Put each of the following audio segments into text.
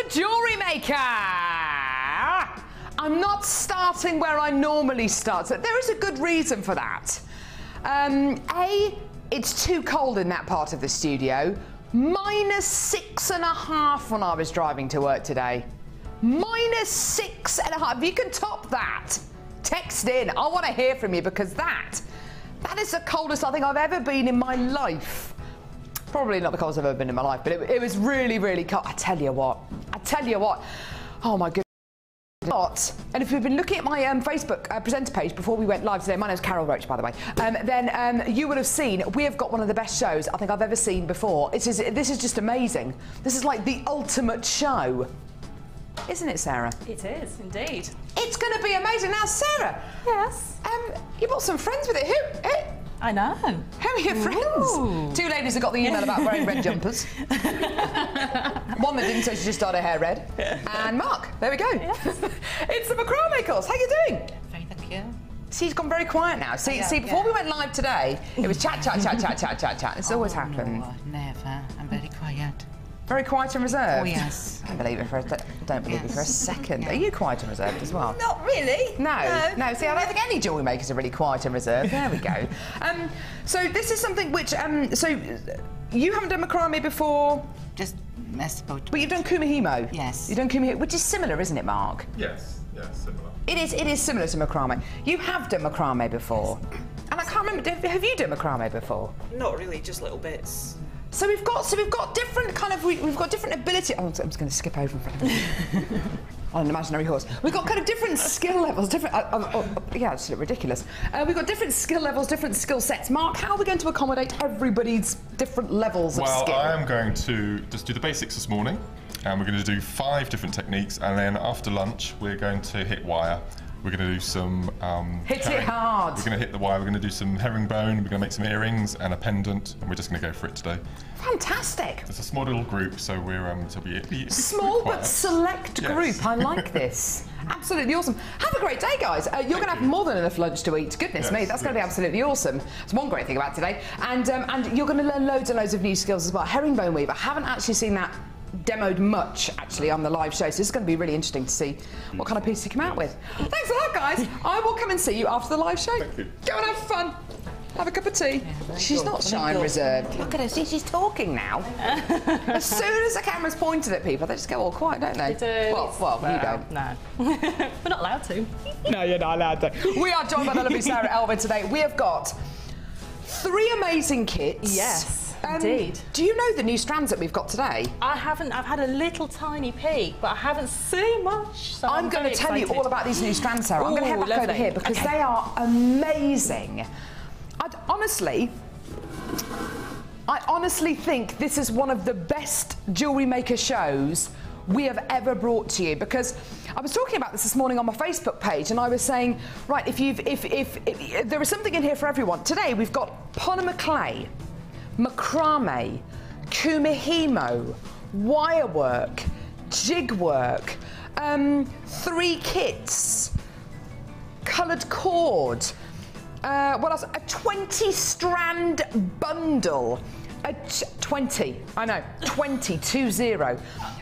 Jewellery Maker! I'm not starting where I normally start. There is a good reason for that. A, it's too cold in that part of the studio. -6.5 when I was driving to work today. -6.5. If you can top that, text in. I want to hear from you because that is the coldest I think I've ever been in my life. Probably not the coldest I've ever been in my life, but it was really, really cold. I tell you what. Oh my goodness. And if you've been looking at my Facebook presenter page before we went live today, my name's Carol Roach, by the way, then you would have seen we have got one of the best shows I think I've ever seen before. This is just amazing. This is like the ultimate show. Isn't it, Sarah? It is, indeed. It's going to be amazing. Now, Sarah. Yes? You brought some friends with it. Who? I know. Who are your friends? Two ladies that got the email about wearing red jumpers. One that didn't, so she just dyed her hair red. And Mark, there we go. Yes. It's the Jewellery Makers. How you doing? Very thank you. She's gone very quiet now. See, before we went live today, it was chat. This always happens. No, never. I'm very quiet. Very quiet and reserved. Oh yes. I don't believe it for a second. Yeah. Are you quiet and reserved as well? Not really. No. See, I don't think any jewellery makers are really quiet and reserved. There we go. So this is something which, so you haven't done macrame before. Just messed about. But you've done kumihimo. Yes. You've done kumihimo, which is similar, isn't it, Mark? Yes. Yeah, similar. It is similar to macrame. You have done macrame before, and I can't remember. Have you done macrame before? Not really, just little bits. So we've got different kind of we've got different ability. Oh, I'm just going to skip over in front of you. On an imaginary horse. We've got kind of different skill levels, yeah, it's ridiculous. We've got different skill levels, different skill sets. Mark, how are we going to accommodate everybody's different levels of skill? Well, I am going to just do the basics this morning, and we're going to do 5 different techniques, and then after lunch we're going to hit wire. We're going to do some hit it hard. We're going to hit the wire. We're going to do some herringbone. We're going to make some earrings and a pendant, and we're just going to go for it today. Fantastic. It's a small little group, so we're it'll be small but select group. I like this. Absolutely awesome. Have a great day, guys. You're going to have more than enough lunch to eat. Goodness me, that's going to be absolutely awesome. That's one great thing about today. And you're going to learn loads and loads of new skills as well. Herringbone weave. I haven't actually seen that demoed much actually on the live show, so this is going to be really interesting to see what kind of pieces you come out with. Thanks a lot, guys. I will come and see you after the live show. Thank you. Go and have fun. Have a cup of tea. She's not shy and reserved. Look at her, see, she's talking now. As soon as the camera's pointed at people, they just go all quiet, don't they? They do. Well, you don't. No. We're not allowed to. No, you're not allowed to. We are joined by the lovely Sarah Elvin today. We have got 3 amazing kits. Yes. Indeed. Do you know the new strands that we've got today? I haven't. I've had a little tiny peek, but I haven't seen much. So I'm going to tell you all about these new strands, Sarah. I'm going to head back over here because they are amazing. I honestly think this is one of the best Jewellery Maker shows we have ever brought to you, because I was talking about this morning on my Facebook page, and I was saying, right, if there is something in here for everyone. Today we've got polymer clay, macrame, kumihimo, wire work, jig work, 3 kits, coloured cord, what else? A 20-strand bundle, 20,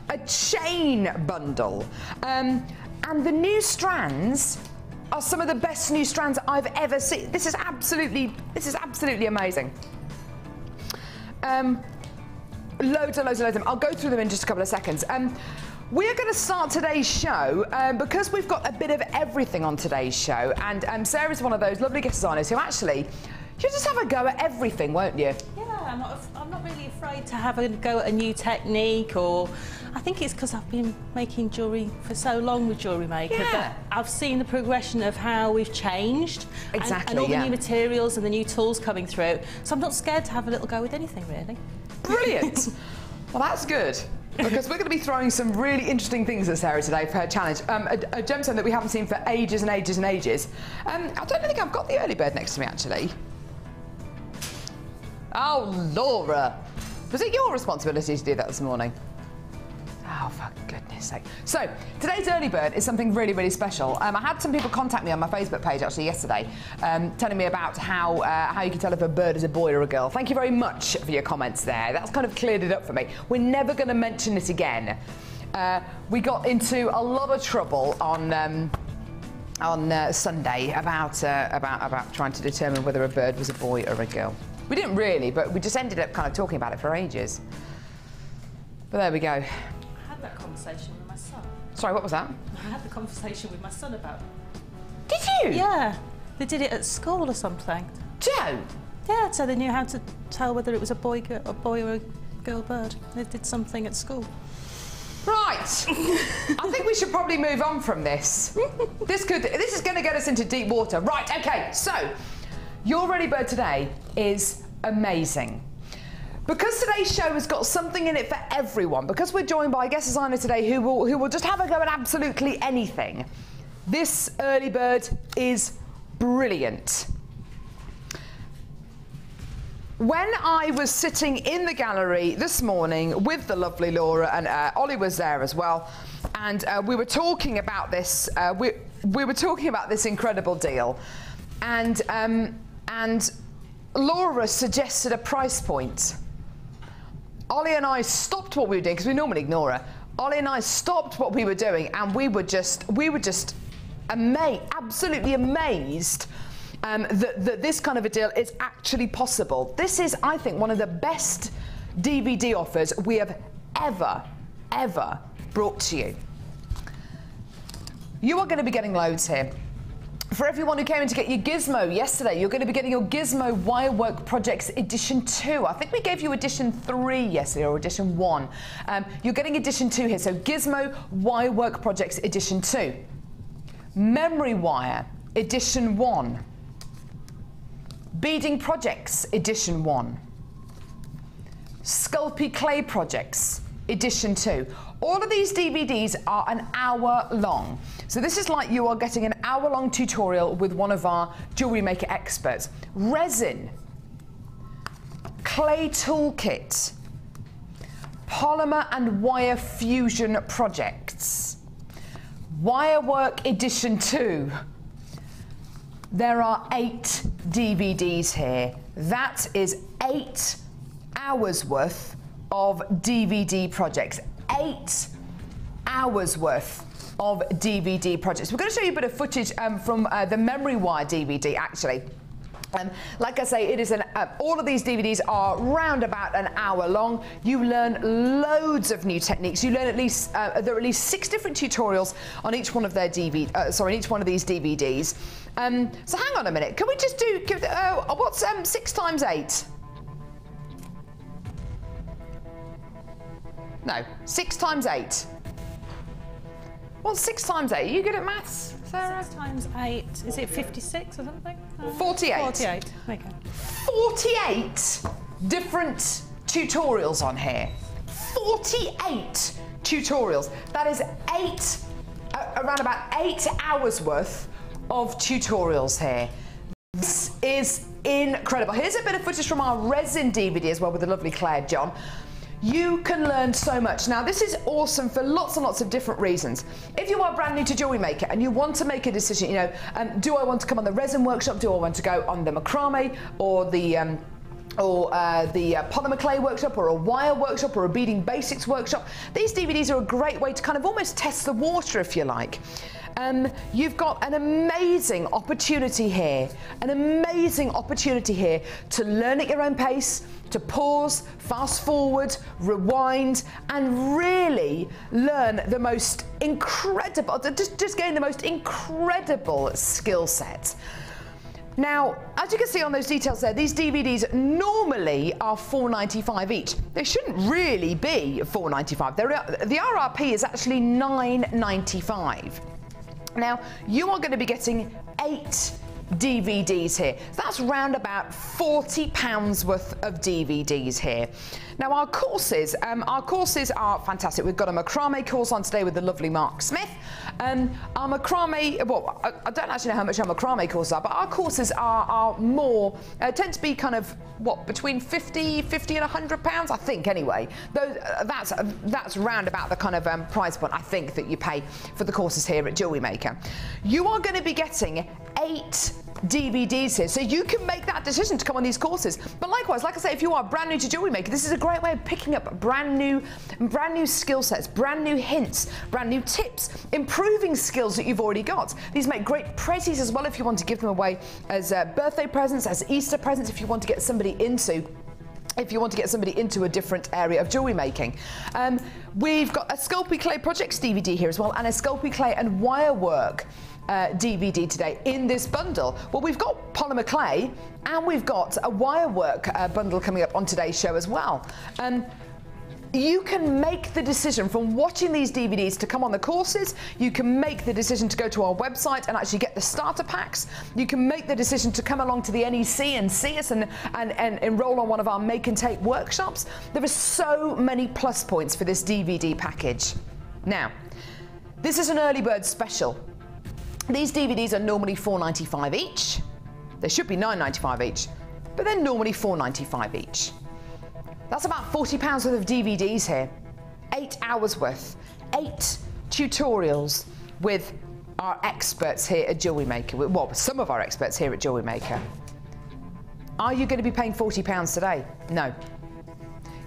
a chain bundle, and the new strands are some of the best new strands I've ever seen. This is absolutely amazing. Loads and loads of them. I'll go through them in just a couple of seconds. We're going to start today's show because we've got a bit of everything on today's show, and Sarah's one of those lovely gift designers who actually, you'll just have a go at everything, won't you? Yeah, I'm not really afraid to have a go at a new technique, or I think it's because I've been making jewellery for so long with Jewellery Maker that I've seen the progression of how we've changed. Exactly, and all the new materials and the new tools coming through. So I'm not scared to have a little go with anything, really. Brilliant. Well, that's good, because we're going to be throwing some really interesting things at Sarah today for her challenge. A gemstone that we haven't seen for ages and ages and ages. I don't think I've got the early bird next to me, actually. Oh, Laura. Was it your responsibility to do that this morning? Oh, for goodness sake. So, today's early bird is something really, really special. I had some people contact me on my Facebook page actually yesterday, telling me about how you can tell if a bird is a boy or a girl. Thank you very much for your comments there. That's kind of cleared it up for me. We're never going to mention it again. We got into a lot of trouble on Sunday about trying to determine whether a bird was a boy or a girl. We didn't really, but we just ended up kind of talking about it for ages. But there we go. I had that conversation with my son. Sorry, what was that? I had the conversation with my son about it. Did you? Yeah, they did it at school or something. Joe? Yeah, so they knew how to tell whether it was a boy or a girl bird. They did something at school. Right. I think we should probably move on from this. This is going to get us into deep water. Right, okay, so your Ready Bird today is amazing. Because today's show has got something in it for everyone, because we're joined by a guest designer today who will just have a go at absolutely anything, this early bird is brilliant. When I was sitting in the gallery this morning with the lovely Laura, and Ollie was there as well, and we were talking about this. We were talking about this incredible deal, and Laura suggested a price point. Ollie and I stopped what we were doing because we normally ignore her. Ollie and I stopped what we were doing, and we were just amazed, absolutely amazed. That this kind of a deal is actually possible. This is, I think, one of the best DVD offers we have ever brought to you. You are going to be getting loads here. For everyone who came in to get your Gizmo yesterday, you're going to be getting your Gizmo Wirework Projects Edition 2. I think we gave you Edition 3 yesterday, or Edition 1. You're getting Edition 2 here, so Gizmo Wirework Projects Edition 2. Memory Wire Edition 1. Beading Projects Edition 1. Sculpey Clay Projects Edition 2. All of these DVDs are an hour long. So this is like you are getting an hour-long tutorial with one of our Jewellery Maker experts. Resin, Clay Toolkit, Polymer and Wire Fusion Projects, Wirework Edition 2. There are 8 DVDs here. That is 8 hours worth of DVD projects. 8 hours worth of DVD projects. We're going to show you a bit of footage from the Memory Wire DVD, actually. Like I say, it is all of these DVDs are round about an hour long. You learn loads of new techniques. You learn at least there are at least 6 different tutorials on each one of their each one of these DVDs. So hang on a minute. Can we just do what's 6 times 8? No, 6 times 8. What's 6 times 8? Are you good at maths, Sarah? 6 times 8, is it 56 or something? 48. 48, okay. 48 different tutorials on here. 48 tutorials. That is around about 8 hours worth of tutorials here. This is incredible. Here's a bit of footage from our resin DVD as well with the lovely Claire John. You can learn so much. Now, this is awesome for lots and lots of different reasons. If you are brand new to Jewellery Maker and you want to make a decision, you know, do I want to come on the resin workshop? Do I want to go on the macrame or the polymer clay workshop, or a wire workshop, or a beading basics workshop? These DVDs are a great way to kind of almost test the water, if you like. You've got an amazing opportunity here, to learn at your own pace, to pause, fast forward, rewind, and really learn the most incredible, just gain the most incredible skill set. Now, as you can see on those details there, these DVDs normally are $4.95 each. They shouldn't really be $4.95. The RRP is actually $9.95. Now, you are going to be getting 8 DVDs here. That's round about £40 worth of DVDs here. Now, our courses are fantastic. We've got a macrame course on today with the lovely Mark Smith. Our macrame, well, I don't actually know how much our macrame courses are, but our courses are more, tend to be kind of, what, between £50 and £100, I think, anyway. That's round about the kind of price point, I think, that you pay for the courses here at Jewellery Maker. You are going to be getting 8 DVDs here, so you can make that decision to come on these courses. But likewise, like I say, if you are brand new to Jewellery Maker, this is a great way of picking up brand new skill sets, brand new hints, brand new tips, improving skills that you've already got. These make great prezzies as well if you want to give them away as birthday presents, as Easter presents, if you want to get somebody into a different area of jewellery making. We've got a Sculpey Clay Projects DVD here as well, and a Sculpey Clay and Wire Work DVD today in this bundle. Well, we've got polymer clay and we've got a wire work bundle coming up on today's show as well. You can make the decision from watching these DVDs to come on the courses. You can make the decision to go to our website and actually get the starter packs. You can make the decision to come along to the NEC and see us and enroll on one of our make and take workshops. There are so many plus points for this DVD package. Now, this is an early bird special. These DVDs are normally $4.95 each. They should be $9.95 each, but they're normally $4.95 each. That's about £40 worth of DVDs here. 8 hours worth, 8 tutorials with our experts here at Jewellery Maker. Well, some of our experts here at Jewellery Maker. Are you going to be paying £40 today? No.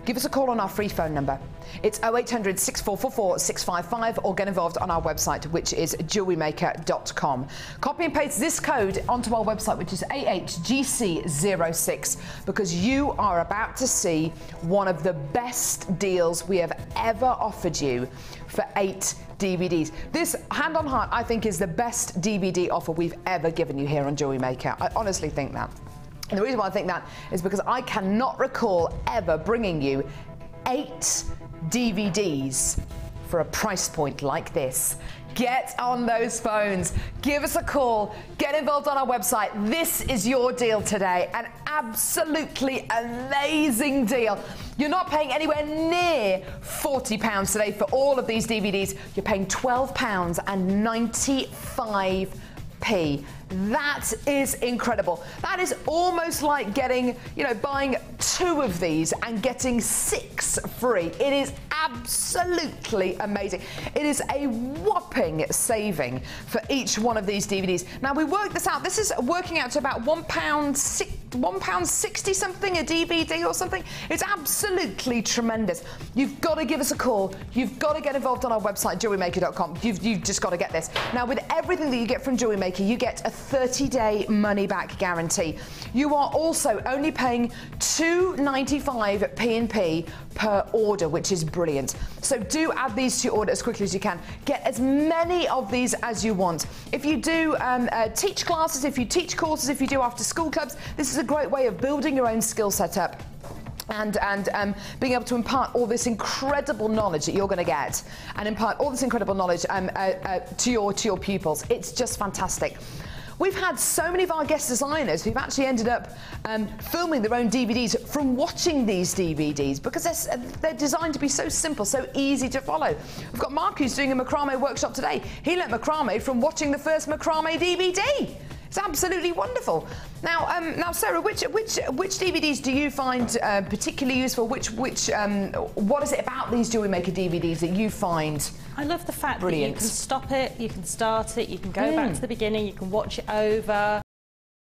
Give us a call on our free phone number. It's 0800 6444 655 or get involved on our website, which is jewellerymaker.com. Copy and paste this code onto our website, which is AHGC06, because you are about to see one of the best deals we have ever offered you for 8 DVDs. This, hand on heart, I think is the best DVD offer we've ever given you here on Jewellery Maker. I honestly think that. And the reason why I think that is because I cannot recall ever bringing you 8 DVDs for a price point like this. Get on those phones, give us a call, get involved on our website. This is your deal today, an absolutely amazing deal. You're not paying anywhere near £40 today for all of these DVDs. You're paying £12.95. That is incredible. That is almost like getting, buying 2 of these and getting 6 free. It is absolutely amazing. It is a whopping saving for each one of these DVDs. Now, we worked this out. This is working out to about £1.60 something a DVD or something. It's absolutely tremendous. You've got to give us a call. You've got to get involved on our website, jewellerymaker.com. You've just got to get this. Now, with everything that you get from Jewellery Maker, you get a 30-day money-back guarantee. You are also only paying £2.95 P&P per order, which is brilliant. So do add these to your order as quickly as you can. Get as many of these as you want. If you do teach classes, if you teach courses, if you do after-school clubs, this is a great way of building your own skill set up and being able to impart all this incredible knowledge that you're going to get, and impart all this incredible knowledge to your pupils. It's just fantastic. We've had so many of our guest designers who've actually ended up filming their own DVDs from watching these DVDs, because they're designed to be so simple, so easy to follow. We've got Mark, who's doing a macrame workshop today. He learnt macrame from watching the first macrame DVD. It's absolutely wonderful. Now, Sarah, which DVDs do you find particularly useful? What is it about these Jewellery Maker DVDs that you find I love the fact brilliant? That you can stop it, you can start it, you can go back to the beginning, you can watch it over,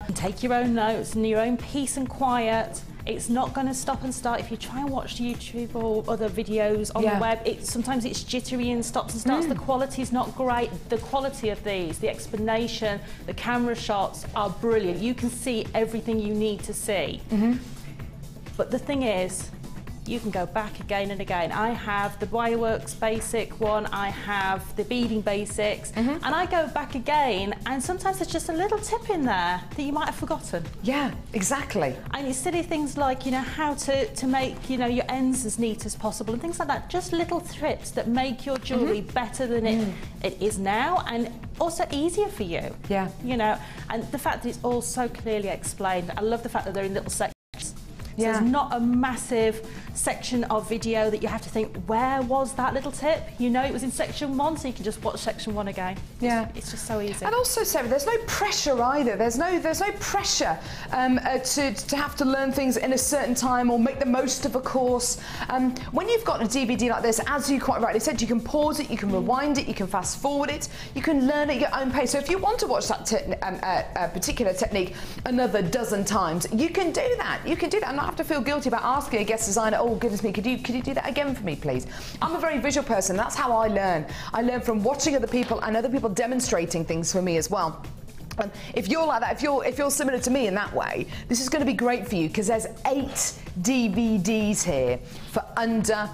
you can take your own notes in your own peace and quiet. It's not going to stop and start. If you try and watch YouTube or other videos on the web, sometimes it's jittery and stops and starts. The quality is not great. The quality of these, the explanation, the camera shots are brilliant. You can see everything you need to see. But the thing is, you can go back again and again. I have the Wireworks basic one, I have the beading basics, and I go back again, and sometimes there's just a little tip in there that you might have forgotten. Yeah, exactly. And it's silly things like, how to make, your ends as neat as possible and things like that. Just little tips that make your jewellery better than it is now, and also easier for you. Yeah. And the fact that it's all so clearly explained. I love the fact that they're in little sections. So there's not a massive section of video that you have to think, where was that little tip? You know it was in section 1, so you can just watch section 1 again. Yeah. It's just so easy. And also, Sarah, there's no pressure either. There's no pressure to have to learn things in a certain time or make the most of a course. When you've got a DVD like this, as you quite rightly said, you can pause it, you can rewind it, you can fast forward it, you can learn at your own pace. So if you want to watch that particular technique another dozen times, you can do that. You can do that and not have to feel guilty about asking a guest designer, oh goodness me, could you do that again for me, please? I'm a very visual person. That's how I learn. I learn from watching other people and other people demonstrating things for me as well. If you're like that, if you're similar to me in that way, this is going to be great for you because there's 8 DVDs here for under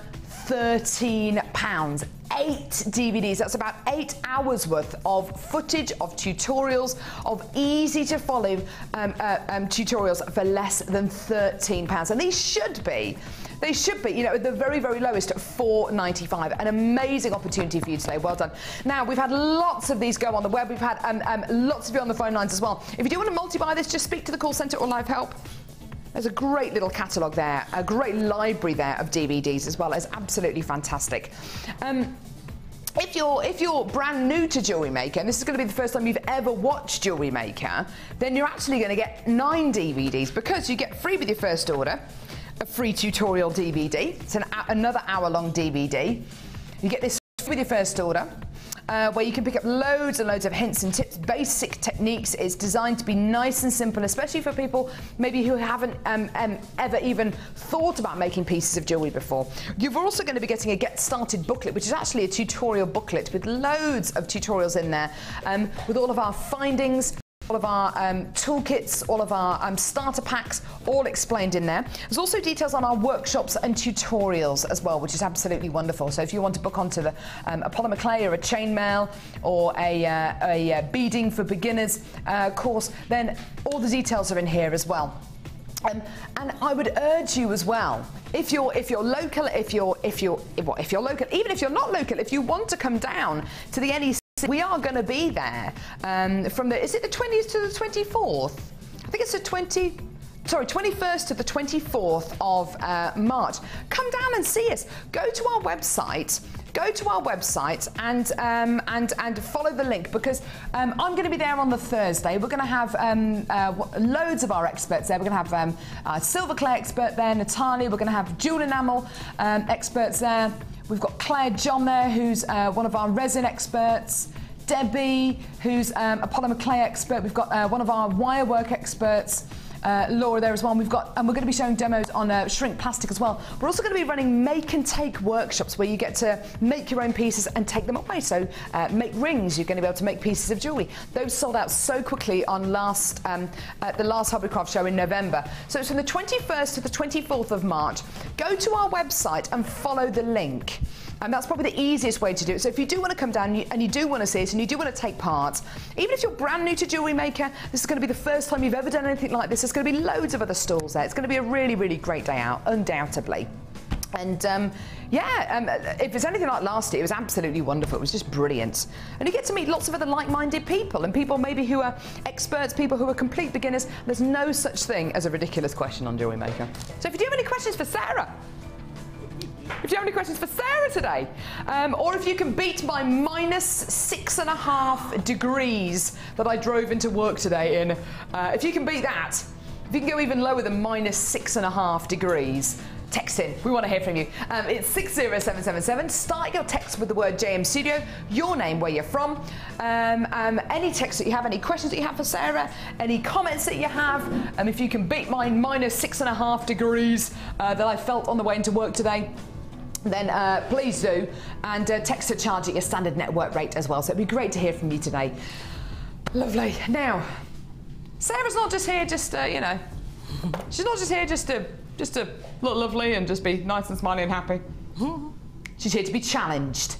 £13. 8 DVDs, that's about 8 hours worth of footage, of tutorials, of easy to follow tutorials for less than £13. And these should be, you know, at the very, very lowest at £4.95. An amazing opportunity for you today. Well done. Now, we've had lots of these go on the web. We've had lots of you on the phone lines as well. If you do want to multi-buy this, just speak to the call centre or live help. There's a great little catalogue there, a great library there of DVDs as well. It's absolutely fantastic. If you're brand new to Jewellery Maker, and this is going to be the first time you've ever watched Jewellery Maker, then you're actually going to get 9 DVDs because you get free with your first order a free tutorial DVD. It's another hour-long DVD. You get this with your first order. Where you can pick up loads and loads of hints and tips, basic techniques. It's designed to be nice and simple, especially for people maybe who haven't ever even thought about making pieces of jewellery before. You're also going to be getting a Get Started booklet, which is actually a tutorial booklet with loads of tutorials in there, with all of our findings, all of our toolkits, all of our starter packs, all explained in there. There's also details on our workshops and tutorials as well, which is absolutely wonderful. So if you want to book onto the a polymer clay or a chainmail or a beading for beginners course, then all the details are in here as well. And I would urge you as well, if you're local, if you're local, even if you're not local, if you want to come down to the NEC. We are going to be there from the, is it the 20th to the 24th? I think it's the 21st to the 24th of March. Come down and see us. Go to our website and follow the link because I'm going to be there on the Thursday. We're going to have loads of our experts there. We're going to have our silver clay expert there, Natalia. We're going to have jewel enamel experts there. We've got Claire John there, who's one of our resin experts. Debbie, who's a polymer clay expert. We've got one of our wire work experts, Laura, there as well. And we're going to be showing demos on shrink plastic as well. We're also going to be running make and take workshops where you get to make your own pieces and take them away. So make rings, you're going to be able to make pieces of jewellery. Those sold out so quickly on at the last Hobbycraft show in November. So it's from the 21st to the 24th of March. Go to our website and follow the link. And that's probably the easiest way to do it. So if you do want to come down and you do want to see us and you do want to take part, even if you're brand new to Jewellery Maker, this is going to be the first time you've ever done anything like this. There's going to be loads of other stalls there. It's going to be a really, really great day out, undoubtedly. And if it's anything like last year, it was absolutely wonderful. It was just brilliant. And you get to meet lots of other like-minded people and people maybe who are experts, people who are complete beginners. There's no such thing as a ridiculous question on Jewellery Maker. So if you do have any questions for Sarah, if you have any questions for Sarah today, or if you can beat my -6.5 degrees that I drove into work today in, if you can beat that, if you can go even lower than -6.5 degrees, text in. We want to hear from you. It's 60777. Start your text with the word JM Studio, your name, where you're from, any text that you have, any questions that you have for Sarah, any comments that you have. If you can beat my -6.5 degrees that I felt on the way into work today, then please do, and text to charge at your standard network rate as well. So it'd be great to hear from you today. Lovely. Now, Sarah's not just here just you know, she's not just here just to look lovely and just be nice and smiley and happy. She's here to be challenged.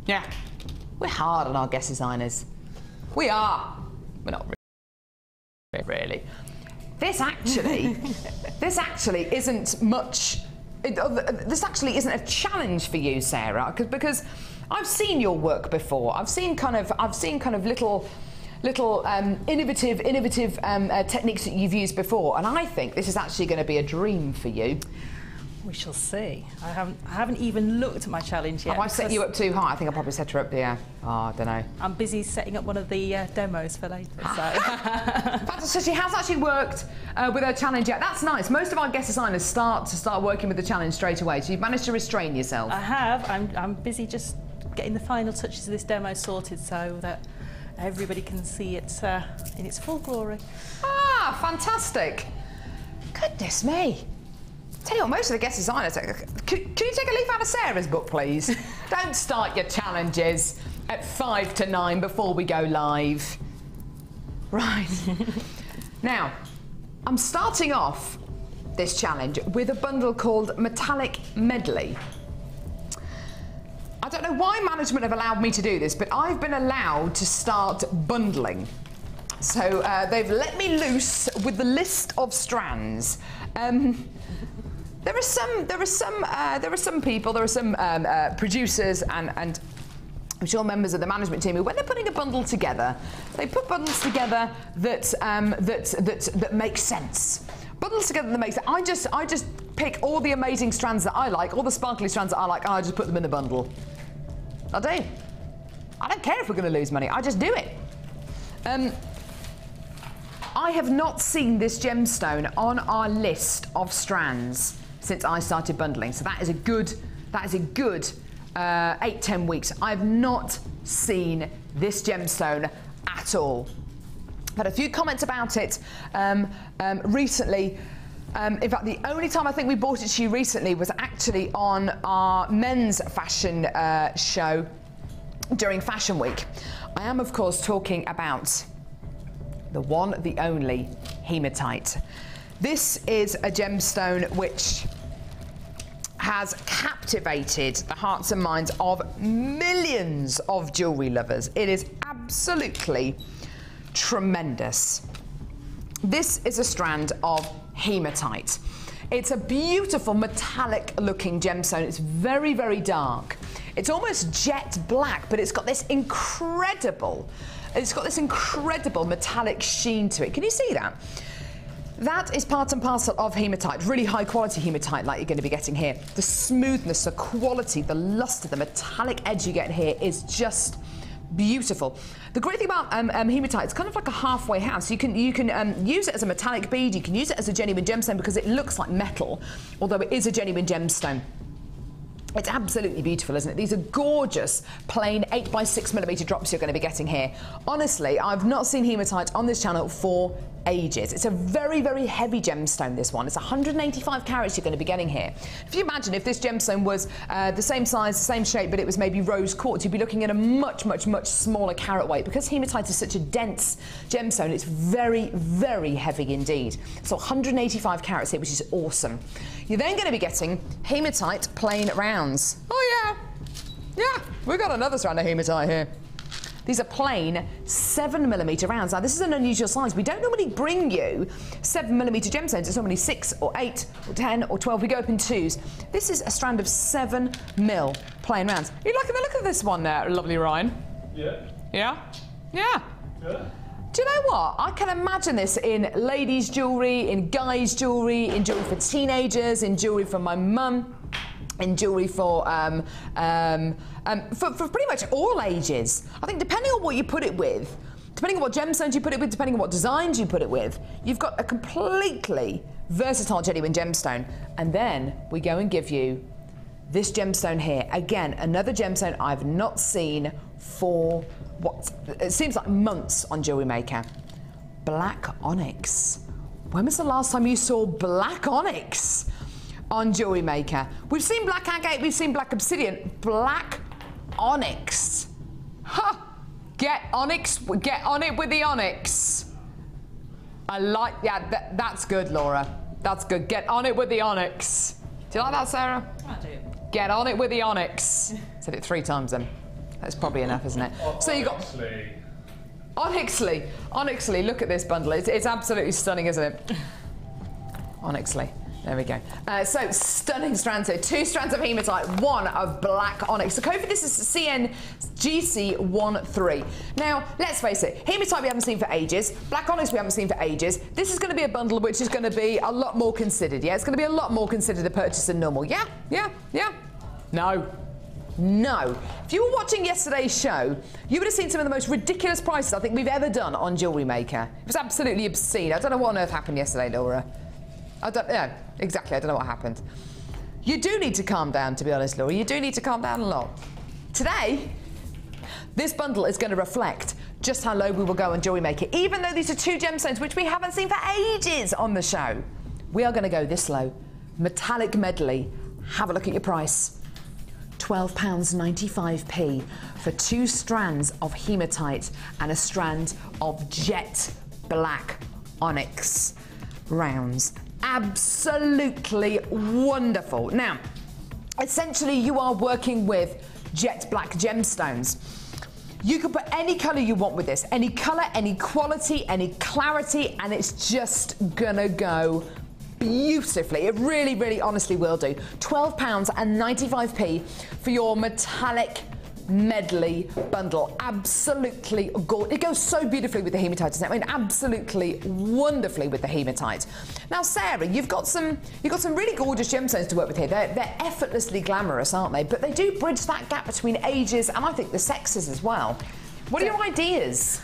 Yeah, we're hard on our guest designers. We are. We're not really. This actually isn't much. This actually isn't a challenge for you, Sarah, because I've seen your work before. I've seen kind of little innovative techniques that you've used before, and I think this is actually going to be a dream for you. We shall see. I haven't even looked at my challenge yet. Have I set you up too high? I think I probably set her up there. Oh, I don't know. I'm busy setting up one of the demos for later. So she has actually worked with her challenge yet. That's nice. Most of our guest designers start working with the challenge straight away. So you've managed to restrain yourself. I have. I'm busy just getting the final touches of this demo sorted so that everybody can see it in its full glory. Ah, fantastic. Goodness me. Tell you what, most of the guest designers... Can you take a leaf out of Sarah's book, please? Don't start your challenges at 5 to 9 before we go live. Right. Now, I'm starting off this challenge with a bundle called Metallic Medley. I don't know why management have allowed me to do this, but I've been allowed to start bundling. So they've let me loose with the list of strands. There are some people, there are some producers and I'm sure members of the management team who, when they're putting a bundle together, they put bundles together that make sense. Bundles together that make sense. I just pick all the amazing strands that I like, all the sparkly strands that I like, and I just put them in the bundle. I do. I don't care if we're going to lose money. I just do it. I have not seen this gemstone on our list of strands since I started bundling. So that is a good 8-10 weeks. I've not seen this gemstone at all. I've had a few comments about it recently. In fact, the only time I think we bought it to you recently was actually on our men's fashion show during Fashion Week. I am, of course, talking about the one, the only hematite. This is a gemstone which has captivated the hearts and minds of millions of jewellery lovers. It is absolutely tremendous. This is a strand of hematite. It's a beautiful metallic looking gemstone. It's very, very dark. It's almost jet black, but it's got this incredible metallic sheen to it. Can you see that? That is part and parcel of hematite, really high quality hematite like you're going to be getting here. The smoothness, the quality, the luster, the metallic edge you get here is just beautiful. The great thing about hematite, it's kind of like a halfway house. You can use it as a metallic bead, you can use it as a genuine gemstone because it looks like metal, although it is a genuine gemstone. It's absolutely beautiful, isn't it? These are gorgeous, plain 8x6mm drops you're going to be getting here. Honestly, I've not seen hematite on this channel for ages. It's a very, very heavy gemstone, this one. It's 185 carats you're going to be getting here. If you imagine if this gemstone was the same size, the same shape, but it was maybe rose quartz, you'd be looking at a much, much, much smaller carat weight. Because hematite is such a dense gemstone, it's very, very heavy indeed. So 185 carats here, which is awesome. You're then going to be getting hematite plain rounds. Oh yeah, we've got another strand of hematite here. These are plain 7mm rounds. Now this is an unusual size. We don't normally bring you 7mm gemstones. It's normally 6 or 8 or 10 or 12. We go up in twos. This is a strand of 7mm plain rounds. You liking the look of this one there, lovely Ryan? Yeah. Yeah? Yeah. Yeah. Do you know what? I can imagine this in ladies' jewellery, in guys' jewellery, in jewellery for teenagers, in jewellery for my mum, in jewellery for pretty much all ages. I think depending on what you put it with, depending on what gemstones you put it with, depending on what designs you put it with, you've got a completely versatile genuine gemstone. And then we go and give you this gemstone here. Again, another gemstone I've not seen for what it seems like months on Jewellery Maker. Black onyx. When was the last time you saw black onyx on Jewellery Maker? We've seen black agate, we've seen black obsidian. Black onyx. Ha! Get onyx, get on it with the onyx. I like, yeah, that's good, Laura. That's good. Get on it with the onyx. Do you like that, Sarah? I do. Get on it with the onyx. Said it 3 times then. That's probably enough, isn't it? So you got Onyxly. Look at this bundle. It's absolutely stunning, isn't it? Onyxly. There we go. So stunning strands here. 2 strands of hematite, 1 of black onyx. The code for this is CNGC13. Now, let's face it, hematite we haven't seen for ages, black onyx we haven't seen for ages. This is going to be a bundle which is going to be a lot more considered, yeah? It's going to be a lot more considered a purchase than normal. Yeah? Yeah? Yeah? No. No. If you were watching yesterday's show, you would have seen some of the most ridiculous prices I think we've ever done on Jewellery Maker. It was absolutely obscene. I don't know what on earth happened yesterday, Laura. I don't know. Exactly, I don't know what happened. You do need to calm down, to be honest, Laura. You do need to calm down a lot. Today, this bundle is going to reflect just how low we will go on Jewellery Maker. Even though these are 2 gemstones, which we haven't seen for ages on the show, we are going to go this low. Metallic medley. Have a look at your price. £12.95p for 2 strands of hematite and a strand of jet black onyx rounds. Absolutely wonderful. Now, essentially you are working with jet black gemstones. You can put any colour you want with this, any colour, any quality, any clarity, and it's just gonna go beautifully. It really, really honestly will do. £12.95p for your metallic medley bundle. Absolutely gorgeous. It goes so beautifully with the hematite, doesn't it? I mean, absolutely wonderfully with the hematite. Now, Sarah, you've got some really gorgeous gemstones to work with here. They're effortlessly glamorous, aren't they? But they do bridge that gap between ages and I think the sexes as well. What are your ideas?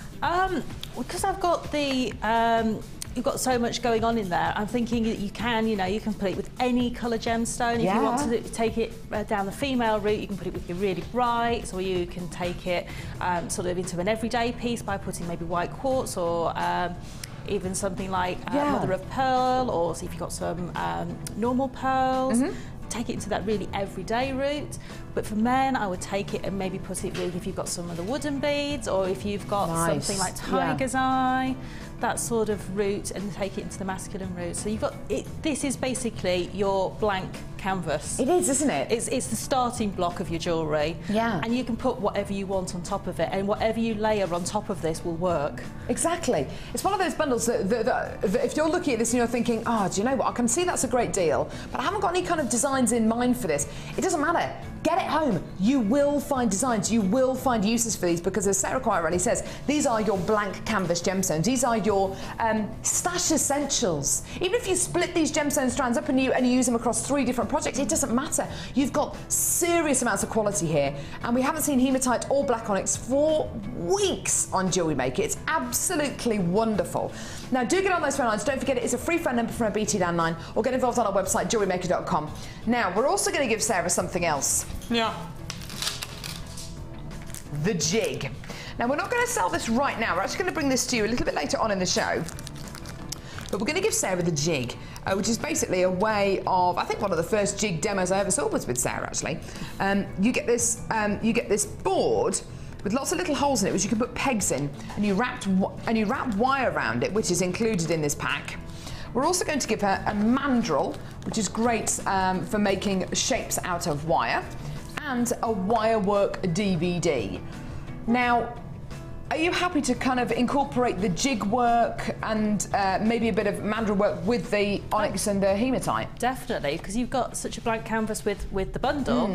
Because I've got the you've got so much going on in there. I'm thinking that you can put it with any colour gemstone. If you want to take it down the female route, you can put it with your really brights, or you can take it sort of into an everyday piece by putting maybe white quartz or even something like mother of pearl, or see if you've got some normal pearls. Take it into that really everyday route. But for men, I would take it and maybe put it with, if you've got some of the wooden beads, or if you've got something like tiger's eye, that sort of route, and take it into the masculine route. So you've got it. This is basically your blank canvas. It is, isn't it? It's the starting block of your jewellery. Yeah. And you can put whatever you want on top of it, and whatever you layer on top of this will work. Exactly. It's one of those bundles that if you're looking at this and you're thinking, oh, do you know what? I can see that's a great deal, but I haven't got any kind of designs in mind for this. It doesn't matter. Get it home. You will find designs. You will find uses for these, because as Sarah quite rightly says, these are your blank canvas gemstones. These are your stash essentials. Even if you split these gemstone strands up and you use them across 3 different projects, it doesn't matter. You've got serious amounts of quality here, and we haven't seen hematite or black onyx for weeks on Jewellery Maker. It's absolutely wonderful. Now, do get on those phone lines. Don't forget, it is a free phone number from a BT landline, or get involved on our website, jewellerymaker.com. Now, we're also going to give Sarah something else. Yeah. The jig. Now, we're not going to sell this right now. We're actually going to bring this to you a little bit later on in the show. But we're going to give Sarah the jig, which is basically a way of, I think one of the first jig demos I ever saw was with Sarah, actually. You get this board with lots of little holes in it, which you can put pegs in, and you wrap wire around it, which is included in this pack. We're also going to give her a mandrel, which is great for making shapes out of wire, and a wire work DVD. Now, are you happy to kind of incorporate the jig work and maybe a bit of mandrel work with the onyx and the hematite? Definitely, because you've got such a blank canvas with the bundle,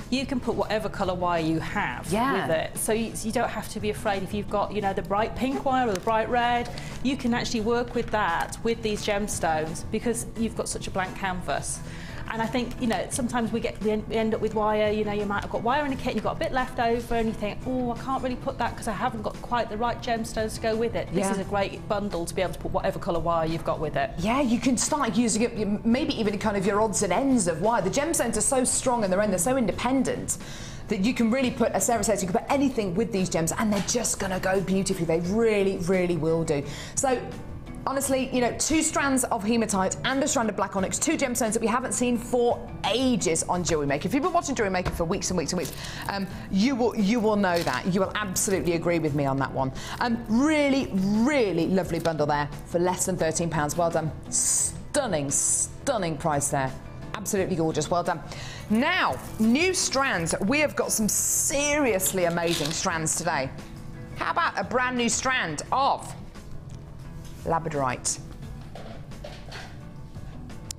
you can put whatever colour wire you have with it. So you don't have to be afraid if you've got, the bright pink wire or the bright red. You can actually work with that with these gemstones because you've got such a blank canvas. And I think, sometimes we end up with wire, you might have got wire in a kit and you've got a bit left over and you think, oh, I can't really put that because I haven't got quite the right gemstones to go with it. This is a great bundle to be able to put whatever colour wire you've got with it. Yeah, you can start using it, maybe even kind of your odds and ends of wire. The gemstones are so strong in their end, they're so independent that you can really put, as Sarah says, you can put anything with these gems and they're just going to go beautifully. They really, really will do. So, honestly, 2 strands of hematite and a strand of black onyx, 2 gemstones that we haven't seen for ages on Jewellery Maker. If you've been watching Jewellery Maker for weeks and weeks and weeks, you will know that. You will absolutely agree with me on that one. Really, really lovely bundle there for less than £13. Well done. Stunning, stunning price there. Absolutely gorgeous. Well done. Now, new strands. We have got some seriously amazing strands today. How about a brand new strand of labradorite?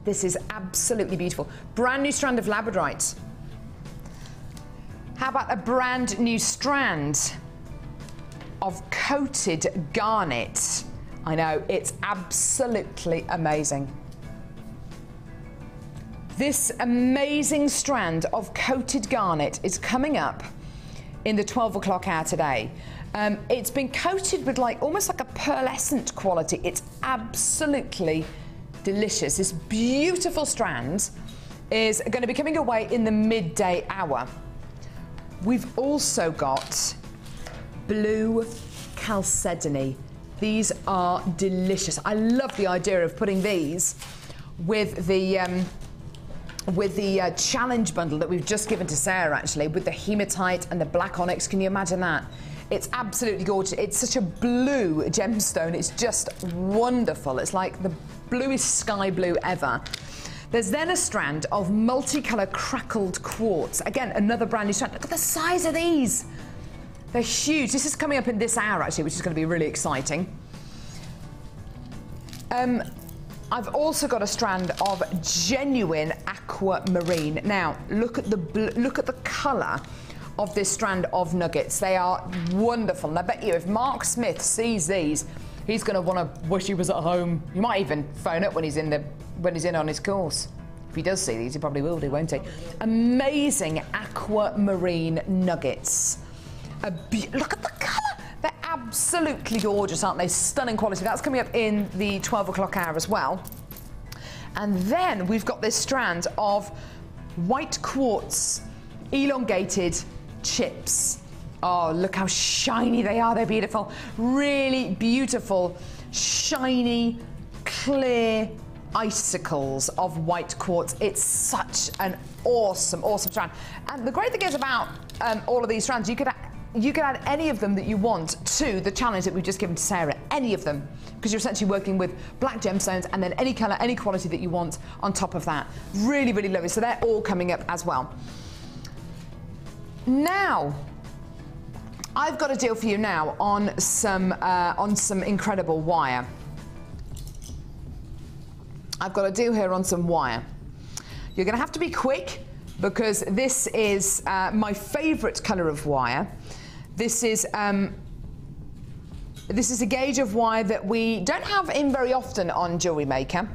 This is absolutely beautiful. Brand new strand of labradorite. How about a brand new strand of coated garnet? I know, it's absolutely amazing. This amazing strand of coated garnet is coming up in the 12 o'clock hour today. It's been coated with like almost like a pearlescent quality. It's absolutely delicious. This beautiful strand is going to be coming away in the midday hour. We've also got blue chalcedony. These are delicious. I love the idea of putting these with the challenge bundle that we've just given to Sarah, actually, with the hematite and the black onyx. Can you imagine that? It's absolutely gorgeous. It's such a blue gemstone. It's just wonderful. It's like the bluest sky blue ever. There's then a strand of multicolour crackled quartz. Again, another brand new strand. Look at the size of these. They're huge. This is coming up in this hour, actually, which is going to be really exciting. I've also got a strand of genuine aquamarine. Now, look at the colour of this strand of nuggets. They are wonderful. And I bet you if Mark Smith sees these, he's going to want to wish he was at home. He might even phone up when he's in on his course. If he does see these, he probably will do, won't he? Amazing aquamarine nuggets. Look at the colour. They're absolutely gorgeous, aren't they? Stunning quality. That's coming up in the 12 o'clock hour as well. And then we've got this strand of white quartz elongated chips. Oh, look how shiny they are. They're beautiful. Really beautiful, shiny, clear icicles of white quartz. It's such an awesome, awesome strand. And the great thing is about all of these strands, you could add any of them that you want to the challenge that we've just given to Sarah, any of them, because you're essentially working with black gemstones and then any colour, any quality that you want on top of that. Really, really lovely. So they're all coming up as well. Now, I've got a deal for you now on some incredible wire. I've got a deal here on some wire. You're going to have to be quick because this is my favourite colour of wire. This is a gauge of wire that we don't have in very often on Jewellery Maker.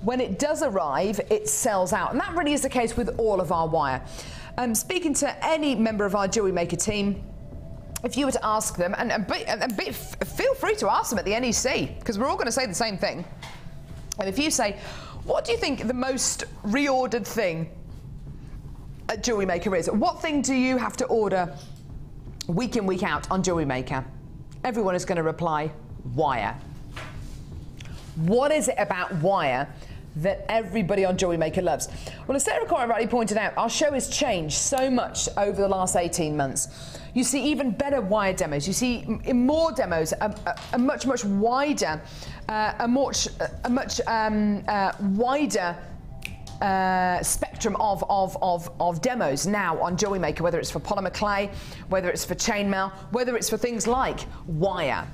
When it does arrive, it sells out, and that really is the case with all of our wire. Speaking to any member of our Jewellery Maker team, if you were to ask them, feel free to ask them at the NEC, because we're all going to say the same thing. And if you say, what do you think the most reordered thing at Jewellery Maker is? What thing do you have to order week in, week out on Jewellery Maker? Everyone is going to reply, wire. What is it about wire that everybody on Jewellery Maker loves? Well, as Sarah quite rightly pointed out, our show has changed so much over the last 18 months. You see even better wire demos. You see more demos, a much wider, wider spectrum of demos now on Jewellery Maker, whether it's for polymer clay, whether it's for chainmail, whether it's for things like wire.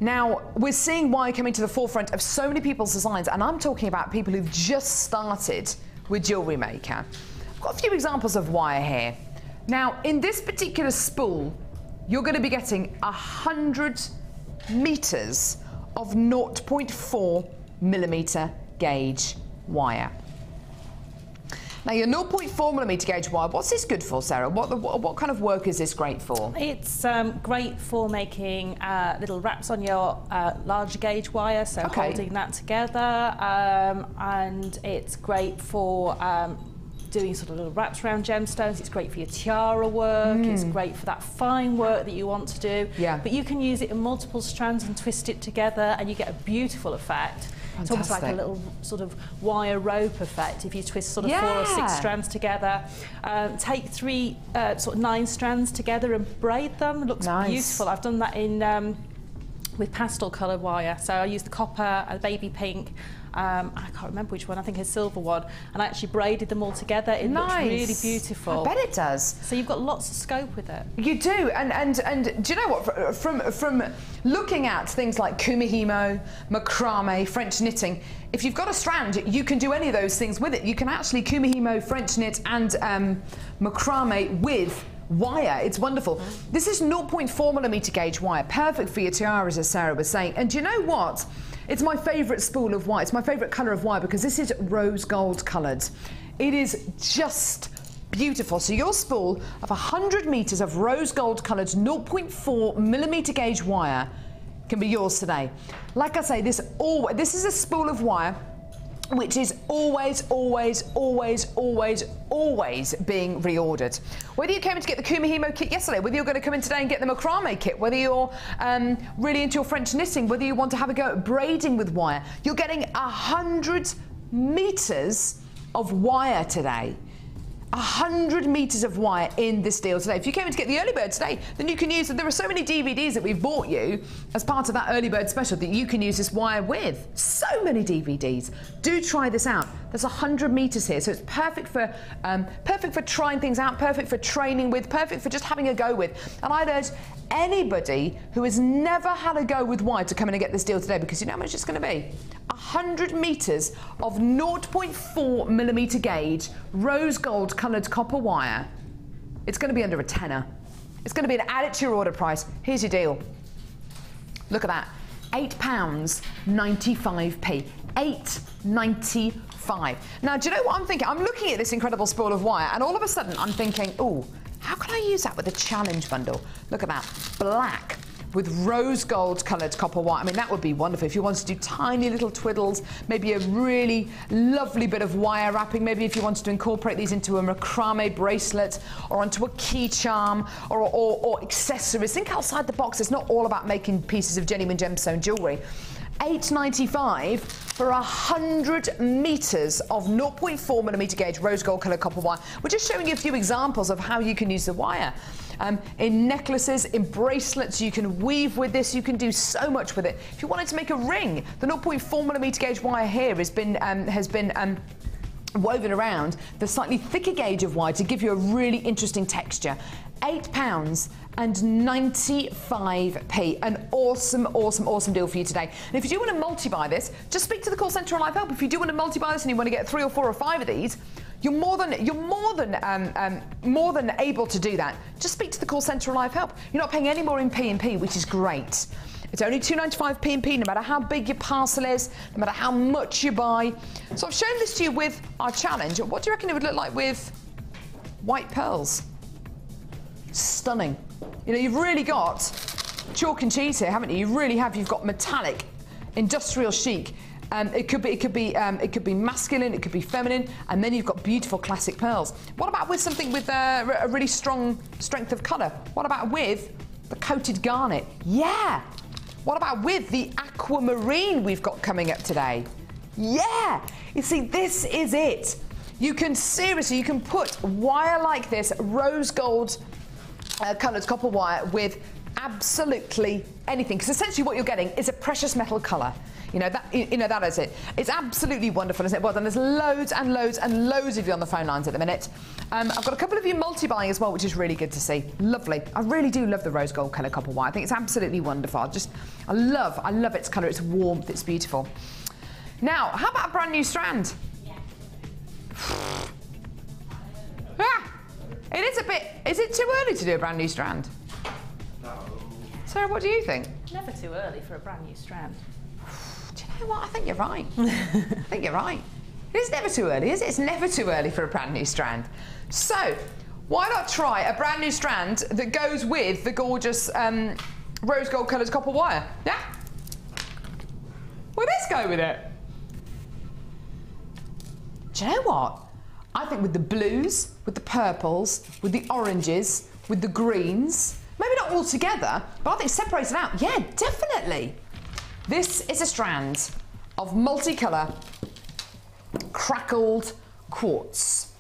Now, we're seeing wire coming to the forefront of so many people's designs, and I'm talking about people who've just started with Jewellery Maker. I've got a few examples of wire here. Now, in this particular spool, you're going to be getting 100 metres of 0.4mm gauge wire. Now, your 0.4mm gauge wire, what's this good for, Sarah? What kind of work is this great for? It's great for making little wraps on your larger gauge wire, so holding that together, and it's great for doing sort of little wraps around gemstones. It's great for your tiara work. It's great for that fine work that you want to do. Yeah. But you can use it in multiple strands and twist it together, and you get a beautiful effect. Fantastic. It's almost like a little sort of wire rope effect if you twist sort of 4 or 6 strands together. Take 3 sort of 9 strands together and braid them. It looks beautiful. I've done that in with pastel coloured wire. So I use the copper, a baby pink, I can't remember which one, I think a silver one, and I actually braided them all together. It looks really beautiful. I bet it does. So you've got lots of scope with it. You do, and do you know what? From looking at things like kumihimo, macrame, French knitting, if you've got a strand, you can do any of those things with it. You can actually kumihimo, French knit, and macrame with wire. It's wonderful. This is 0.4mm gauge wire, perfect for your tiaras, as Sarah was saying. And do you know what? It's my favourite spool of wire. It's my favourite colour of wire because this is rose gold coloured. It is just beautiful. So your spool of 100 metres of rose gold coloured 0.4mm gauge wire can be yours today. Like I say, this is a spool of wire which is always, always, always, always, always being reordered. Whether you came in to get the kumihimo kit yesterday, whether you're going to come in today and get the macrame kit, whether you're really into your French knitting, whether you want to have a go at braiding with wire, you're getting 100 metres of wire today. 100 metres of wire in this deal today. If you came in to get the early bird today, then you can use, there are so many DVDs that we've bought you as part of that early bird special that you can use this wire with. So many DVDs. Do try this out. There's 100 metres here, so it's perfect for trying things out, perfect for training with, perfect for just having a go with. And I'd urge anybody who has never had a go with wire to come in and get this deal today, because you know how much it's going to be. 100 metres of 0.4mm gauge rose gold coloured copper wire. It's going to be under a tenner. It's going to be an add it to your order price. Here's your deal. Look at that. £8.95p. £8.95. Now, do you know what I'm thinking? I'm looking at this incredible spool of wire, and all of a sudden I'm thinking, oh, how can I use that with a challenge bundle? Look at that. Black with rose gold coloured copper wire. I mean, that would be wonderful if you wanted to do tiny little twiddles, maybe a really lovely bit of wire wrapping, maybe if you wanted to incorporate these into a macrame bracelet or onto a key charm or accessories. Think outside the box. It's not all about making pieces of genuine gemstone jewellery. £8.95 for 100 metres of 0.4mm gauge rose gold coloured copper wire. We're just showing you a few examples of how you can use the wire. In necklaces, in bracelets, you can weave with this, you can do so much with it. If you wanted to make a ring, the 0.4mm gauge wire here has been woven around the slightly thicker gauge of wire to give you a really interesting texture. £8.95p. An awesome, awesome, awesome deal for you today. And if you do want to multi-buy this, just speak to the call centre on Live Help. If you do want to multi-buy this and you want to get 3 or 4 or 5 of these, you're more than able to do that. Just speak to the call centre on Live Help. You're not paying any more in P&P, which is great. It's only £2.95 P&P, no matter how big your parcel is, no matter how much you buy. So I've shown this to you with our challenge. What do you reckon it would look like with white pearls? Stunning. You know, you've really got chalk and cheese here, haven't you? You really have. You've got metallic, industrial chic. It could be masculine, it could be feminine, and then you've got beautiful classic pearls. What about with something with a really strong strength of colour? What about with the coated garnet? Yeah. What about with the aquamarine we've got coming up today? Yeah. You see, this is it. You can put wire like this, rose gold coloured copper wire with absolutely anything, because essentially what you're getting is a precious metal colour. That is it. It's absolutely wonderful, isn't it? Well done. There's loads and loads and loads of you on the phone lines at the minute. I've got a couple of you multi-buying as well, which is really good to see. Lovely. I really do love the rose gold colour copper wire. I think it's absolutely wonderful. I love its colour. It's warmth. It's beautiful. Now, how about a brand new strand? Yeah. It is a bit. Is it too early to do a brand new strand? No. Sarah, what do you think? Never too early for a brand new strand. Do you know what? I think you're right. I think you're right. It is never too early, is it? It's never too early for a brand new strand. So, why not try a brand new strand that goes with the gorgeous rose gold coloured copper wire? Yeah? Well, let's go with it. Do you know what? I think with the blues, with the purples, with the oranges, with the greens, maybe not all together, but I think separated out, yeah, definitely. This is a strand of multicolour crackled quartz.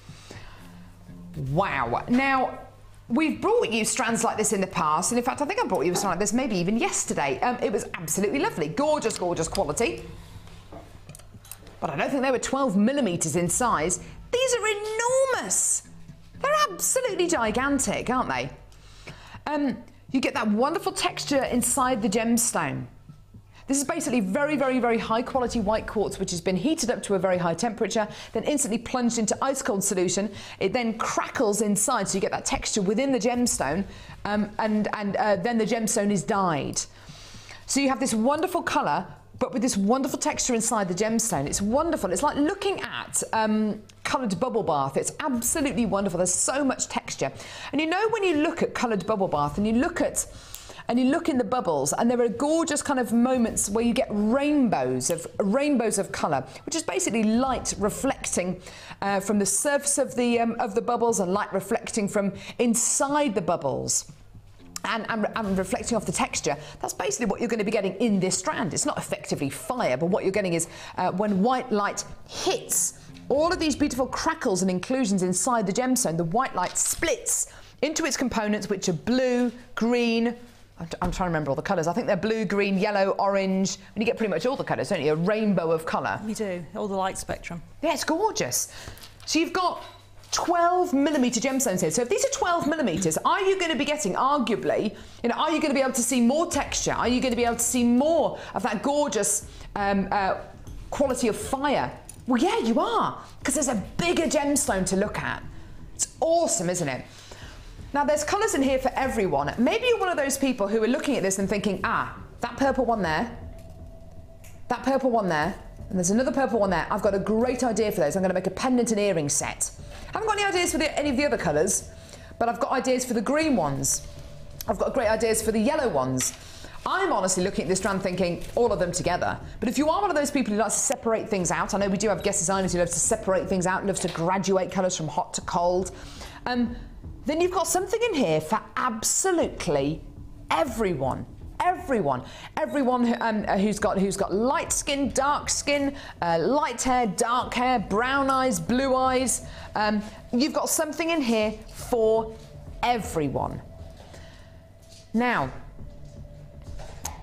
Wow. Now, we've brought you strands like this in the past, and in fact, I think I brought you a strand like this maybe even yesterday. It was absolutely lovely. Gorgeous, gorgeous quality. but I don't think they were 12 millimeters in size. These are enormous. They're absolutely gigantic, aren't they? You get that wonderful texture inside the gemstone. This is basically very, very, very high quality white quartz, which has been heated up to a very high temperature, then instantly plunged into ice cold solution. It then crackles inside, so you get that texture within the gemstone, and then the gemstone is dyed. So you have this wonderful colour, but with this wonderful texture inside the gemstone. It's wonderful. It's like looking at coloured bubble bath. It's absolutely wonderful. There's so much texture. And you know when you look at coloured bubble bath and you look in the bubbles, and there are gorgeous kind of moments where you get rainbows of colour, which is basically light reflecting from the surface of the bubbles and light reflecting from inside the bubbles. And reflecting off the texture. That's basically what you're going to be getting in this strand. It's not effectively fire, but what you're getting is when white light hits all of these beautiful crackles and inclusions inside the gemstone, the white light splits into its components, which are blue, green. I'm trying to remember all the colours. I think they're blue, green, yellow, orange. And you get pretty much all the colours, don't you? A rainbow of colour. You do, all the light spectrum. Yeah, it's gorgeous. So you've got 12 millimetre gemstones here. So if these are 12 millimetres, are you going to be getting, arguably, are you going to be able to see more texture? Are you going to be able to see more of that gorgeous quality of fire? Well, yeah, you are, because there's a bigger gemstone to look at. It's awesome, isn't it? Now, there's colours in here for everyone. Maybe you're one of those people who are looking at this and thinking, that purple one there, that purple one there, and there's another purple one there. I've got a great idea for those. I'm going to make a pendant and earring set. I haven't got any ideas for any of the other colours, but I've got ideas for the green ones. I've got great ideas for the yellow ones. I'm honestly looking at this strand thinking all of them together. But if you are one of those people who likes to separate things out, I know we do have guest designers who love to separate things out, loves to graduate colours from hot to cold, then you've got something in here for absolutely everyone. Everyone who's got light skin, dark skin, light hair, dark hair, brown eyes, blue eyes. You've got something in here for everyone. Now,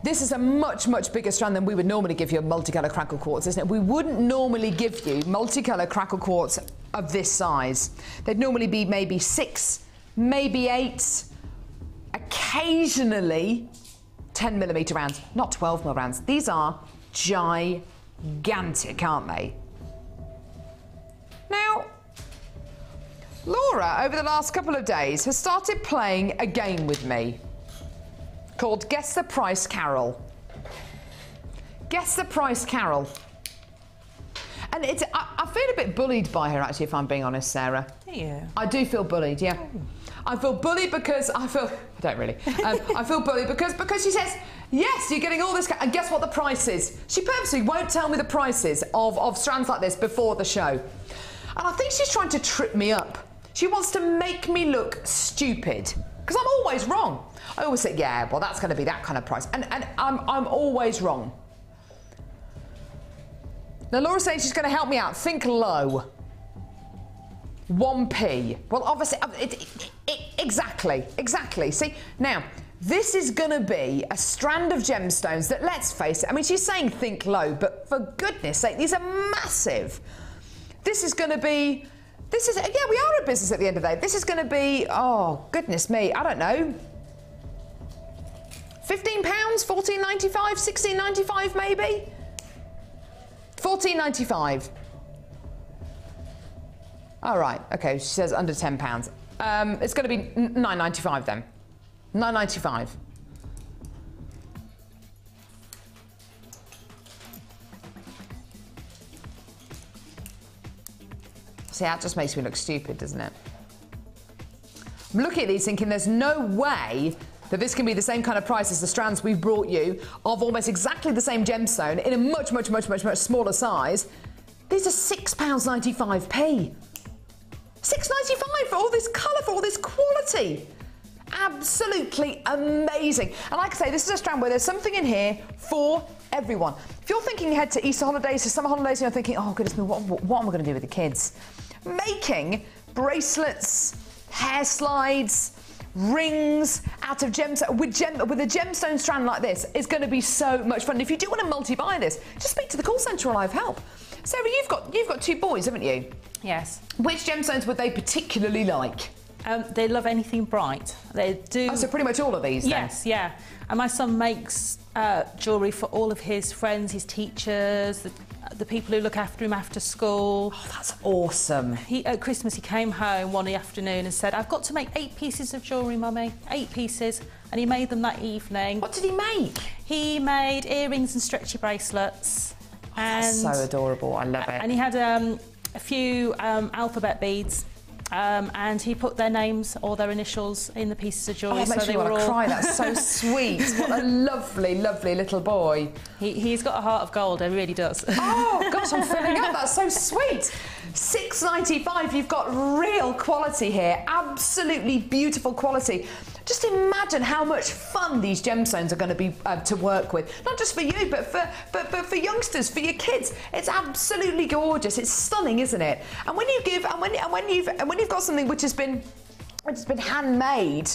this is a much, much bigger strand than we would normally give you a multicolour crackle quartz, isn't it? We wouldn't normally give you multicolour crackle quartz of this size. They'd normally be maybe 6, maybe 8, occasionally 10 millimetre rounds, not 12 mil rounds. These are gigantic, aren't they? Now, Laura, over the last couple of days, has started playing a game with me called Guess the Price Carol. Guess the Price Carol. And I feel a bit bullied by her, actually, if I'm being honest, Sarah. Yeah. I do feel bullied, yeah. Oh. I feel bullied because I don't really. I feel bullied because she says, yes, you're getting all this, and guess what the price is? She purposely won't tell me the prices of strands like this before the show. And I think she's trying to trip me up. She wants to make me look stupid, because I'm always wrong. I always say, yeah, well, that's going to be that kind of price. And I'm always wrong. Now, Laura's saying she's going to help me out. Think low. 1p. Well, obviously, exactly. See, now, this is going to be a strand of gemstones that, let's face it, I mean, she's saying think low, but for goodness sake, these are massive. This is going to be, yeah, we are a business at the end of the day. This is going to be, oh, goodness me, I don't know, £15, $14.95, $16.95 maybe? $14.95. All right, okay, she says under £10. It's going to be $9.95 then. $9.95. See, that just makes me look stupid, doesn't it? I'm looking at these thinking there's no way that this can be the same kind of price as the strands we've brought you of almost exactly the same gemstone in a much, much, much, much, much smaller size. These are £6.95p. $6.95 for all this colour, for all this quality. Absolutely amazing. And like I say, this is a strand where there's something in here for everyone. If you're thinking ahead to Easter holidays, to summer holidays, and you're thinking, oh goodness me, what am I going to do with the kids? Making bracelets, hair slides, rings out of gemstone with a gemstone strand like this is going to be so much fun. If you do want to multi-buy this, just speak to the call centre and I'll have help. Sarah, you've got 2 boys, haven't you? Yes. Which gemstones would they particularly like? They love anything bright. They do. Oh, so pretty much all of these then? Yes, yeah. And my son makes jewellery for all of his friends, his teachers, the people who look after him after school. Oh, that's awesome. At Christmas, he came home one afternoon and said, I've got to make 8 pieces of jewellery, Mummy. 8 pieces. And he made them that evening. What did he make? He made earrings and stretchy bracelets. Oh, that's so adorable. I love it. And he had a few alphabet beads. And he put their names or their initials in the pieces of jewellery. Oh, it makes so me want to cry. That's so sweet. What a lovely, lovely little boy. He's got a heart of gold. He really does. Oh gosh, I'm filling up. That's so sweet. £6.95. You've got real quality here. Absolutely beautiful quality. Just imagine how much fun these gemstones are going to be to work with. Not just for you, but for youngsters, for your kids. It's absolutely gorgeous. It's stunning, isn't it? And when you give, and when you've got something which has been handmade,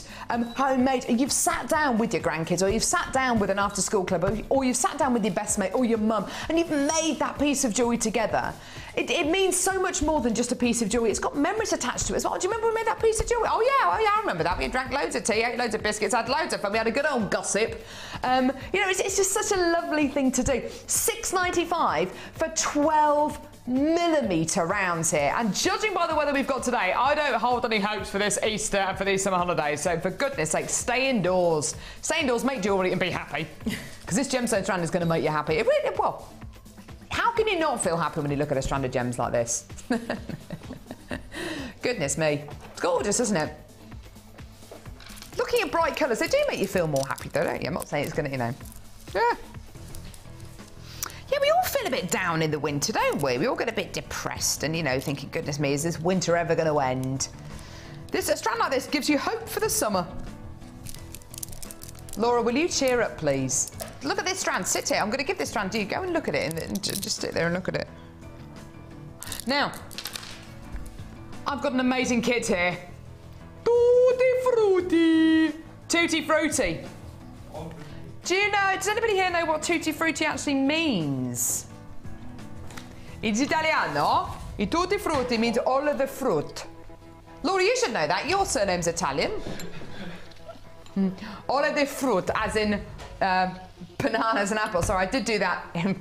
homemade, and you've sat down with your grandkids, or you've sat down with an after-school club, or you've sat down with your best mate or your mum, and you've made that piece of jewellery together. It means so much more than just a piece of jewellery. It's got memories attached to it as well. Do you remember we made that piece of jewellery? Oh yeah, I remember that. We drank loads of tea, ate loads of biscuits, had loads of fun. We had a good old gossip. You know, it's just such a lovely thing to do. £6.95 for 12mm rounds here, and judging by the weather we've got today, I don't hold any hopes for this Easter and for these summer holidays, so for goodness sake, stay indoors, make jewellery and be happy, because this gemstone strand is going to make you happy. Well, how can you not feel happy when you look at a strand of gems like this? Goodness me, it's gorgeous, isn't it? Looking at bright colours, they do make you feel more happy though, don't you? I'm not saying it's going to, you know, yeah, we all feel a bit down in the winter, don't we? We all get a bit depressed and, you know, thinking, goodness me, is this winter ever going to end? A strand like this gives you hope for the summer. Laura, will you cheer up, please? Look at this strand. Sit here. I'm going to give this strand to you. Go and look at it and just sit there and look at it. Now, I've got an amazing kit here. Tutti Frutti. Tutti Frutti. Does anybody here know what Tutti Frutti actually means? It's Italiano. I Tutti Frutti means all of the fruit. Laura, you should know that. Your surname's Italian. All of the fruit, as in bananas and apples. Sorry, I did do that. I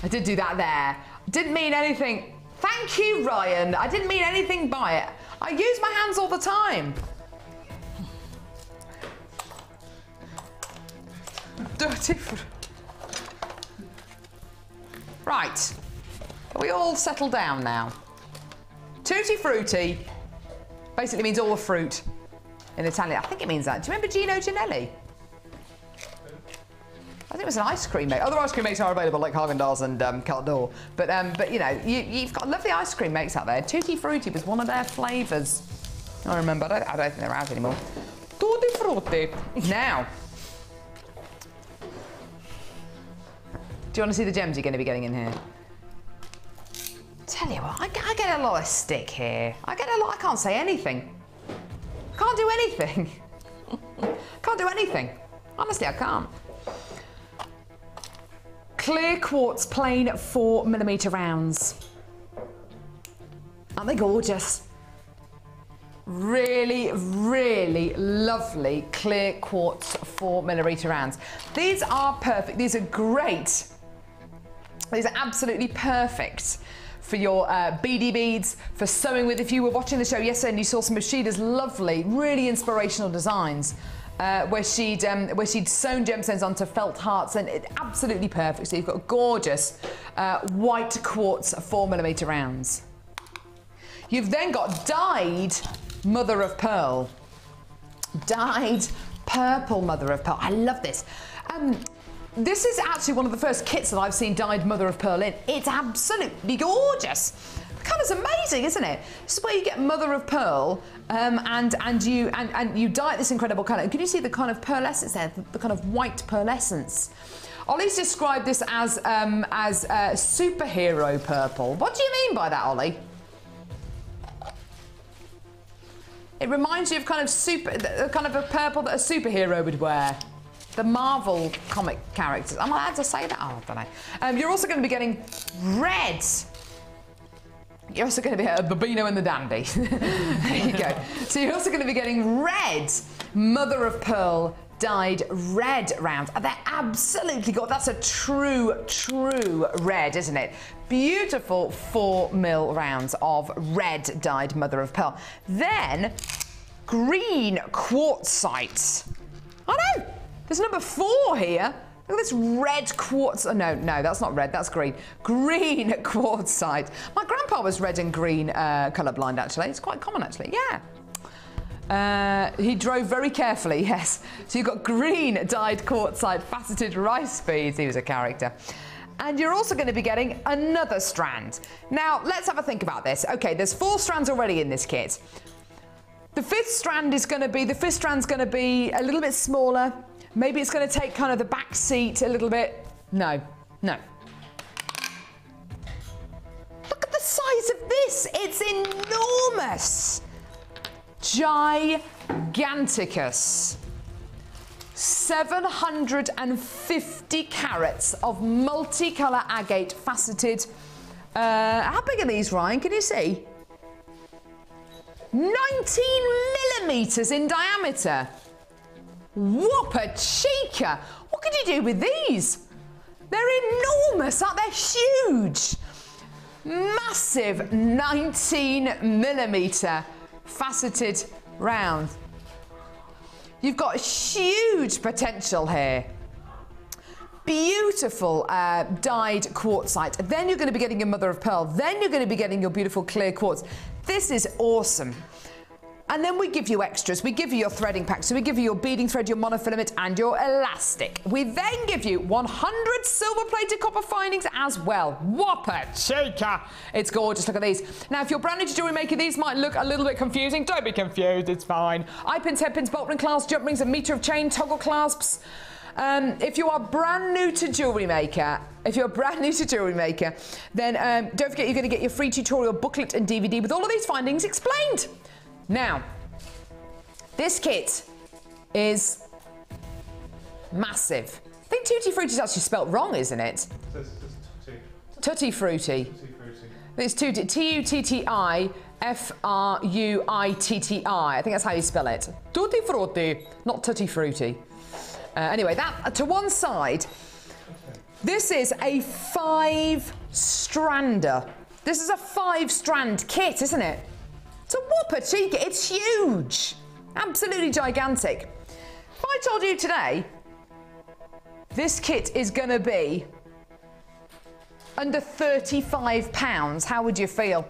did do that there. Didn't mean anything. Thank you, Ryan. I didn't mean anything by it. I use my hands all the time. Dirty fruit. Right. Are we all settled down now? Tutti Frutti basically means all the fruit in Italian. I think it means that. Do you remember Gino Ginelli? I think it was an ice cream maker. Other ice cream makes are available, like Haagen-Dazs and Caldor. But you know, you've got lovely ice cream makes out there. Tutti Frutti was one of their flavours. I remember. I don't think they're out anymore. Tutti Frutti. Now, do you want to see the gems you're going to be getting in here? Tell you what, I get a lot of stick here. I can't say anything. I can't do anything. Can't do anything. Honestly, I can't. Clear quartz plain 4mm rounds. Aren't they gorgeous? Really, really lovely clear quartz 4mm rounds. These are perfect. These are great. These are absolutely perfect for your beady beads, for sewing with. If you were watching the show yesterday and you saw some of Sheila's lovely, really inspirational designs, where she'd sewn gemstones onto felt hearts, and it's absolutely perfect. So you've got gorgeous white quartz 4mm rounds. You've then got dyed mother of pearl, dyed purple mother of pearl. I love this. This is actually one of the first kits that I've seen dyed mother of pearl in. It's absolutely gorgeous. The colour's amazing, isn't it? This is where you get mother of pearl, and you dye this incredible colour. Can you see the kind of pearlescence there? The kind of white pearlescence. Ollie's described this as superhero purple. What do you mean by that, Ollie? It reminds you of kind of a purple that a superhero would wear. The Marvel comic characters. Am I allowed to say that? Oh, I don't know. You're also going to be getting red You're also going to be a Babino and the Dandy. There you go. So you're also going to be getting red mother of pearl dyed red rounds. They're absolutely gorgeous. That's a true red, isn't it? Beautiful 4mm rounds of red dyed mother of pearl. Then green quartzite. I know. There's number 4 here. Look at this red quartz. Oh, no, that's not red. That's green. Green quartzite. My grandpa was red and green colourblind, actually. It's quite common, actually. Yeah. He drove very carefully, yes. So you've got green dyed quartzite faceted rice beads. He was a character. And you're also going to be getting another strand. Now, let's have a think about this. Okay, there's 4 strands already in this kit. The 5th strand is going to be, a little bit smaller. Maybe it's going to take kind of the back seat a little bit. No. Look at the size of this. It's enormous. Giganticus. 750 carats of multicolour agate faceted. How big are these, Ryan? Can you see? 19mm in diameter. Whopper chica! What could you do with these? They're enormous, aren't they? Huge! Massive 19mm faceted round. You've got huge potential here. Beautiful dyed quartzite. Then you're going to be getting your mother of pearl. Then you're going to be getting your beautiful clear quartz. This is awesome. And then we give you extras. We give you your threading pack. So we give you your beading thread, your monofilament, and your elastic. We then give you 100 silver-plated copper findings as well. Whopper chica! It's gorgeous. Look at these. Now, if you're brand new to Jewellery Maker, these might look a little bit confusing. Don't be confused. It's fine. Eye pins, head pins, bolt ring clasps, jump rings, a metre of chain, toggle clasps. If you are brand new to Jewellery Maker, then don't forget you're going to get your free tutorial booklet and DVD with all of these findings explained. Now, this kit is massive. I think Tutti Frutti is actually spelt wrong, isn't it? Tutti Frutti. It's Tutti-Frutti. I think that's how you spell it. Tutti Frutti, not Tutti Frutti. Anyway, that to one side. This is a 5-strander. This is a 5-strand kit, isn't it? It's a whopper chica. It's huge. Absolutely gigantic. If I told you today this kit is going to be under £35, how would you feel?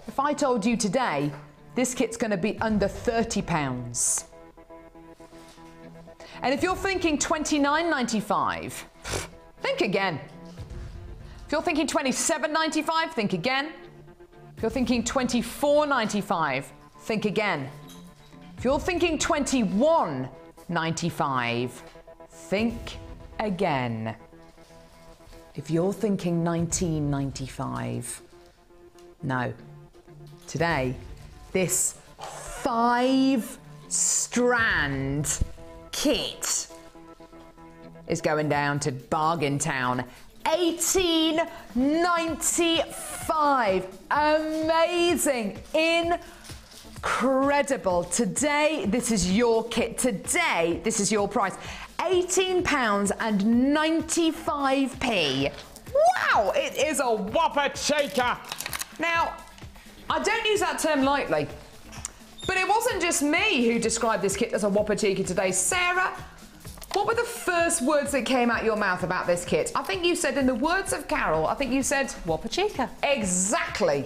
If I told you today this kit's going to be under £30. And if you're thinking £29.95, think again. If you're thinking £27.95, think again. If you're thinking £24.95, think again. If you're thinking £21.95, think again. If you're thinking £19.95, no. Today, this 5-strand kit is going down to Bargain Town. $18.95. Amazing. Incredible. Today, this is your kit. Today, this is your price. £18.95. Wow, it is a whopper chica. Now, I don't use that term lightly, but it wasn't just me who described this kit as a whopper chica today. Sarah, what were the first words that came out your mouth about this kit? I think you said, in the words of Carol, I think you said... Whopper chica. Exactly.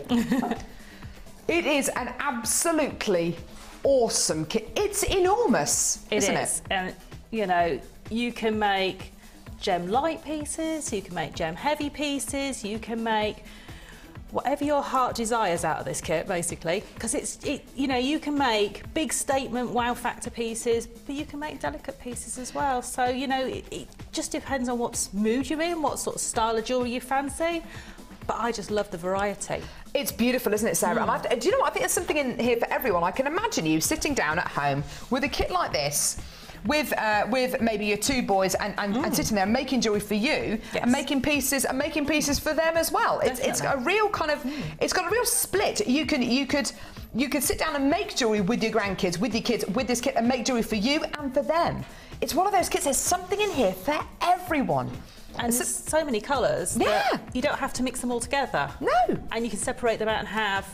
It is an absolutely awesome kit. It's enormous, isn't it? And, you know, you can make gem light pieces, you can make gem heavy pieces, you can make whatever your heart desires out of this kit, basically, because you know, you can make big statement wow factor pieces, but you can make delicate pieces as well. So, you know, it just depends on what mood you're in, what sort of style of jewellery you fancy. But I just love the variety. It's beautiful, isn't it, Sarah? Mm. Do you know what? I think there's something in here for everyone. I can imagine you sitting down at home with a kit like this, with maybe your two boys and sitting there making jewellery for you and making pieces for them as well. It's got a real kind of it's got a real split. You could sit down and make jewellery with your grandkids, with your kids, with this kit, and make jewellery for you and for them. It's one of those kits. There's something in here for everyone. And so many colours that you don't have to mix them all together. No. And you can separate them out and have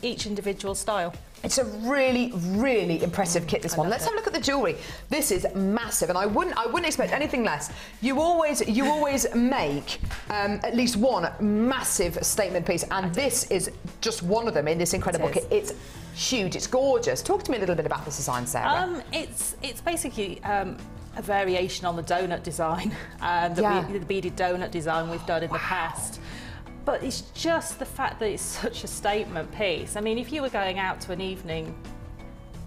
each individual style. It's a really, really impressive kit, this one. Let's have a look at the jewellery. This is massive, and I wouldn't expect anything less. You always make at least one massive statement piece, and this is just one of them in this incredible kit. It's huge, it's gorgeous. Talk to me a little bit about this design, Sarah. It's basically a variation on the donut design, the beaded donut design we've done in the past. But it's just the fact that it's such a statement piece. I mean, if you were going out to an evening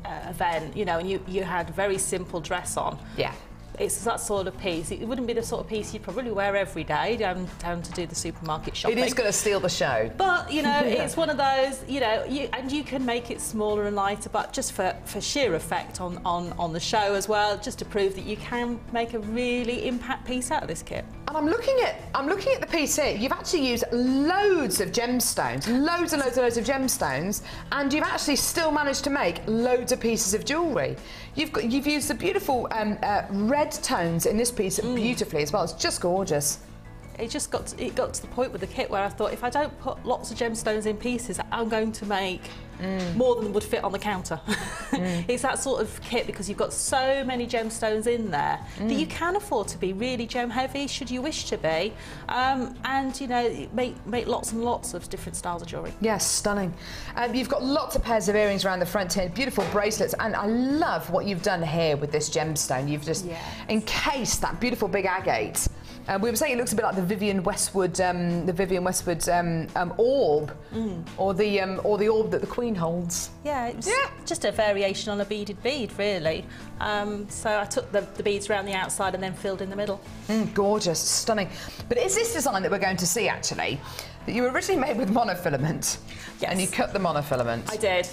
event, you know, and you had a very simple dress on, it's that sort of piece. It wouldn't be the sort of piece you'd probably wear every day down to do the supermarket shopping. It is going to steal the show. But, you know, it's one of those, you know, and you can make it smaller and lighter, but just for sheer effect on the show as well, just to prove that you can make a really impact piece out of this kit. And I'm looking at the piece here. You've actually used loads of gemstones, loads and loads of gemstones, and you've actually still managed to make loads of pieces of jewellery. You've used the beautiful red tones in this piece beautifully as well. It's just gorgeous. It got to the point with the kit where I thought, if I don't put lots of gemstones in pieces, I'm going to make more than would fit on the counter. It's that sort of kit because you've got so many gemstones in there that you can afford to be really gem heavy should you wish to be, and you know, make lots and lots of different styles of jewellery. Yes, stunning. You've got lots of pairs of earrings around the front here, beautiful bracelets, and I love what you've done here with this gemstone. You've just encased that beautiful big agate. We were saying it looks a bit like the Vivienne Westwood orb, or the orb that the Queen holds. Yeah, it's just a variation on a beaded bead, really. So I took the beads around the outside and then filled in the middle. Gorgeous, stunning. But is this design that we're going to see actually that you originally made with monofilament? Yes. And you cut the monofilament. I did.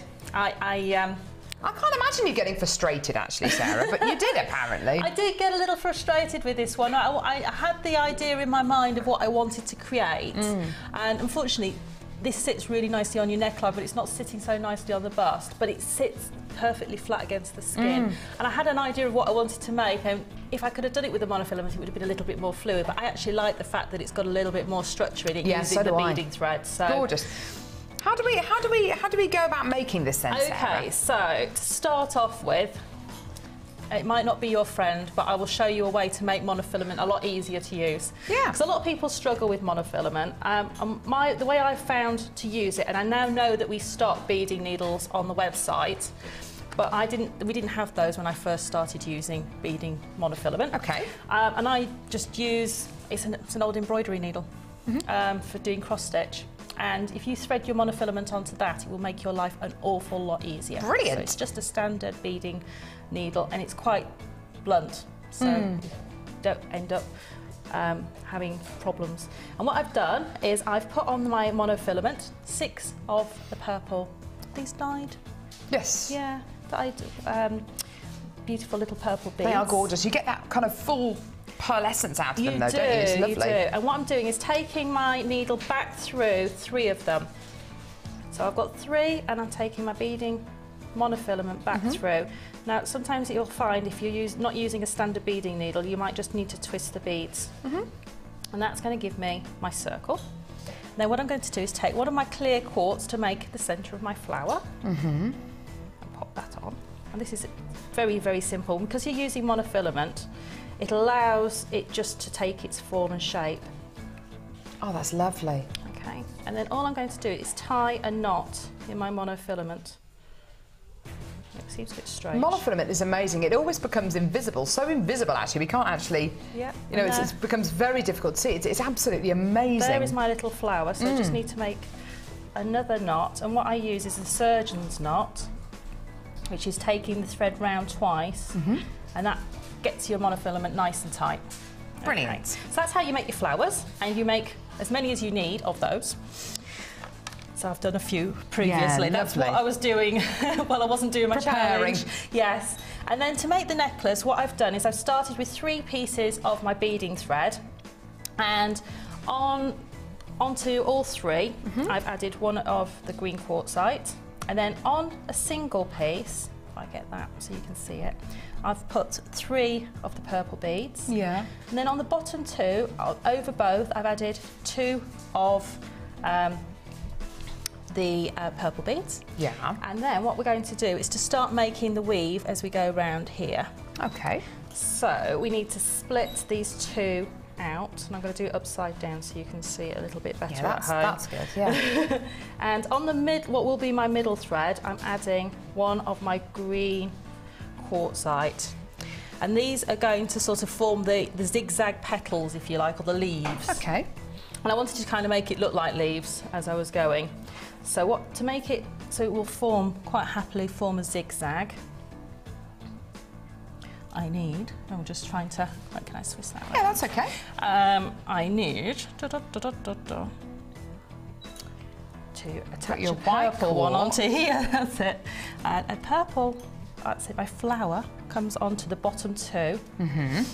I can't imagine you getting frustrated, actually, Sarah, but you did, apparently. I did get a little frustrated with this one. I had the idea in my mind of what I wanted to create, and unfortunately, this sits really nicely on your neckline, but it's not sitting so nicely on the bust, but it sits perfectly flat against the skin. And I had an idea of what I wanted to make, and if I could have done it with the monofilament, it would have been a little bit more fluid, but I actually like the fact that it's got a little bit more structure in it using the beading thread. So. Gorgeous. How do we go about making this then, Sarah? Okay, so to start off with, it might not be your friend, but I will show you a way to make monofilament a lot easier to use. Yeah. Because a lot of people struggle with monofilament. The way I found to use it, and I now know that we stock beading needles on the website, but we didn't have those when I first started using beading monofilament. Okay. And I just use, it's an old embroidery needle for doing cross stitch. And if you thread your monofilament onto that, it will make your life an awful lot easier. Brilliant. So it's just a standard beading needle, and it's quite blunt, so you don't end up having problems. And what I've done is I've put on my monofilament 6 of the purple. These dyed? Yes. Yeah, dyed beautiful little purple beads. They are gorgeous. You get that kind of full pearlescence out of them, though, don't you? It's lovely. You do. And what I'm doing is taking my needle back through 3 of them. So I've got 3, and I'm taking my beading monofilament back through. Now, sometimes you'll find if you're not using a standard beading needle, you might just need to twist the beads. And that's going to give me my circle. Now, what I'm going to do is take one of my clear quartz to make the centre of my flower. And pop that on. And this is very, very simple. Because you're using monofilament, it allows it just to take its form and shape. Oh, that's lovely. Okay, and then all I'm going to do is tie a knot in my monofilament. It seems a bit strange. Monofilament is amazing. It always becomes invisible. So invisible, actually, we can't actually, you know, it becomes very difficult to see. It's absolutely amazing. There is my little flower, so I just need to make another knot. And what I use is a surgeon's knot, which is taking the thread round twice, and that gets your monofilament nice and tight. Brilliant. Okay. So that's how you make your flowers, and you make as many as you need of those. So I've done a few previously. That's what I was doing while I wasn't doing my challenge. Yes. And then to make the necklace, what I've done is I've started with 3 pieces of my beading thread, and onto all 3, I've added 1 of the green quartzite, and then on a single piece, if I get that so you can see it, I've put 3 of the purple beads. Yeah. And then on the bottom 2, over both, I've added 2 of the purple beads. Yeah. And then what we're going to do is to start making the weave as we go around here. Okay. So we need to split these 2 out, and I'm going to do it upside down so you can see it a little bit better at home. That's good, yeah. And on the what will be my middle thread, I'm adding 1 of my green quartzite. And these are going to sort of form the zigzag petals, if you like, or the leaves. Okay. And I wanted to kind of make it look like leaves as I was going. So to make it so it will quite happily form a zigzag, I need, I'm just trying to, can I switch that? Yeah, that's okay. I need to attach your purple one onto here. That's it. A purple, that's it, my flower comes onto the bottom 2. And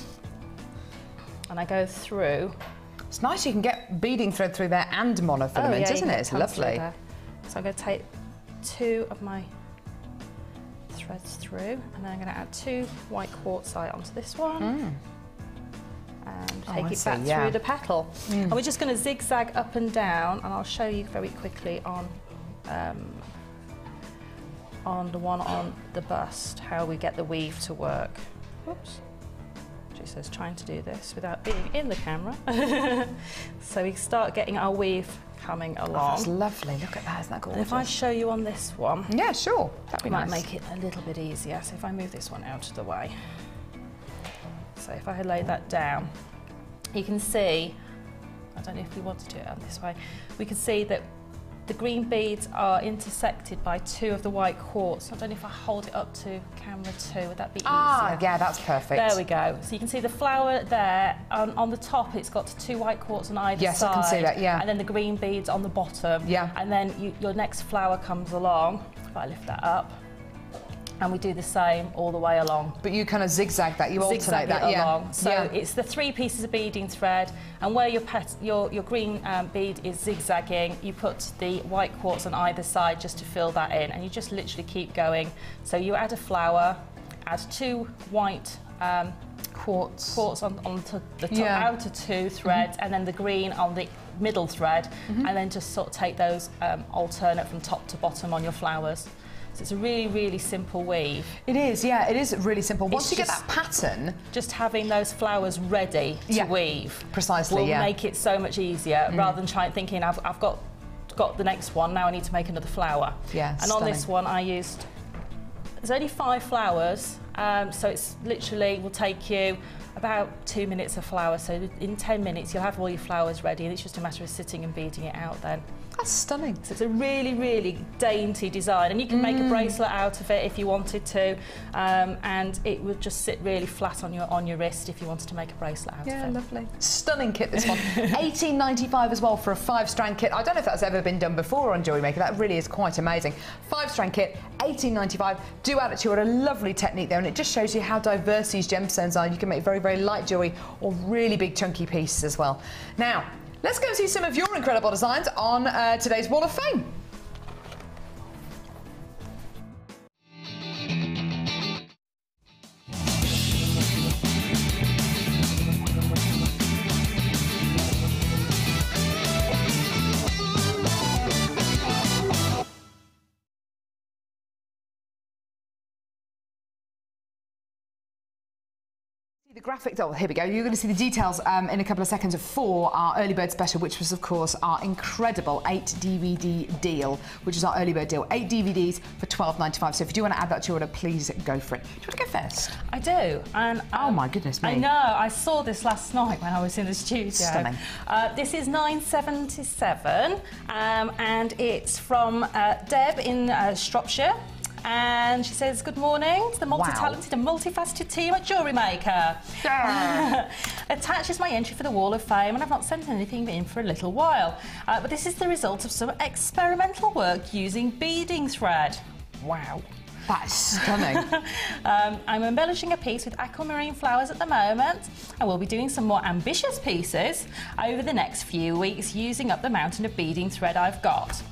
I go through. It's nice you can get beading thread through there and monofilament, isn't it? It's lovely. So I'm going to take 2 of my threads through, and then I'm going to add 2 white quartzite onto this one, and take it back through the petal. And we're just going to zigzag up and down, and I'll show you very quickly on the one on the bust how we get the weave to work. Oops. Just says trying to do this without being in the camera. So we start getting our weave coming along. Oh, that's lovely. Look at that. Isn't that gorgeous? And if I show you on this one, yeah, sure, that'd be nice. Might make it a little bit easier. So if I move this one out of the way, so if I lay that down, you can see. I don't know if we want to do it on this way. We can see that the green beads are intersected by 2 of the white quartz. I don't know if I hold it up to camera 2, would that be easier? Ah, yeah, that's perfect. There we go. So you can see the flower there. On the top, it's got 2 white quartz on either side. Yes, I can see that, yeah. And then the green beads on the bottom. Yeah. And then your next flower comes along. If I lift that up. And we do the same all the way along. But you kind of zigzag that, you alternate that, along. So it's the 3 pieces of beading thread, and where your green bead is zigzagging, you put the white quartz on either side just to fill that in, and you just literally keep going. So you add a flower, add 2 white quartz onto the top, outer 2 threads, and then the green on the middle thread, and then just sort of take those alternate from top to bottom on your flowers. So it's a really, really simple weave. It is, yeah, it is really simple. Once you get that pattern... Just having those flowers ready to weave. Precisely, will make it so much easier, rather than thinking, I've got the next one, now I need to make another flower. Yeah, and on this one I used... There's only 5 flowers, so it's literally will take you about 2 minutes a flower. So in 10 minutes you'll have all your flowers ready, and it's just a matter of sitting and beading it out then. That's stunning. So it's a really, really dainty design, and you can make a bracelet out of it if you wanted to, and it would just sit really flat on your wrist if you wanted to make a bracelet out of it. Yeah, lovely. Stunning kit, this one. $18.95 as well for a 5-strand kit. I don't know if that's ever been done before on Jewellery Maker. That really is quite amazing. 5-strand kit, $18.95. Do add it to your lovely technique there, and it just shows you how diverse these gemstones are. You can make very, very light jewellery or really big chunky pieces as well. Now, let's go and see some of your incredible designs on today's Wall of Fame. The graphic, oh, here we go. You're going to see the details in a couple of seconds for our early bird special, which was, of course, our incredible 8 DVD deal, which is our early bird deal. 8 DVDs for $12.95. So if you do want to add that to your order, please go for it. Do you want to go first? I do. And oh my goodness me! I know. I saw this last night when I was in the studio. Stunning. This is $9.77, and it's from Deb in Shropshire. And she says, good morning to the multi-talented and multifaceted team at Jewellery Maker. Attached is my entry for the Wall of Fame, and I've not sent anything in for a little while. But this is the result of some experimental work using beading thread. Wow. That's stunning. I'm embellishing a piece with aquamarine flowers at the moment. I will be doing some more ambitious pieces over the next few weeks using up the mountain of beading thread I've got.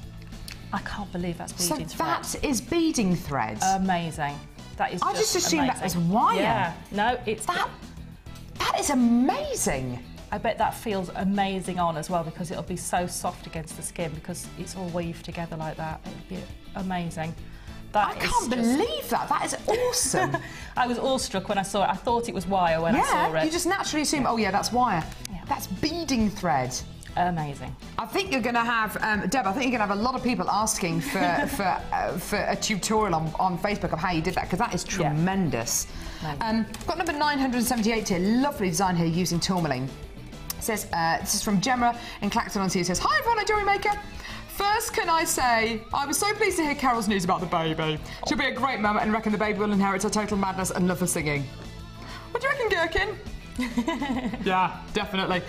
I can't believe that's beading thread. So that is beading thread? Amazing. That is I just assumed that was wire. Yeah, no, it's... That is amazing. I bet that feels amazing on as well, because it'll be so soft against the skin because it's all weaved together like that. It'll be amazing. I can't believe that. That is awesome. I was awestruck when I saw it. I thought it was wire when I saw it. Yeah, you just naturally assume, oh yeah, that's wire. Yeah. That's beading thread. Amazing. I think you're going to have, Deb, I think you're going to have a lot of people asking for a tutorial on Facebook of how you did that, because that is tremendous. Yeah. Got number 978 here. Lovely design here using tourmaline. It says, this is from Gemma in Clacton-on-Sea. It says, hi everyone at Jewellery Maker. First, can I say, I was so pleased to hear Carol's news about the baby. She'll be a great mum and reckon the baby will inherit her total madness and love for singing. What do you reckon, Gherkin? Yeah, definitely.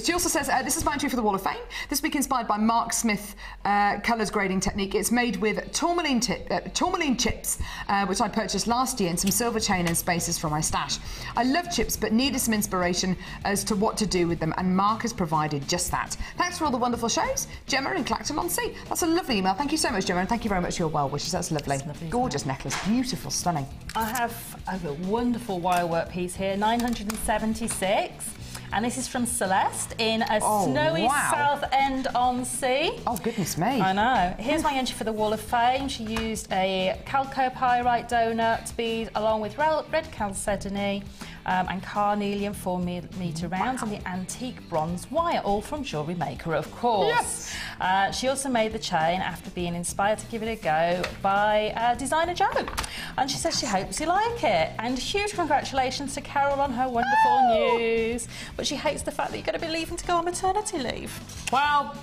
She also says, this is my entry for the Wall of Fame. This week inspired by Mark Smith colours grading technique. It's made with tourmaline chips, which I purchased last year, and some silver chain and spacers from my stash. I love chips, but needed some inspiration as to what to do with them, and Mark has provided just that. Thanks for all the wonderful shows, Gemma in Clacton-on-Sea. That's a lovely email. Thank you so much, Gemma, and thank you very much for your well wishes. That's lovely. Gorgeous necklace, beautiful, stunning. I have a wonderful wirework piece here, 976, and this is from Celeste in a snowy Southend-on-Sea. Oh, goodness me. I know. Here's my entry for the Wall of Fame. She used a chalcopyrite donut bead along with red chalcedony and carnelian 4mm rounds and the antique bronze wire, all from Jewellery Maker, of course. Yes. She also made the chain after being inspired to give it a go by designer Joe. And she says she hopes you like it. And huge congratulations to Carol on her wonderful news. But she hates the fact that you're going to be leaving to go on maternity leave. Well,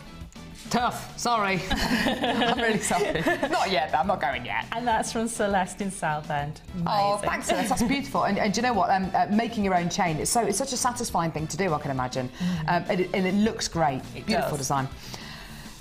tough. Sorry. I'm really sorry. Not yet, though. I'm not going yet. And that's from Celeste in Southend. Amazing. Oh, thanks, Celeste. That's beautiful. And do you know what? Making your own chain, it's such a satisfying thing to do, I can imagine. And it looks great. Beautiful design.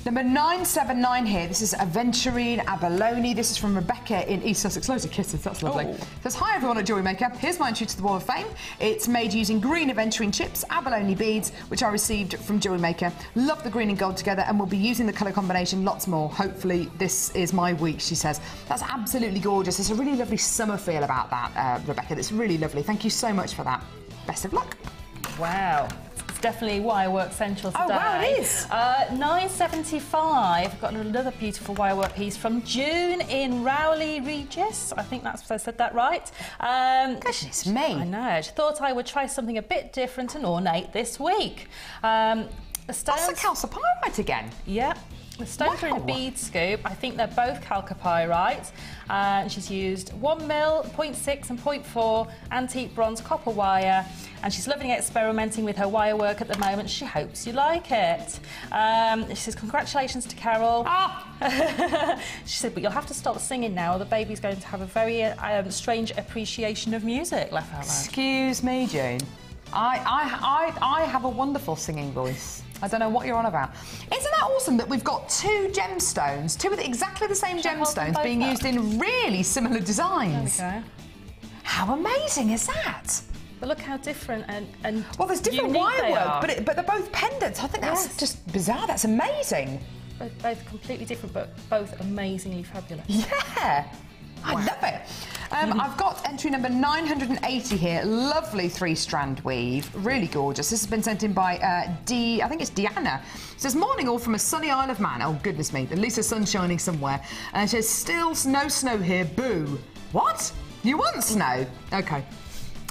Number 979 here, this is Aventurine Abalone. This is from Rebecca in East Sussex. Loads of kisses, that's lovely. It says, hi everyone at Jewellery Maker. Here's my entry to the Wall of Fame. It's made using green Aventurine chips, abalone beads, which I received from Jewellery Maker. Love the green and gold together, and we'll be using the colour combination lots more. Hopefully this is my week, she says. That's absolutely gorgeous. There's a really lovely summer feel about that, Rebecca. That's really lovely. Thank you so much for that. Best of luck. Wow. Definitely wirework central today. Oh wow, it is. 975. I've got another beautiful wirework piece from June in Rowley Regis. I think that's I said that right. Goodness me. I know. I thought I would try something a bit different and ornate this week. The stones. That's a chalcopyrite again. Yeah. The stones are in a bead scoop. I think they're both chalcopyrite. She's used 1mm, 0.6 and 0.4 antique bronze copper wire, and she's loving experimenting with her wire work at the moment. She hopes you like it. She says, congratulations to Carol. She said, but you'll have to stop singing now, or the baby's going to have a very strange appreciation of music, laugh out loud. Excuse me, June. I have a wonderful singing voice. I don't know what you're on about. Isn't that awesome that we've got two gemstones, two with exactly the same gemstones being used in really similar designs? There we go. How amazing is that? But look how different and well, there's different wirework, but they're both pendants. I think that's just bizarre. That's amazing. Both completely different, but both amazingly fabulous. Yeah. I love it. I've got entry number 980 here. Lovely 3-strand weave. Really gorgeous. This has been sent in by I think it's Deanna. It says, morning all from a sunny Isle of Man. Oh, goodness me. At least the sun's shining somewhere. And it says, still no snow here. Boo. What? You want snow? OK.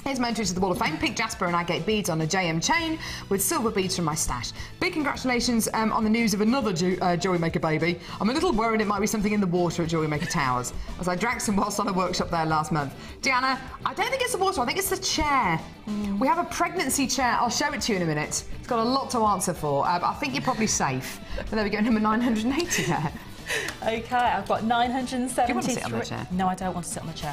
Here's my entry to the Wall of Fame. Pink jasper and agate beads on a JM chain with silver beads from my stash. Big congratulations on the news of another Jewellery Maker baby. I'm a little worried it might be something in the water at Jewellery Maker Towers, as I drank some whilst on a workshop there last month. Deanna, I don't think it's the water, I think it's the chair. We have a pregnancy chair. I'll show it to you in a minute. It's got a lot to answer for. I think you're probably safe. But there we go, number 980 there. Okay, I've got 973. Do you want to sit on the chair? No, I don't want to sit on the chair.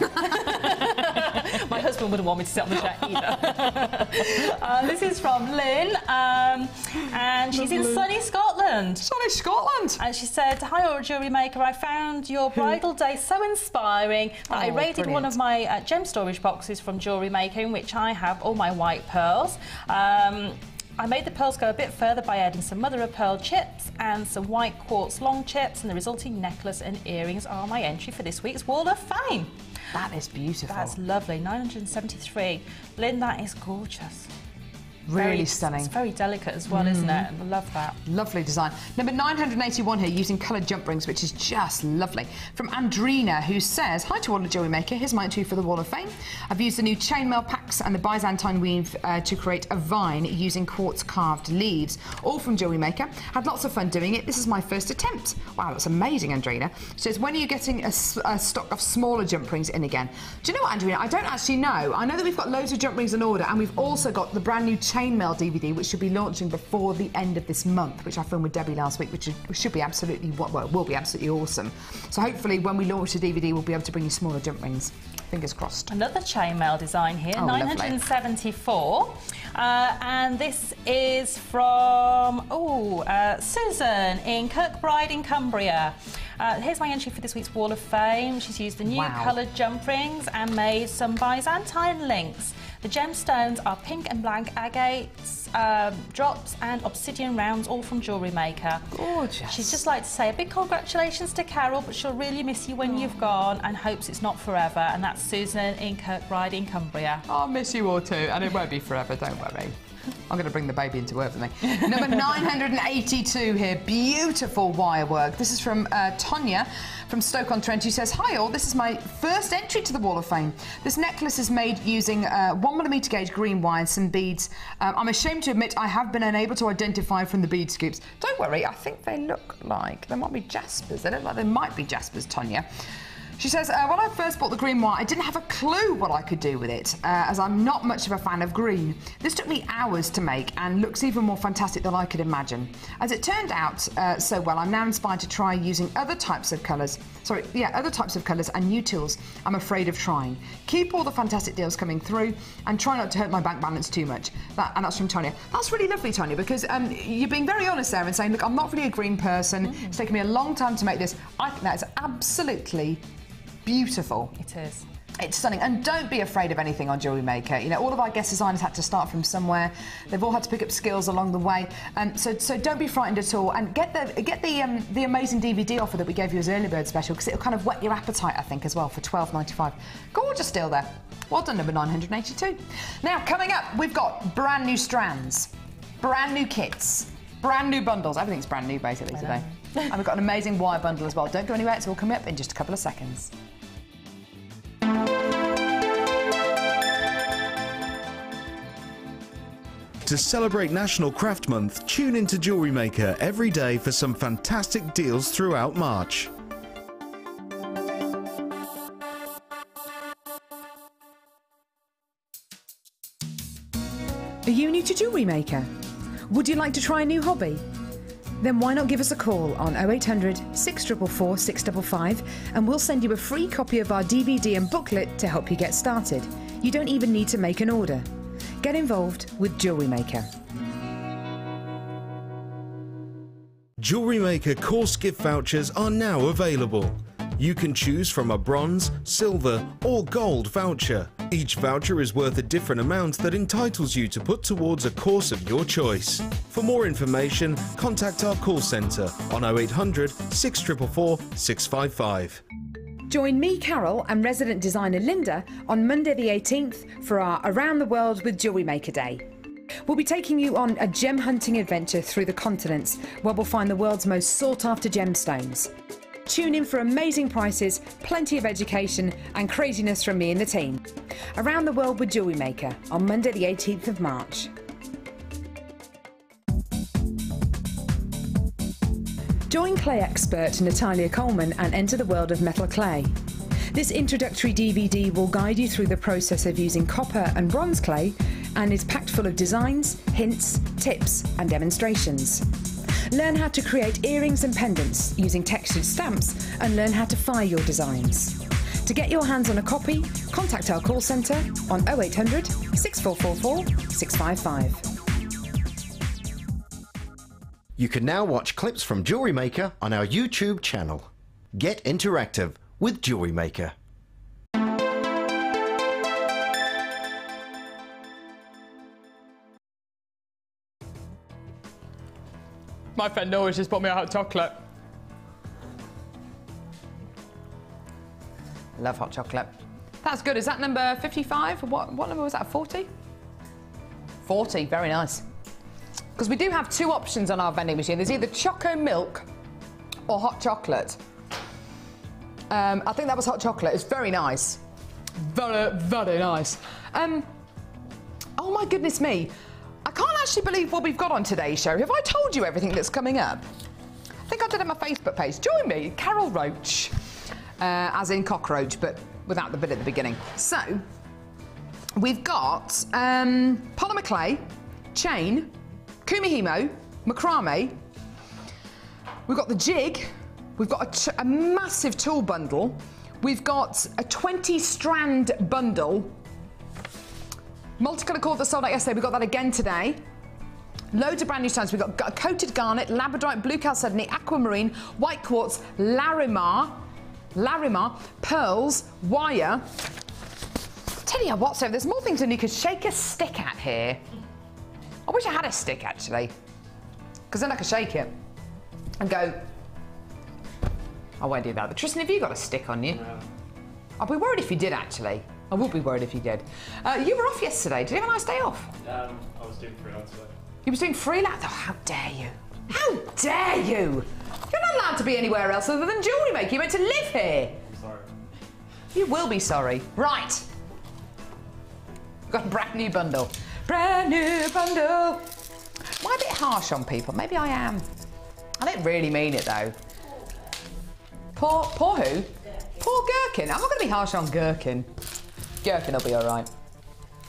My husband wouldn't want me to sit on the chair either. This is from Lynn, and she's in sunny Scotland. Sunny Scotland. And she said, "Hi, Aura Jewellery Maker. I found your bridal day so inspiring that I raided one of my gem storage boxes from Jewellery Maker, in which I have all my white pearls. I made the pearls go a bit further by adding some mother-of-pearl chips and some white quartz long chips, and the resulting necklace and earrings are my entry for this week's Wall of Fame." That is beautiful. That's lovely. 973. Lynn, that is gorgeous. Really stunning. It's very delicate as well, isn't it? I love that. Lovely design. Number 981 here, using coloured jump rings, which is just lovely. From Andrina, who says, "Hi to all the Jewellery Maker. Here's my entry for the Wall of Fame. I've used the new chainmail packs and the Byzantine weave to create a vine using quartz carved leaves, all from Jewellery Maker. Had lots of fun doing it. This is my first attempt." Wow, that's amazing, Andrina. She says, "When are you getting a stock of smaller jump rings in again?" Do you know what, Andrina? I don't actually know. I know that we've got loads of jump rings in order, and we've also got the brand new chainmail DVD, which should be launching before the end of this month, which I filmed with Debbie last week, which should be absolutely, well, will be absolutely awesome. So hopefully when we launch the DVD, we'll be able to bring you smaller jump rings. Fingers crossed. Another chainmail design here, 974. And this is from, Susan in Kirkbride in Cumbria. Here's my entry for this week's Wall of Fame. She's used the new coloured jump rings and made some Byzantine links. The gemstones are pink and black agates, drops and obsidian rounds, all from Jewellery Maker. Gorgeous. She'd just like to say a big congratulations to Carol, but she'll really miss you when you've gone and hopes it's not forever. And that's Susan in Kirkbride in Cumbria. I'll miss you all too, and it won't be forever, don't worry. I'm going to bring the baby into work with me. Number 982 here, beautiful wire work. This is from Tonya from Stoke-on-Trent, who says, "Hi all, this is my first entry to the Wall of Fame. This necklace is made using 1mm gauge green wire and some beads. I'm ashamed to admit I have been unable to identify from the bead scoops." Don't worry, I think they look like, they might be jaspers. They look like they might be jaspers, Tonya. She says, "When I first bought the green wire, I didn't have a clue what I could do with it, as I'm not much of a fan of green. This took me hours to make and looks even more fantastic than I could imagine. As it turned out so well, I'm now inspired to try using other types of colours and new tools I'm afraid of trying. Keep all the fantastic deals coming through and try not to hurt my bank balance too much." And that's from Tonya. That's really lovely, Tonya, because you're being very honest there and saying, "Look, I'm not really a green person. It's taken me a long time to make this." I think that is absolutely beautiful. It is. It's stunning, and don't be afraid of anything on Jewellery Maker. You know, all of our guest designers had to start from somewhere. They've all had to pick up skills along the way, so don't be frightened at all. And get the amazing DVD offer that we gave you as early bird special, because it'll kind of whet your appetite, I think, as well, for £12.95. Gorgeous deal there. Well done, number 982. Now coming up, we've got brand new strands, brand new kits, brand new bundles. Everything's brand new basically today. And we've got an amazing wire bundle as well. Don't go anywhere, it's all coming up in just a couple of seconds. To celebrate National Craft Month, tune into Jewellery Maker every day for some fantastic deals throughout March. Are you new to Jewellery Maker? Would you like to try a new hobby? Then why not give us a call on 0800 644 655 and we'll send you a free copy of our DVD and booklet to help you get started. You don't even need to make an order. Get involved with Jewellery Maker. Jewellery Maker course gift vouchers are now available. You can choose from a bronze, silver or gold voucher. Each voucher is worth a different amount that entitles you to put towards a course of your choice. For more information, contact our call centre on 0800 644 655. Join me, Carol, and resident designer Linda on Monday the 18th for our Around the World with Jewellery Maker Day. We'll be taking you on a gem hunting adventure through the continents where we'll find the world's most sought-after gemstones. Tune in for amazing prices, plenty of education and craziness from me and the team. Around the World with Jewellery Maker on Monday the 18th of March. Join clay expert Natalia Coleman and enter the world of metal clay. This introductory DVD will guide you through the process of using copper and bronze clay and is packed full of designs, hints, tips and demonstrations. learn how to create earrings and pendants using textured stamps and learn how to fire your designs. To get your hands on a copy, contact our call centre on 0800 6444 655. You can now watch clips from Jewellery Maker on our YouTube channel. Get interactive with Jewellery Maker. My friend Nora's just bought me a hot chocolate. Love hot chocolate. That's good. Is that number 55? What number was that? 40? 40. Very nice. Because we do have two options on our vending machine. There's either choco milk or hot chocolate. I think that was hot chocolate. It's very nice. Very, very nice. Oh my goodness me. I can't actually believe what we've got on today's show. Have I told you everything that's coming up? I think I did it on my Facebook page. Join me, Carol Roach. As in cockroach, but without the bit at the beginning. So, we've got polymer clay, chain, kumihimo, macrame. We've got the jig. We've got a massive tool bundle. We've got a 20-strand bundle. Multicolour cord that sold out yesterday. We've got that again today. Loads of brand new stones. We've got a coated garnet, labradorite, blue chalcedony, aquamarine, white quartz, larimar, pearls, wire. Tell you what, so there's more things than you could shake a stick at here. I wish I had a stick, actually. Because then I could shake it and go, I won't do that. But Tristan, have you got a stick on you? No. I'll be worried if you did, actually. I would be worried if you did. You were off yesterday. Did you have a nice day off? I was doing freelance work. You were doing freelance? Oh, how dare you? How dare you? You're not allowed to be anywhere else other than Jewellery Maker. You're meant to live here. I'm sorry. You will be sorry. Right. We've got a brand new bundle. Brand new bundle. Am I a bit harsh on people? Maybe I am. I don't really mean it, though. Poor who? Poor Gherkin. I'm not going to be harsh on Gherkin. Gherkin will be all right.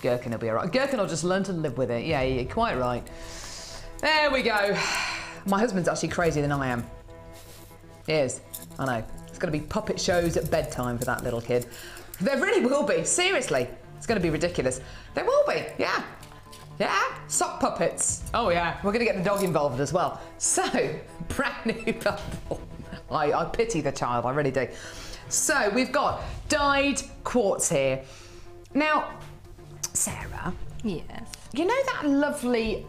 Gherkin will be all right. Gherkin will just learn to live with it. Yeah, you're quite right. There we go. My husband's actually crazier than I am. He is. I know. It's going to be puppet shows at bedtime for that little kid. There really will be. Seriously. It's going to be ridiculous. There will be. Yeah. Yeah. Sock puppets. Oh, yeah. We're going to get the dog involved as well. So, brand new bundle. I pity the child. I really do. So, we've got dyed quartz here. Now, Sarah. Yes. You know that lovely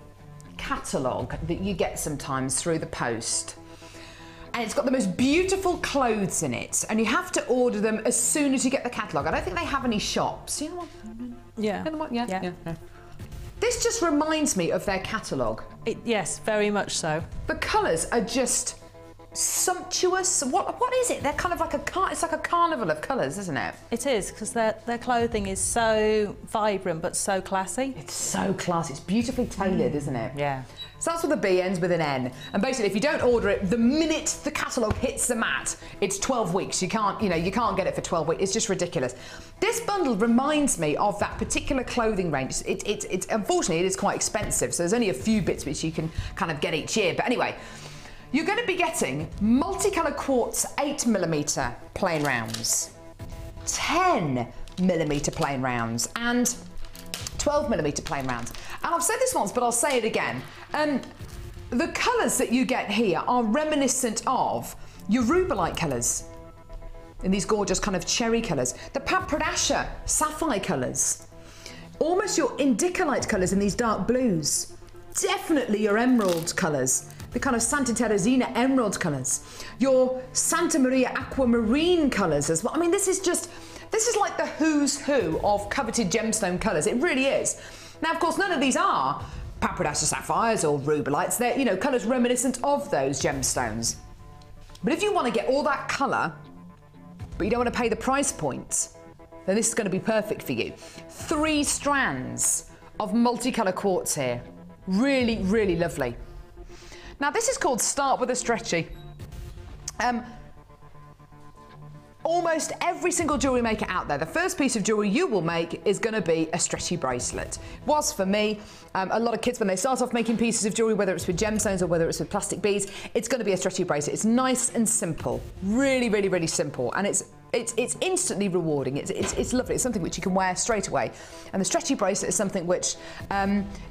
catalogue that you get sometimes through the post? And it's got the most beautiful clothes in it, and you have to order them as soon as you get the catalogue. I don't think they have any shops. You know what? Yeah. You know what? Yeah. This just reminds me of their catalogue. Yes, very much so. The colours are just sumptuous. What is it? They're kind of like it's like a carnival of colours, isn't it? It is, because their clothing is so vibrant but so classy. It's so classy. It's beautifully tailored, isn't it? Yeah. Starts with a B, ends with an N. And basically, if you don't order it, the minute the catalogue hits the mat, it's 12 weeks. You can't get it for 12 weeks. It's just ridiculous. This bundle reminds me of that particular clothing range. It's unfortunately, it is quite expensive. So there's only a few bits which you can kind of get each year. But anyway, you're going to be getting multicolour quartz 8mm plain rounds, 10mm plain rounds, and 12mm plain rounds. And I've said this once, but I'll say it again. The colours that you get here are reminiscent of your rubellite colours in these gorgeous kind of cherry colours, the Papradasha sapphire colours, almost your indicolite colours in these dark blues, definitely your emerald colours, the kind of Santa Teresina emerald colours, your Santa Maria aquamarine colours as well. I mean, this is like the who's who of coveted gemstone colours. It really is. Now, of course, none of these are Papradasha sapphires or rubellites. They're, colours reminiscent of those gemstones. But if you want to get all that colour, but you don't want to pay the price point, then this is going to be perfect for you. 3 strands of multicolour quartz here. Really, really lovely. Now, this is called Start with a Stretchy. almost every single jewellery maker out there, the first piece of jewellery you will make is going to be a stretchy bracelet. Was for me. A lot of kids, when they start off making pieces of jewellery, whether it's with gemstones or whether it's with plastic beads, it's going to be a stretchy bracelet. It's nice and simple, really, really, really simple, and it's instantly rewarding. It's lovely. It's something which you can wear straight away. And the stretchy bracelet is something which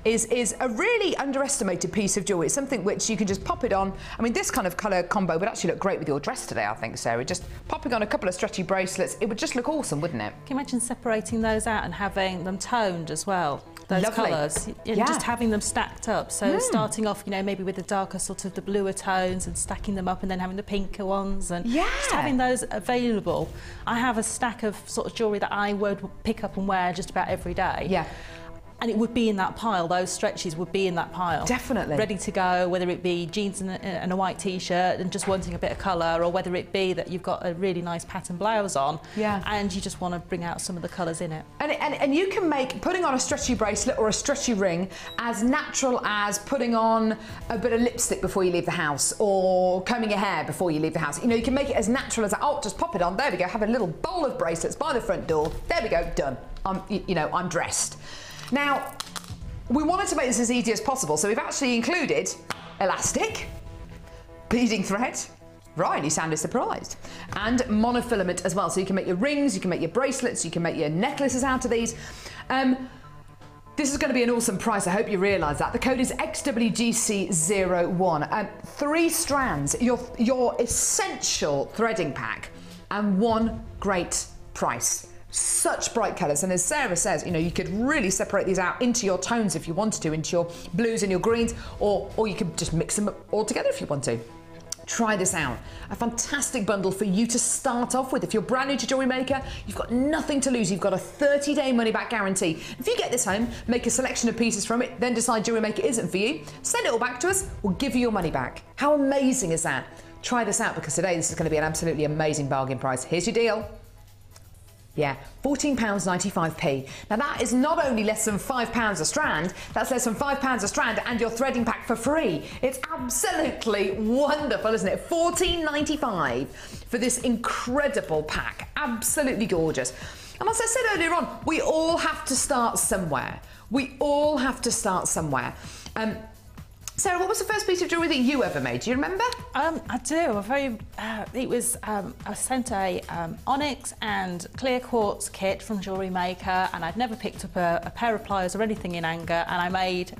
is a really underestimated piece of jewellery. It's something which you can just pop it on. I mean, this kind of colour combo would actually look great with your dress today, I think, Sarah. Just popping on a couple of stretchy bracelets, it would just look awesome, wouldn't it? Can you imagine separating those out and having them toned as well? Those Lovely. colours, and just having them stacked up. So starting off, you know, maybe with the darker sort of the bluer tones and stacking them up, and then having the pinker ones, and just having those available. I have a stack of sort of jewellery that I would pick up and wear just about every day. Yeah. And it would be in that pile, those stretches would be in that pile. Definitely. Ready to go, whether it be jeans and a white t-shirt and just wanting a bit of colour, or whether it be that you've got a really nice pattern blouse on and you just want to bring out some of the colours in it. And you can make putting on a stretchy bracelet or a stretchy ring as natural as putting on a bit of lipstick before you leave the house, or combing your hair before you leave the house. You know, you can make it as natural as, oh, just pop it on, there we go, have a little bowl of bracelets by the front door, there we go, done. I'm dressed. Now, we wanted to make this as easy as possible, so we've actually included elastic, beading thread, right, you sounded surprised, and monofilament as well, so you can make your rings, you can make your bracelets, you can make your necklaces out of these. This is going to be an awesome price, I hope you realise that. The code is XWGC01. 3 strands, your essential threading pack, and 1 great price. Such bright colours, and as Sarah says, you know, you could really separate these out into your tones if you wanted to, into your blues and your greens, or you could just mix them all together if you want to. Try this out. A fantastic bundle for you to start off with. If you're brand new to Jewellery Maker, you've got nothing to lose. You've got a 30-day money-back guarantee. If you get this home, make a selection of pieces from it, then decide Jewellery Maker isn't for you, send it all back to us, we'll give you your money back. How amazing is that? Try this out, because today this is going to be an absolutely amazing bargain price. Here's your deal. Yeah, £14.95p. Now that is not only less than £5 a strand, that's less than £5 a strand and your threading pack for free. It's absolutely wonderful, isn't it? £14.95 for this incredible pack. Absolutely gorgeous. And as I said earlier on, we all have to start somewhere. We all have to start somewhere. Sarah, what was the first piece of jewellery that you ever made? Do you remember? I do. I sent a onyx and clear quartz kit from Jewellery Maker, and I'd never picked up a pair of pliers or anything in anger, and I made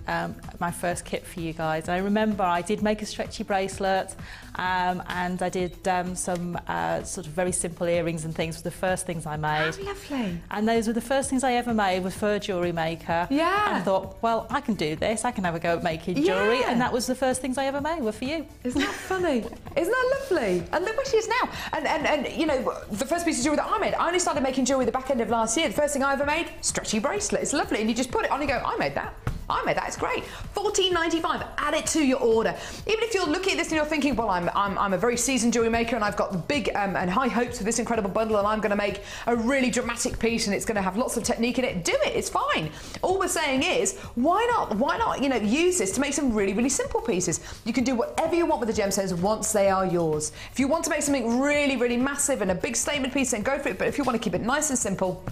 my first kit for you guys. And I remember I did make a stretchy bracelet, and I did some sort of very simple earrings and things were the first things I made. Oh, lovely. And those were the first things I ever made with for Jewellery Maker. Yeah. And I thought, well, I can do this. I can have a go at making jewellery. And that was the first things I ever made were for you. Isn't that funny? Isn't that lovely? And look where she is now. And you know, the first piece of jewellery that I made, I only started making jewellery the back end of last year. The first thing I ever made, stretchy bracelet. It's lovely. And you just put it on and you go, I made that. I made that, it's great. £14.95, add it to your order. Even if you're looking at this and you're thinking, well, I'm a very seasoned jewellery maker and I've got the big and high hopes for this incredible bundle and I'm going to make a really dramatic piece and it's going to have lots of technique in it, do it, it's fine. All we're saying is, why not, you know, use this to make some really, really simple pieces. You can do whatever you want with the gemstones once they are yours. If you want to make something really, really massive and a big statement piece, then go for it, but if you want to keep it nice and simple,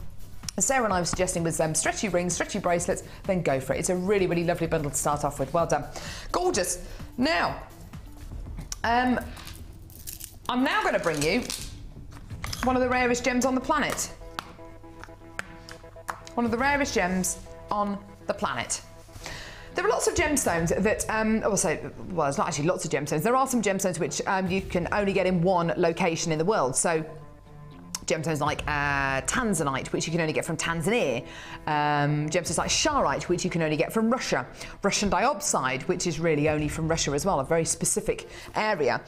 as Sarah and I were suggesting with stretchy rings, stretchy bracelets, then go for it. It's a really, really lovely bundle to start off with. Well done. Gorgeous. Now, I'm now going to bring you one of the rarest gems on the planet. One of the rarest gems on the planet. There are lots of gemstones that, well, it's not actually lots of gemstones. There are some gemstones which you can only get in one location in the world. So, gemstones like tanzanite, which you can only get from Tanzania, gemstones like charoite, which you can only get from Russia, Russian diopside, which is really only from Russia as well, a very specific area.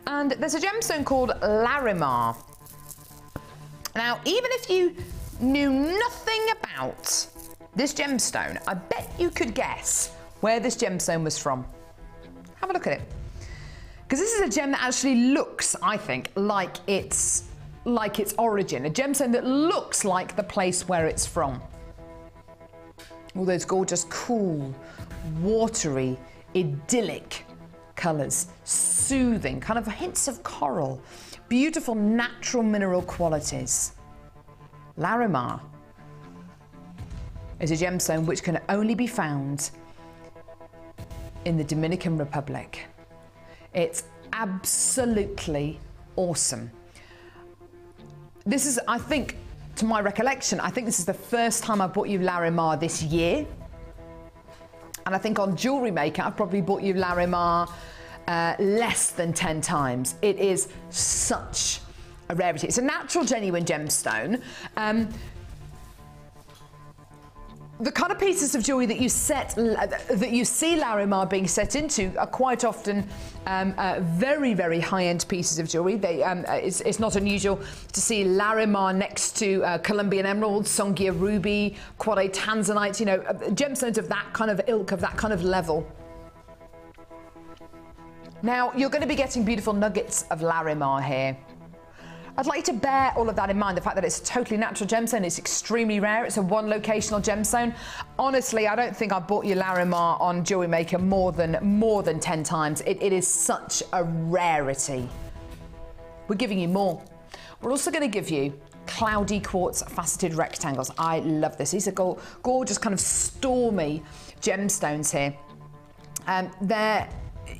And there's a gemstone called Larimar. Now, even if you knew nothing about this gemstone, I bet you could guess where this gemstone was from. Have a look at it. Because this is a gem that actually looks, I think, like its origin, a gemstone that looks like the place where it's from. All those gorgeous, cool, watery, idyllic colours, soothing, kind of hints of coral, beautiful natural mineral qualities. Larimar is a gemstone which can only be found in the Dominican Republic. It's absolutely awesome. This is, I think, to my recollection, I think this is the first time I've bought you Larimar this year. And I think on Jewellery Maker, I've probably bought you Larimar less than 10 times. It is such a rarity. It's a natural, genuine gemstone. The kind of pieces of jewellery that you see Larimar being set into are quite often very, very high-end pieces of jewellery. It's not unusual to see Larimar next to Colombian emerald, Songhia ruby, Quade tanzanite, you know, gemstones of that kind of ilk, of that kind of level. Now, you're going to be getting beautiful nuggets of Larimar here. I'd like to bear all of that in mind, the fact that it's a totally natural gemstone, it's extremely rare, it's a one locational gemstone. Honestly, I don't think I bought you Larimar on Jewellery Maker more than 10 times. It is such a rarity. We're giving you more. We're also going to give you cloudy quartz faceted rectangles. I love this. These are gorgeous kind of stormy gemstones here.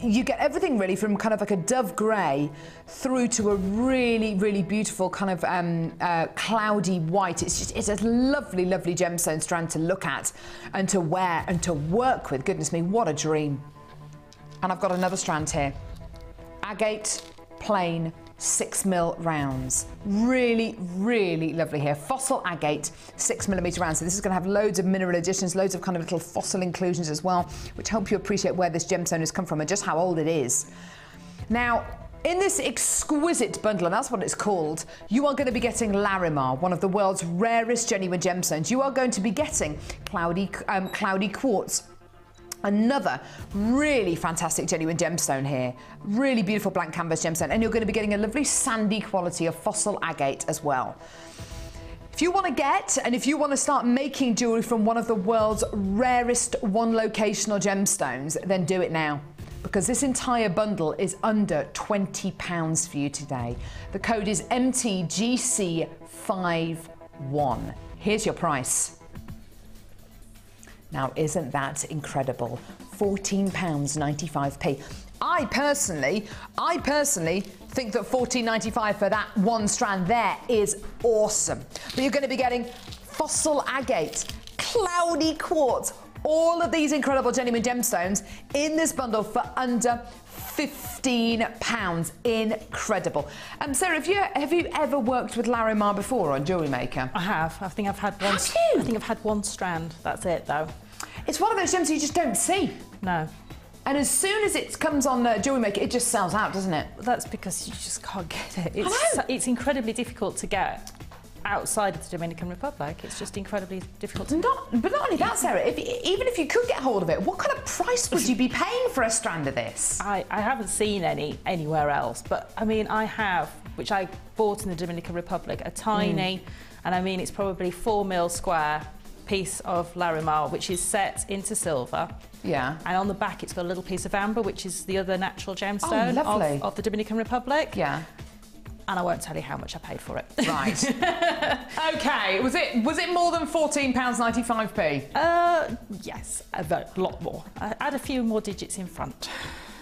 You get everything really from kind of like a dove grey through to a really, really beautiful kind of cloudy white. It's a lovely, lovely gemstone strand to look at and to wear and to work with. Goodness me, what a dream. And I've got another strand here. Agate, plain, 6mm rounds. Really, really lovely here. Fossil agate, 6mm rounds. So this is going to have loads of mineral additions, loads of kind of little fossil inclusions as well, which help you appreciate where this gemstone has come from and just how old it is. Now, in this exquisite bundle, and that's what it's called, you are going to be getting Larimar, one of the world's rarest genuine gemstones. You are going to be getting cloudy quartz. Another really fantastic genuine gemstone here. Really beautiful blank canvas gemstone. And you're going to be getting a lovely sandy quality of fossil agate as well. If you want to get, and if you want to start making jewellery from one of the world's rarest one locational gemstones, then do it now. Because this entire bundle is under £20 for you today. The code is MTGC51. Here's your price. Now, isn't that incredible? £14.95p. I personally think that £14.95 for that one strand there is awesome. But you're going to be getting fossil agate, cloudy quartz, all of these incredible genuine gemstones in this bundle for under £15. Incredible. Sarah, have you ever worked with Larimar before on Jewellery Maker? I have. I think I've had one. Have you? I think I've had one strand. That's it, though. It's one of those gems you just don't see. No. And as soon as it comes on Jewellery Maker, it just sells out, doesn't it? That's because you just can't get it. I know. It's incredibly difficult to get outside of the Dominican Republic. It's just incredibly difficult to... But not only that, Sarah, even if you could get hold of it, what kind of price would you be paying for a strand of this? I haven't seen anywhere else, but I mean, I have, which I bought in the Dominican Republic, a tiny, and I mean, it's probably 4mm square piece of Larimar, which is set into silver. Yeah. And on the back, it's got a little piece of amber, which is the other natural gemstone of the Dominican Republic. Yeah. And I won't tell you how much I paid for it. Right. Okay. Was it more than £14.95p? Yes, a lot more. I had a few more digits in front.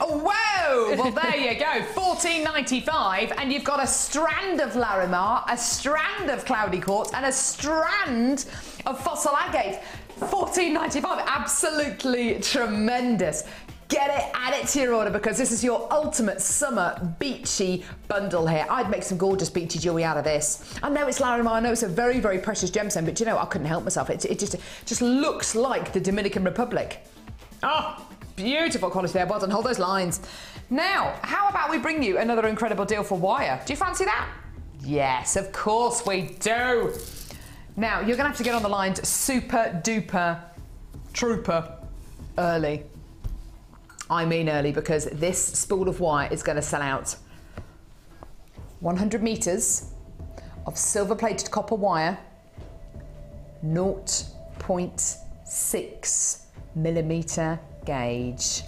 Oh, whoa! Well, there you go. £14.95, and you've got a strand of Larimar, a strand of cloudy quartz, and a strand of fossil agate. £14.95. Absolutely tremendous. Get it, add it to your order, because this is your ultimate summer beachy bundle here. I'd make some gorgeous beachy jewellery out of this. I know it's Larimar, I know it's a very, very precious gemstone, but you know, I couldn't help myself. It just looks like the Dominican Republic. Oh, beautiful quality there. Well done, hold those lines. Now, how about we bring you another incredible deal for wire? Do you fancy that? Yes, of course we do. Now, you're gonna have to get on the lines super duper trooper early. I mean early, because this spool of wire is going to sell out. 100 metres of silver plated copper wire, 0.6mm gauge.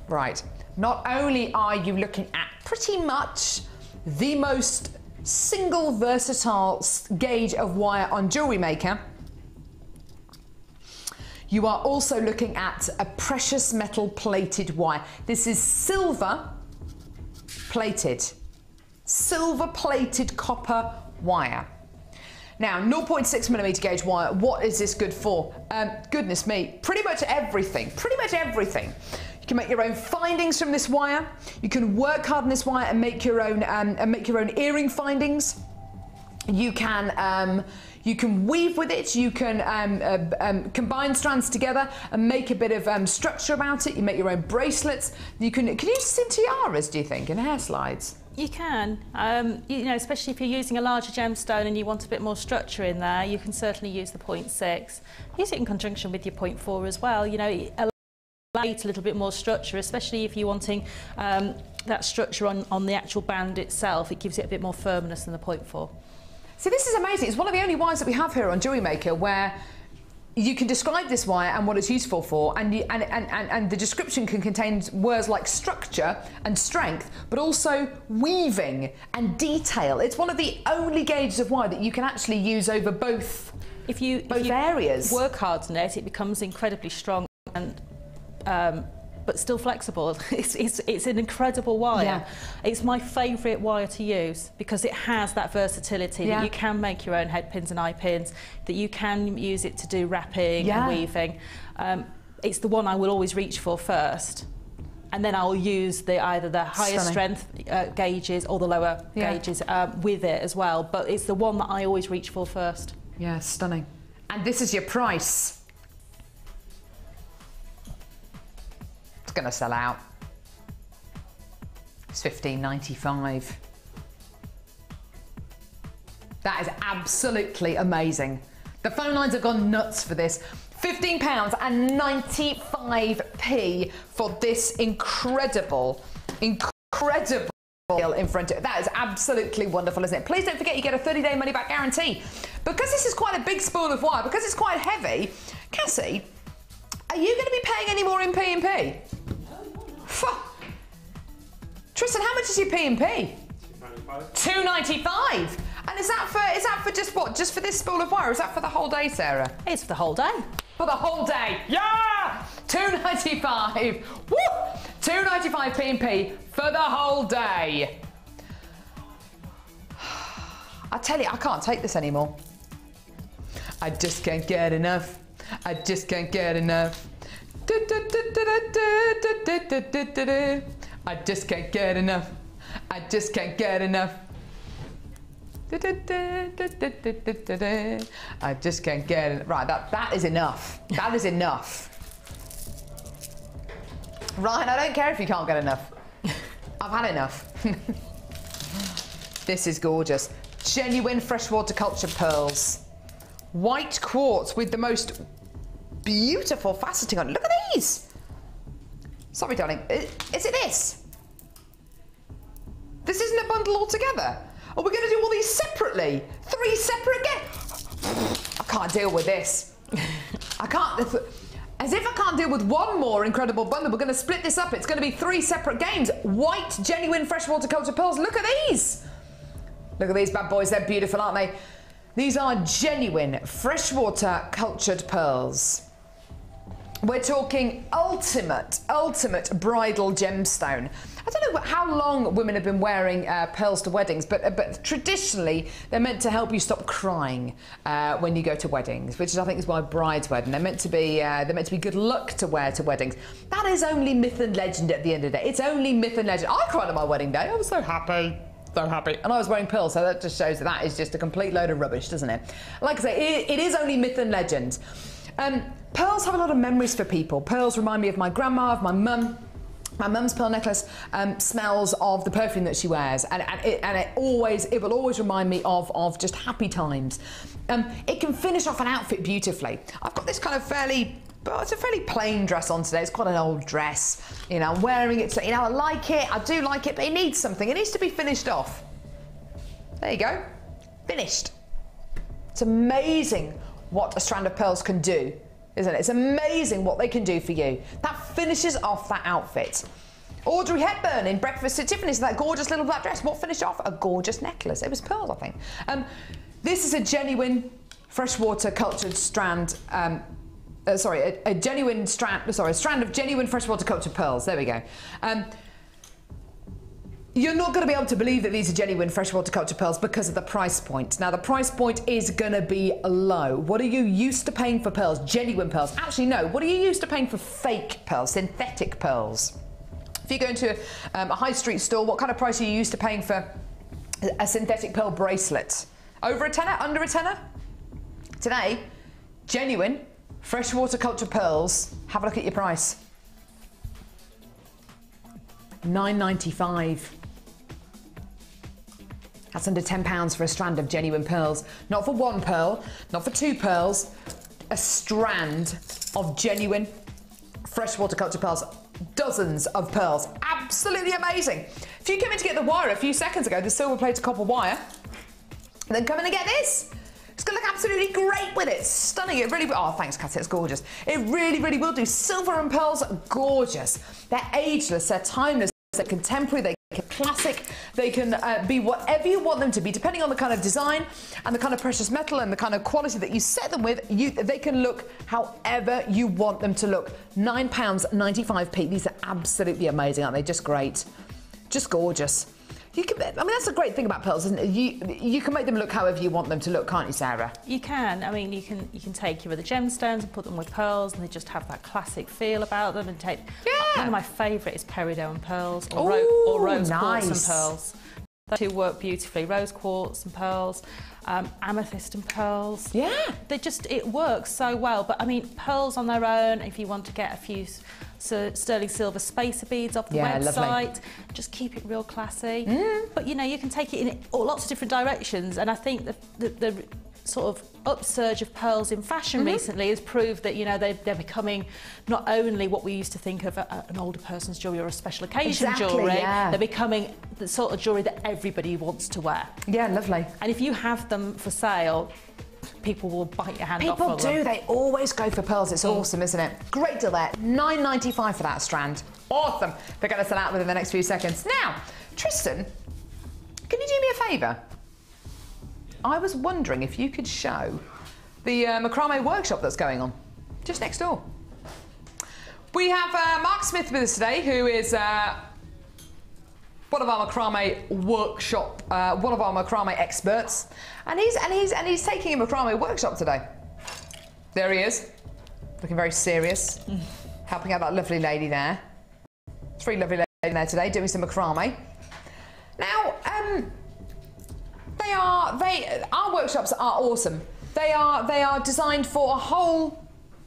Right, not only are you looking at pretty much the most single versatile gauge of wire on Jewellery Maker. You are also looking at a precious metal plated wire. This is silver plated. Silver plated copper wire. Now, 0.6mm gauge wire, what is this good for? Goodness me, pretty much everything, pretty much everything. You can make your own findings from this wire. You can work hard on this wire and make your own earring findings. You can weave with it. You can combine strands together and make a bit of structure about it. You make your own bracelets. Can you use this in tiaras, do you think, in hair slides? You can, you know, especially if you're using a larger gemstone and you want a bit more structure in there, you can certainly use the 0.6. Use it in conjunction with your 0.4 as well. You know, it allows a little bit more structure, especially if you're wanting that structure on the actual band itself. It gives it a bit more firmness than the 0.4. See, this is amazing. It's one of the only wires that we have here on Jewellery Maker where you can describe this wire and what it's useful for, and the description can contain words like structure and strength, but also weaving and detail. It's one of the only gauges of wire that you can actually use over both areas. Work hard on it, it becomes incredibly strong and but still flexible. It's an incredible wire. Yeah. It's my favourite wire to use because it has that versatility that you can make your own head pins and eye pins, that you can use it to do wrapping and weaving. It's the one I will always reach for first, and then I'll use either the higher strength gauges or the lower gauges with it as well, but it's the one that I always reach for first. Yeah, stunning. And this is your price. Going to sell out. It's $15.95. That is absolutely amazing. The phone lines have gone nuts for this. £15.95 for this incredible deal in front of it. That is absolutely wonderful, isn't it? Please don't forget you get a 30-day money-back guarantee. Because this is quite a big spool of wire, because it's quite heavy, Cassie, are you going to be paying any more in P&P? Tristan, how much is your P&P? $2.95. And is that for just what? Just for this spool of wire? Or is that for the whole day, Sarah? It's for the whole day. For the whole day. Yeah! $2.95. Woo! $2.95 P&P for the whole day. I tell you, I can't take this anymore. I just can't get enough. I just can't get enough. I just can't get enough. I just can't get enough. I just can't get it. Right, that is enough. That is enough. Ryan, I don't care if you can't get enough. I've had enough. This is gorgeous. Genuine freshwater cultured pearls. White quartz with the most beautiful faceting on it. Look at these. Sorry, darling. Is it this? This isn't a bundle altogether. Are we going to do all these separately? 3 separate again? I can't deal with this. I can't. As if I can't deal with one more incredible bundle. We're going to split this up. It's going to be 3 separate games. White, genuine freshwater cultured pearls. Look at these. Look at these bad boys. They're beautiful, aren't they? These are genuine freshwater cultured pearls. We're talking ultimate bridal gemstone. I don't know how long women have been wearing pearls to weddings, but traditionally they're meant to help you stop crying when you go to weddings, which I think is why brides wear them. They're meant to be good luck to wear to weddings. That is only myth and legend at the end of the day. It's only myth and legend. I cried on my wedding day. I was so happy. So happy. And I was wearing pearls, so that just shows that is just a complete load of rubbish, doesn't it? Like I say, it is only myth and legend. Pearls have a lot of memories for people. Pearls remind me of my grandma, of my mum. My mum's pearl necklace smells of the perfume that she wears, and it will always remind me of just happy times. It can finish off an outfit beautifully. I've got this kind of it's a fairly plain dress on today. It's quite an old dress. You know, I'm wearing it, so, you know, I like it, I do like it, but it needs something. It needs to be finished off. There you go. Finished. It's amazing what a strand of pearls can do, isn't it? It's amazing what they can do for you. That finishes off that outfit. Audrey Hepburn in Breakfast at Tiffany's, that gorgeous little black dress. What finished off? A gorgeous necklace. It was pearls, I think. This is a genuine freshwater cultured strand. A strand of genuine freshwater cultured pearls. There we go. You're not going to be able to believe that these are genuine freshwater cultured pearls because of the price point. Now, the price point is going to be low. What are you used to paying for pearls? Genuine pearls. Actually, no. What are you used to paying for fake pearls, synthetic pearls? If you go into a high street store, what kind of price are you used to paying for a synthetic pearl bracelet? Over a tenner? Under a tenner? Today, genuine freshwater cultured pearls. Have a look at your price. £9.95. That's under £10 for a strand of genuine pearls. Not for one pearl, not for two pearls, a strand of genuine freshwater cultured pearls. Dozens of pearls. Absolutely amazing. If you came in to get the wire a few seconds ago, the silver plated copper wire, then come in and get this. It's going to look absolutely great with it. Stunning. It really... Oh, thanks, Kat. It's gorgeous. It really, really will do. Silver and pearls, gorgeous. They're ageless. They're timeless. They're contemporary. They're classic. They can be whatever you want them to be, depending on the kind of design and the kind of precious metal and the kind of quality that you set them with. They can look however you want them to look. £9.95. These are absolutely amazing, aren't they? Just great. Just gorgeous. I mean, that's a great thing about pearls, isn't it? You can make them look however you want them to look, can't you, Sarah? You can. I mean, you can take your other gemstones and put them with pearls, and they just have that classic feel about them. And take one of my favourite is peridot pearls or rose quartz and pearls. Those two work beautifully. Rose quartz and pearls, amethyst and pearls. Yeah, it works so well. But I mean, pearls on their own. If you want to get a few sterling silver spacer beads off the website. Lovely. Just keep it real classy. But you know, you can take it in lots of different directions, and I think the sort of upsurge of pearls in fashion recently has proved that, you know, they're becoming not only what we used to think of an older person's jewellery or a special occasion jewellery, they're becoming the sort of jewellery that everybody wants to wear. Yeah, lovely. And if you have them for sale, people will bite your hand off. People do. They always go for pearls. It's awesome, isn't it? Great deal there. £9.95 for that strand. Awesome. They're going to sell out within the next few seconds. Now, Tristan, can you do me a favour? I was wondering if you could show the macrame workshop that's going on just next door. We have Mark Smith with us today, who is one of our macrame workshop, one of our macrame experts, and he's taking a macrame workshop today. There he is, looking very serious, helping out that lovely lady there. Three lovely ladies in there today doing some macrame. Now, our workshops are awesome. They are designed for a whole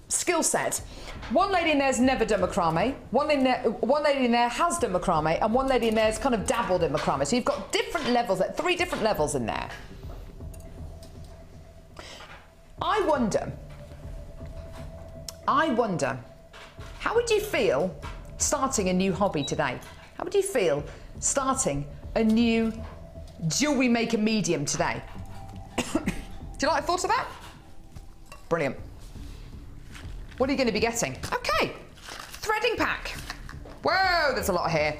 skill set. One lady in there has never done macrame, one lady in there has done macrame, and one lady in there has kind of dabbled in macrame. So you've got different levels, 3 different levels in there. I wonder, how would you feel starting a new hobby today? How would you feel starting a new jewellery maker medium today? Do you like the thought of that? Brilliant. What are you going to be getting? Okay, threading pack. Whoa, there's a lot here.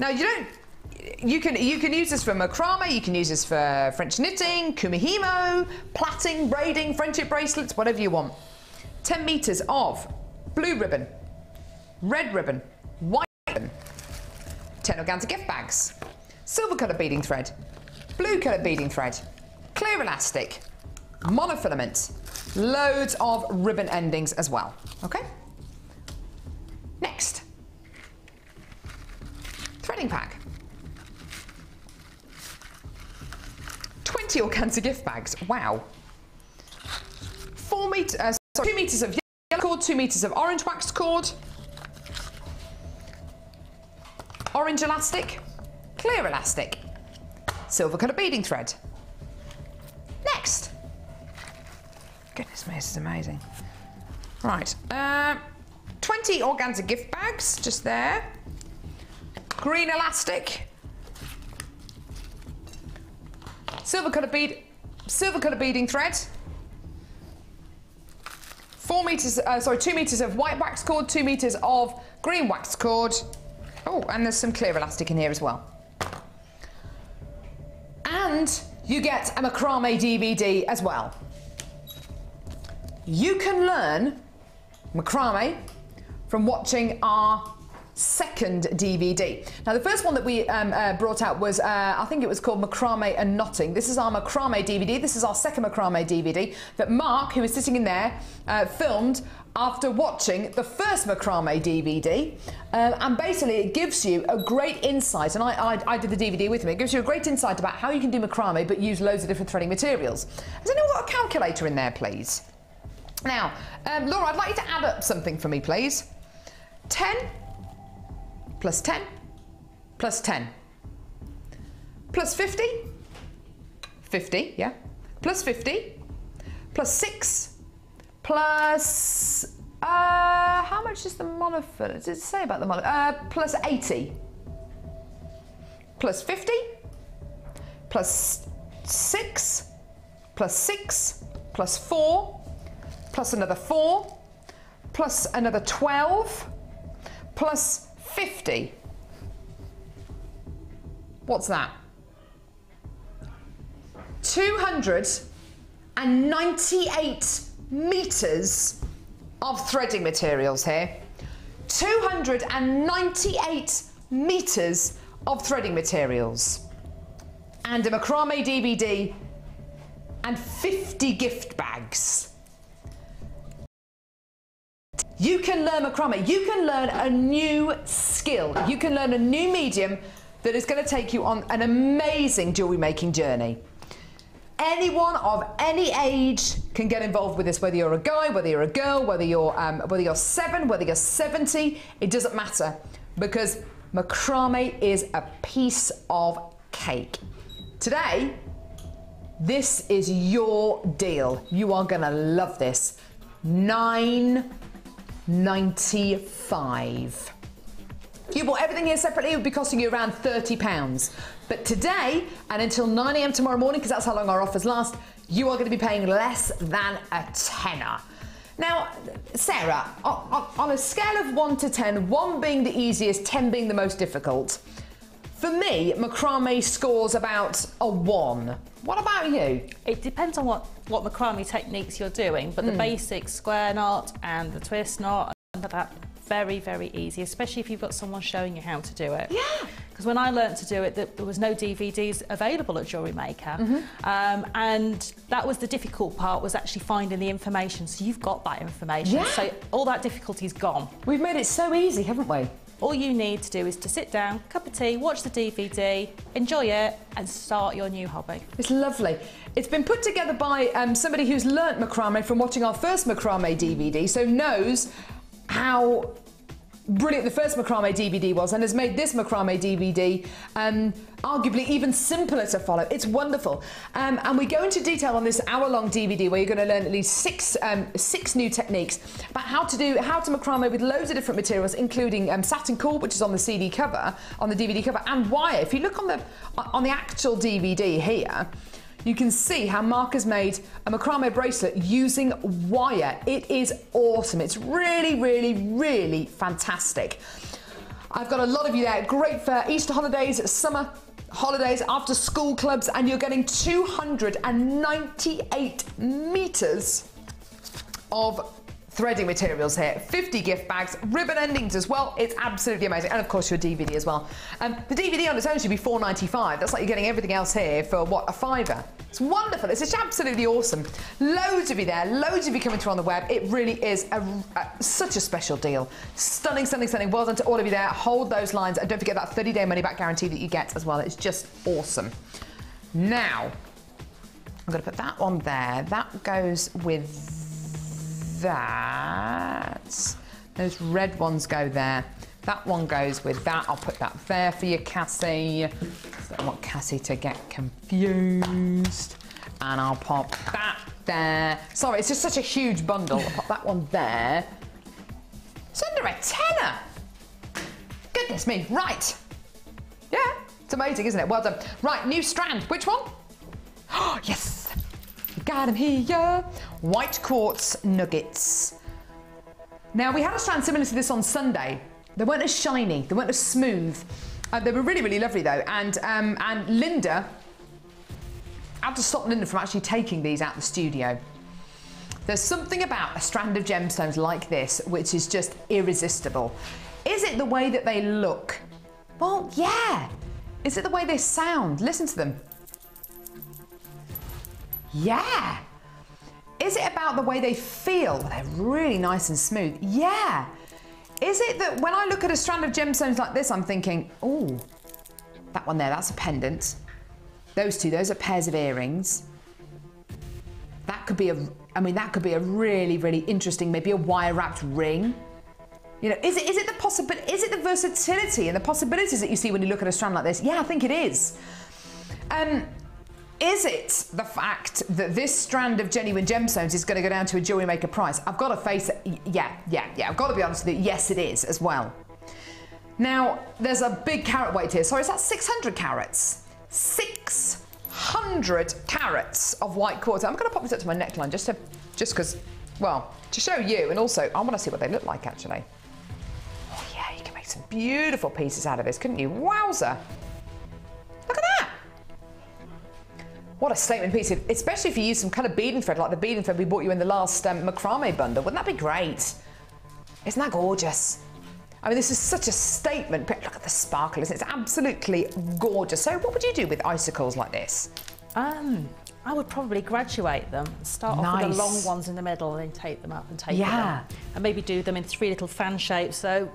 Now you can use this for macrame, you can use this for French knitting, kumihimo, plaiting, braiding, friendship bracelets, whatever you want. 10 metres of blue ribbon, red ribbon, white ribbon, 10 organza gift bags, silver colour beading thread, blue colour beading thread, clear elastic, monofilament, loads of ribbon endings as well. Okay? Next, threading pack. 20 organza gift bags. Wow. 2 metres of yellow cord, 2 metres of orange waxed cord, orange elastic, clear elastic, silver colour beading thread. Next. Goodness me, this is amazing. Right, 20 organza gift bags, just there. Green elastic. Silver colour beading thread. 2 metres of white wax cord, 2 metres of green wax cord. Oh, and there's some clear elastic in here as well. And you get a macrame DVD as well. You can learn macrame from watching our second DVD. Now, the first one that we brought out was, I think it was called Macrame and Knotting. This is our macrame DVD. This is our second macrame DVD that Mark, who is sitting in there, filmed after watching the first macrame DVD. And basically, it gives you a great insight, and I did the DVD with him. It gives you a great insight about how you can do macrame but use loads of different threading materials. Has anyone got a calculator in there, please? Now, Laura, I'd like you to add up something for me, please. 10 plus 10 plus 10 plus 50, 50, yeah, plus 50 plus 6 plus, how much is the monophil? Does it say about the monophil? Plus 80 plus 50 plus 6 plus 6 plus 4 plus another 4 plus another 12 plus 50. What's that? 298 meters of threading materials here. 298 meters of threading materials. And a macrame DVD and 50 gift bags. You can learn macrame. You can learn a new skill. You can learn a new medium that is going to take you on an amazing jewellery making journey. Anyone of any age can get involved with this, whether you're a guy, whether you're a girl, whether you're 7, whether you're 70, it doesn't matter, because macrame is a piece of cake. Today, this is your deal. You are going to love this. $9.95. If you bought everything here separately, it would be costing you around £30. But today, and until 9 AM tomorrow morning, because that's how long our offers last, you are going to be paying less than a tenner. Now, Sarah, on a scale of 1 to 10, 1 being the easiest, 10 being the most difficult, for me, macrame scores about a 1. What about you? It depends on what macrame techniques you're doing, but the basic square knot and the twist knot, that very, very easy, especially if you've got someone showing you how to do it. Yeah. Because when I learnt to do it, there was no DVDs available at Jewellery Maker. And that was the difficult part, was actually finding the information. So you've got that information. Yeah. So all that difficulty's gone. We've made it so easy, haven't we? All you need to do is to sit down, cup of tea, watch the DVD, enjoy it, and start your new hobby. It's lovely. It's been put together by somebody who's learnt macrame from watching our first macrame DVD, so knows how brilliant the first macrame DVD was, and has made this macrame DVD arguably even simpler to follow. It's wonderful. And we go into detail on this hour-long DVD where you're going to learn at least six new techniques about how to macrame with loads of different materials, including satin cord, which is on the CD cover, on the DVD cover, and wire. If you look on the actual DVD here, you can see how Mark has made a macrame bracelet using wire. It is awesome. It's really, really, really fantastic. I've got a lot of you there. Great for Easter holidays, summer holidays, after school clubs, and you're getting 298 meters of threading materials here, 50 gift bags, ribbon endings as well. It's absolutely amazing. And of course your DVD as well. The DVD on its own should be £4.95. That's like you're getting everything else here for what, a £5. It's wonderful. It's just absolutely awesome. Loads of you there, loads of you coming through on the web. It really is such a special deal. Stunning, stunning, stunning. Well done to all of you there. Hold those lines, and don't forget that 30-day money-back guarantee that you get as well. It's just awesome. Now, I'm going to put that on there. That goes with that. Those red ones go there. That one goes with that. I'll put that there for you, Cassie. I don't want Cassie to get confused. And I'll pop that there. Sorry, it's just such a huge bundle. I'll pop that one there. It's under a tenner. Goodness me. Right. Yeah, it's amazing, isn't it? Well done. Right, new strand. Which one? Oh, yes. Got him here. White quartz nuggets. Now, we had a strand similar to this on Sunday, They weren't as shiny, they weren't as smooth. They were really, really lovely though. And Linda, I had to stop Linda from actually taking these out the studio. There's something about a strand of gemstones like this which is just irresistible. Is it the way that they look? Well, yeah. Is it the way they sound? Listen to them. Yeah. Is it about the way they feel? They're really nice and smooth. Yeah. Is it that when I look at a strand of gemstones like this, I'm thinking, oh, that one there, that's a pendant. Those two, those are pairs of earrings. That could be that could be a really, really interesting, maybe a wire-wrapped ring. You know, is it the versatility and the possibilities that you see when you look at a strand like this? Yeah, I think it is. Is it the fact that this strand of genuine gemstones is going to go down to a Jewellery Maker price? I've got to face it. Yeah. I've got to be honest with you. Yes, it is as well. Now, there's a big carat weight here. Sorry, is that 600 carats? 600 carats of white quartz. I'm going to pop this up to my neckline just because, well, to show you, and also I want to see what they look like actually. Oh yeah, you can make some beautiful pieces out of this, couldn't you? Wowza! Look at that! What a statement piece, especially if you use some kind of beading thread like the beading thread we bought you in the last macrame bundle. Wouldn't that be great? Isn't that gorgeous? I mean, this is such a statement. Look at the sparkle, isn't it? It's absolutely gorgeous. So what would you do with icicles like this? I would probably graduate them. Start off with the long ones in the middle and then take them up and take them up. And maybe do them in 3 little fan shapes. So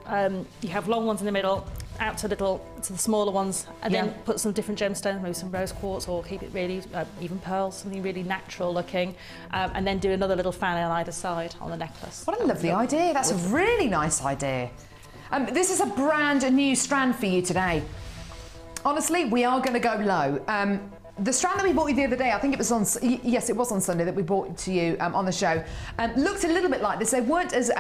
you have long ones in the middle, out to the smaller ones, and then put some different gemstones, maybe some rose quartz, or keep it really, even pearls, something really natural looking, and then do another little fan on either side on the necklace. What a lovely idea. That's a really nice idea. This is a brand new strand for you today. Honestly, we are going to go low. The strand that we bought you the other day, I think it was on, yes, it was on Sunday that we brought it to you on the show, looked a little bit like this. They weren't as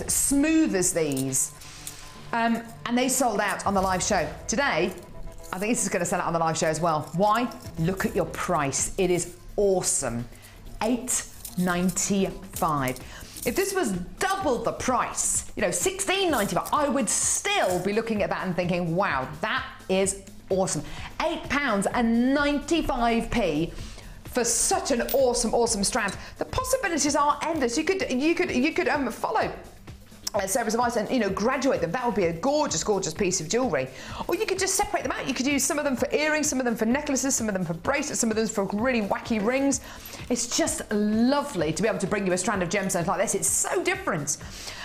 smooth as these, and they sold out on the live show. Today, I think this is going to sell out on the live show as well. Why? Look at your price. It is awesome. $8.95. If this was double the price, you know, $16.95, I would still be looking at that and thinking, wow, that is awesome. £8.95 for such an awesome strand. The possibilities are endless. You could follow Sarah's advice and, you know, graduate them. That would be a gorgeous piece of jewellery. Or you could just separate them out. You could use some of them for earrings, some of them for necklaces, some of them for bracelets, some of them for really wacky rings. It's just lovely to be able to bring you a strand of gemstones like this. It's so different.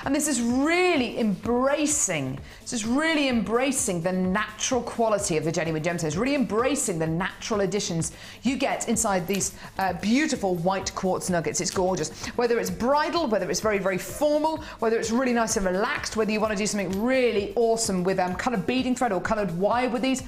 And this is really embracing the natural quality of the genuine gemstones, really embracing the natural additions you get inside these beautiful white quartz nuggets. It's gorgeous. Whether it's bridal, whether it's very, very formal, whether it's really nice and relaxed, whether you want to do something really awesome with coloured beading thread or coloured wire with these,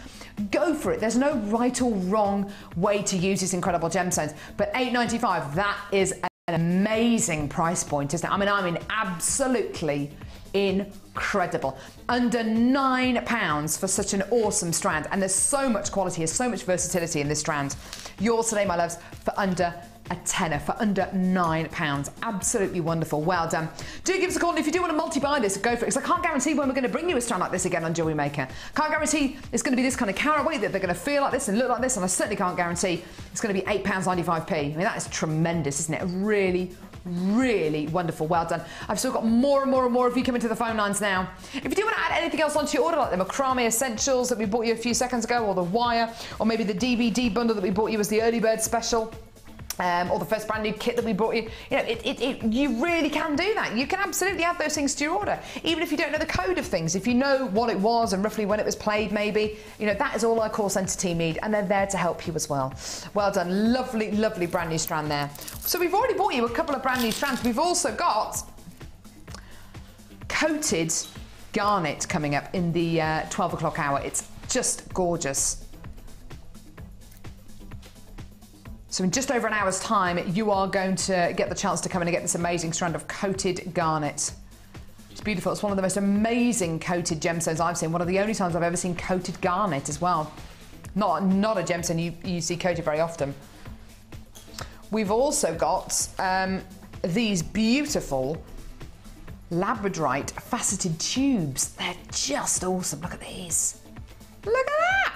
go for it. There's no right or wrong way to use these incredible gemstones. But $8.95, that is an amazing price point, isn't it? I mean, absolutely incredible. Under £9 for such an awesome strand. And there's so much quality, there's so much versatility in this strand. Yours today, my loves, for under a tenner, for under £9. Absolutely wonderful. Well done. Do give us a call, and if you do want to multi-buy this, go for it, because I can't guarantee when we're going to bring you a strand like this again on Jewellery Maker. Can't guarantee it's going to be this kind of carat weight, that they're going to feel like this and look like this, and I certainly can't guarantee it's going to be £8.95. I mean, that is tremendous, isn't it? Really wonderful. Well done. I've still got more and more of you coming to the phone lines now. If you do want to add anything else onto your order, like the macrame essentials that we bought you a few seconds ago, or the wire, or maybe the DVD bundle that we bought you as the early bird special, or the first brand new kit that we brought you, you know, you really can do that. You can absolutely add those things to your order, even if you don't know the code of things. If you know what it was and roughly when it was played, maybe, you know, that is all our call centre team need, and they're there to help you as well. Well done. Lovely brand new strand there. So we've already bought you a couple of brand new strands. We've also got coated garnet coming up in the 12 o'clock hour. It's just gorgeous. So in just over an hour's time, you are going to get the chance to come in and get this amazing strand of coated garnet. It's beautiful. It's one of the most amazing coated gemstones I've seen. One of the only times I've ever seen coated garnet as well. Not a gemstone you see coated very often. We've also got these beautiful labradorite faceted tubes. They're just awesome. Look at these. Look at that.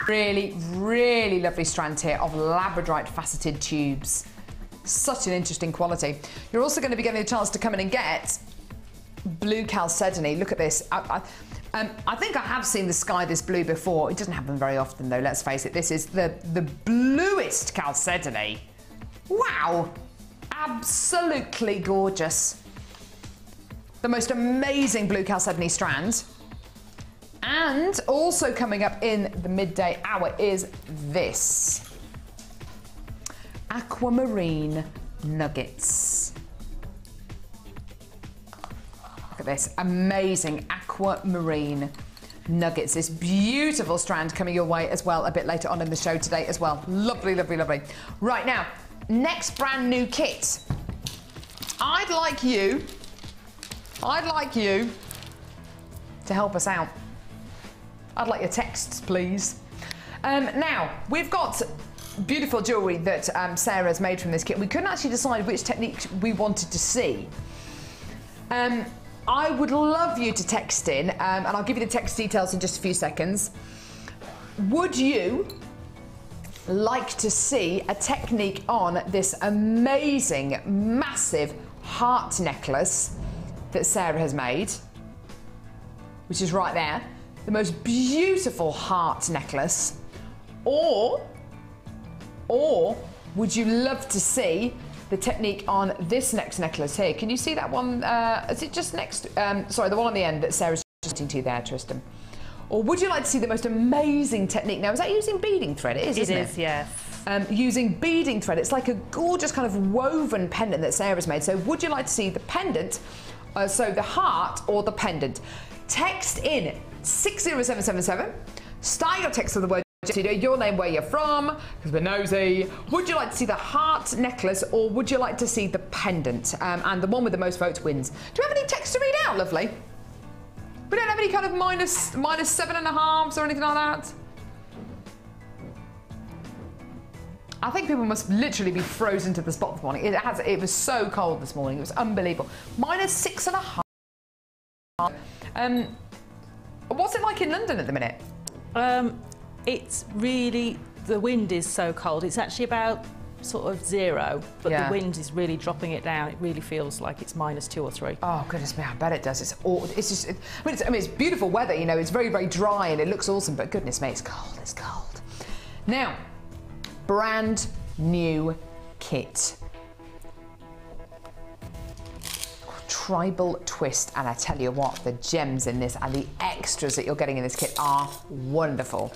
Really, really lovely strand here of labradorite faceted tubes. Such an interesting quality. You're also going to be getting a chance to come in and get blue chalcedony. Look at this. I think I have seen the sky this blue before. It doesn't happen very often though, let's face it. This is the bluest chalcedony. Wow. Absolutely gorgeous. The most amazing blue chalcedony strand. And also coming up in the midday hour is this. Aquamarine nuggets. Look at this, amazing aquamarine nuggets. This beautiful strand coming your way as well a bit later on in the show today as well. Lovely, lovely, lovely. Right now, next brand new kit. I'd like you to help us out. I'd like your texts, please. Now, we've got beautiful jewellery that Sarah's made from this kit. We couldn't actually decide which technique we wanted to see. I would love you to text in, and I'll give you the text details in just a few seconds. Would you like to see a technique on this amazing, massive heart necklace that Sarah has made, which is right there? The most beautiful heart necklace. Or would you love to see the technique on this next necklace here? Can you see that one? Is it just next? Sorry, the one on the end that Sarah's just to there, Tristan. Or would you like to see the most amazing technique? Now, is that using beading thread? It is, isn't it? It is, yes. Using beading thread. It's like a gorgeous kind of woven pendant that Sarah's made. So would you like to see the pendant, so the heart or the pendant? Text in 60777. Start your text with the word your name, where you're from, because we're nosy. Would you like to see the heart necklace or would you like to see the pendant? And the one with the most votes wins. Do you have any text to read out, lovely? We don't have any kind of minus 7.5s or anything like that? I think people must literally be frozen to the spot this morning. It was so cold this morning. It was unbelievable. -6.5. What's it like in London at the minute? It's really, the wind is so cold. It's actually about sort of 0, but the wind is really dropping it down. It really feels like it's -2 or 3. Oh goodness me, I bet it does. It's just, I mean, it's beautiful weather. You know, it's very, very dry and it looks awesome. But goodness me, it's cold. It's cold. Now, brand new kit. Tribal twist, and I tell you what, the gems in this and the extras that you're getting in this kit are wonderful.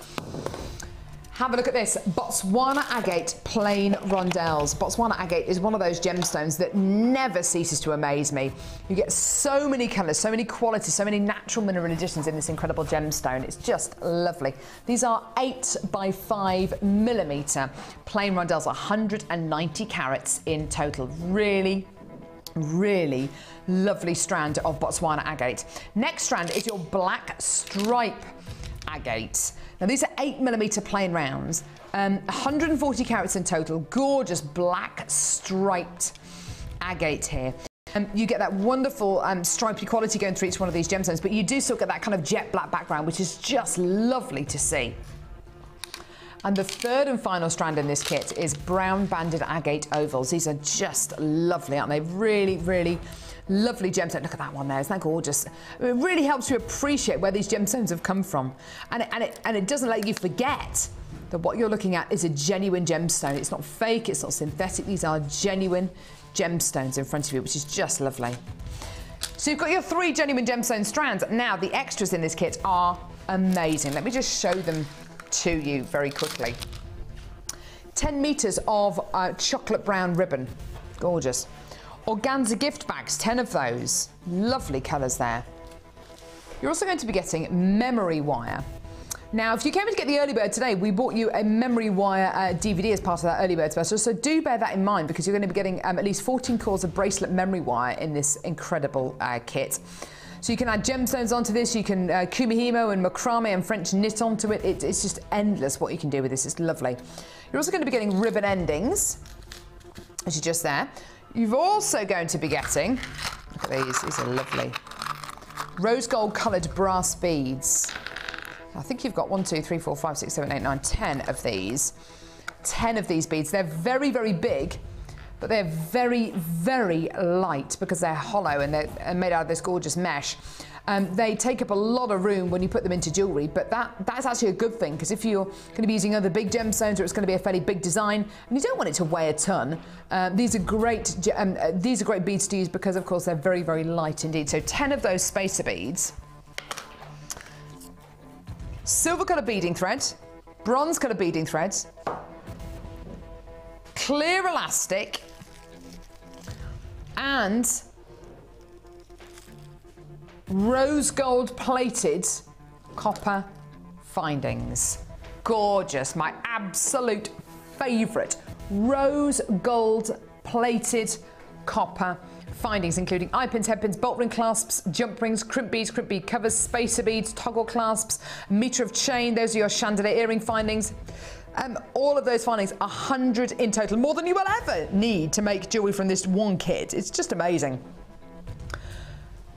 Have a look at this, Botswana agate plain rondelles. Botswana agate is one of those gemstones that never ceases to amaze me. You get so many colours, so many qualities, so many natural mineral additions in this incredible gemstone. It's just lovely. These are 8x5mm plain rondelles, 190 carats in total. Really, really lovely strand of Botswana agate. Next strand is your black stripe agate. Now these are 8mm plain rounds, 140 carats in total, gorgeous black striped agate here. You get that wonderful stripy quality going through each one of these gemstones, but you do still get that kind of jet black background, which is just lovely to see. And the third and final strand in this kit is brown banded agate ovals. These are just lovely, aren't they? Really, really lovely gemstone. Look at that one there, isn't that gorgeous? It really helps you appreciate where these gemstones have come from. And it doesn't let you forget that what you're looking at is a genuine gemstone. It's not fake, it's not synthetic. These are genuine gemstones in front of you, which is just lovely. So you've got your 3 genuine gemstone strands. Now the extras in this kit are amazing. Let me just show them to you very quickly. 10 meters of chocolate brown ribbon, gorgeous. Organza gift bags, 10 of those, lovely colours there. You're also going to be getting memory wire. Now, if you came in to get the early bird today, we bought you a memory wire DVD as part of that early bird special, so do bear that in mind because you're going to be getting at least 14 cores of bracelet memory wire in this incredible kit. So you can add gemstones onto this, you can kumihimo and macrame and French knit onto it. It's just endless what you can do with this, it's lovely. You're also going to be getting ribbon endings, which are just there. You've also going to be getting, look at these are lovely, rose gold coloured brass beads. I think you've got 1, 2, 3, 4, 5, 6, 7, 8, 9, 10 of these. 10 of these beads. They're very, very big, but they're very, very light because they're hollow and they're made out of this gorgeous mesh. They take up a lot of room when you put them into jewellery, but that's actually a good thing, because if you're going to be using other big gemstones or it's going to be a fairly big design and you don't want it to weigh a ton, these are great beads to use because, of course, they're very, very light indeed. So 10 of those spacer beads. Silver colour beading thread, bronze colour beading threads, clear elastic, and rose gold plated copper findings. Gorgeous, my absolute favourite. Rose gold plated copper findings, including eye pins, head pins, bolt ring clasps, jump rings, crimp bead covers, spacer beads, toggle clasps, metre of chain. Those are your chandelier earring findings. All of those findings, 100 in total, more than you will ever need to make jewellery from this one kit. It's just amazing.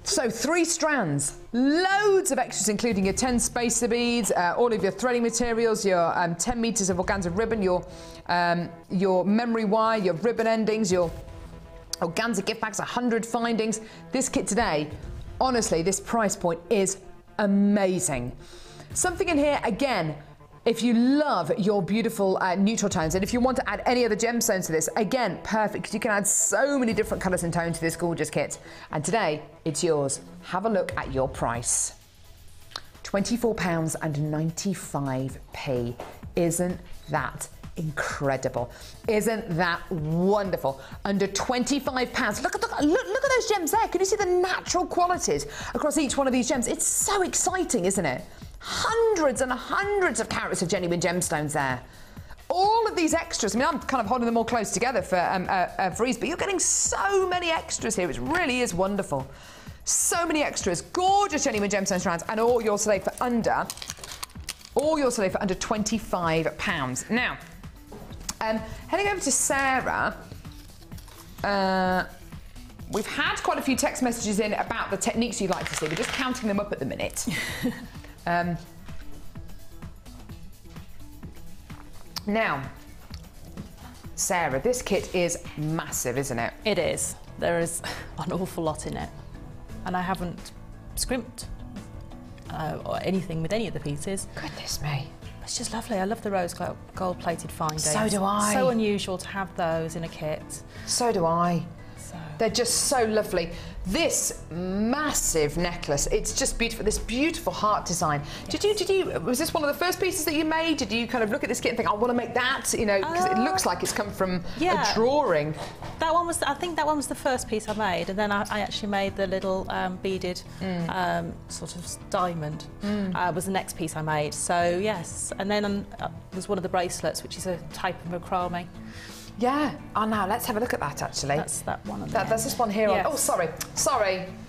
So 3 strands, loads of extras, including your 10 spacer beads, all of your threading materials, your 10 metres of organza ribbon, your memory wire, your ribbon endings, your organza gift bags, 100 findings. This kit today, honestly, this price point is amazing. Something in here, again, if you love your beautiful neutral tones, and if you want to add any other gemstones to this, again, perfect, because you can add so many different colours and tones to this gorgeous kit. And today, it's yours. Have a look at your price. £24.95. Isn't that incredible? Isn't that wonderful? Under £25. Look at those gems there. Can you see the natural qualities across each one of these gems? It's so exciting, isn't it? Hundreds and hundreds of carats of genuine gemstones there. All of these extras, I mean, I'm kind of holding them all close together for ease, but you're getting so many extras here. It really is wonderful. So many extras, gorgeous genuine gemstone strands, and all yours today for under £25. Now, heading over to Sarah, we've had quite a few text messages in about the techniques you'd like to see. We're just counting them up at the minute. Now, Sarah, this kit is massive, isn't it? It is. There is an awful lot in it. And I haven't scrimped or anything with any of the pieces. Goodness me. It's just lovely. I love the rose gold plated findings. So do I. So unusual to have those in a kit. So do I. So. They're just so lovely. This massive necklace, it's just beautiful. This beautiful heart design. Yes. Was this one of the first pieces that you made? Did you kind of look at this kit and think, I want to make that? You know, because it looks like it's come from a drawing. That one was, I think that one was the first piece I made, and then I actually made the little beaded sort of diamond. Was the next piece I made. So yes, and then was one of the bracelets, which is a type of macrame. Yeah. Oh, now let's have a look at that. Actually, that's that one. That's this one here. Yes. Oh, sorry.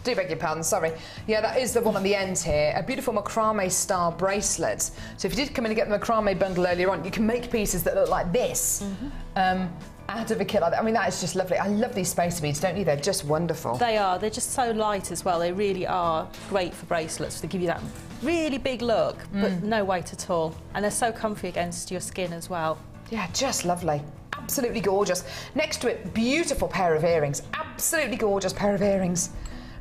Do beg your pardon. Sorry. Yeah, that is the one on the end here. A beautiful macrame style bracelet. So if you did come in and get the macrame bundle earlier on, you can make pieces that look like this. Out of a kit like that. I mean, that is just lovely. I love these spacer beads, don't you? They're just wonderful. They are. They're just so light as well. They really are great for bracelets. They give you that really big look, but no weight at all. And they're so comfy against your skin as well. Yeah, just lovely. Absolutely gorgeous. Next to it, beautiful pair of earrings. Absolutely gorgeous pair of earrings.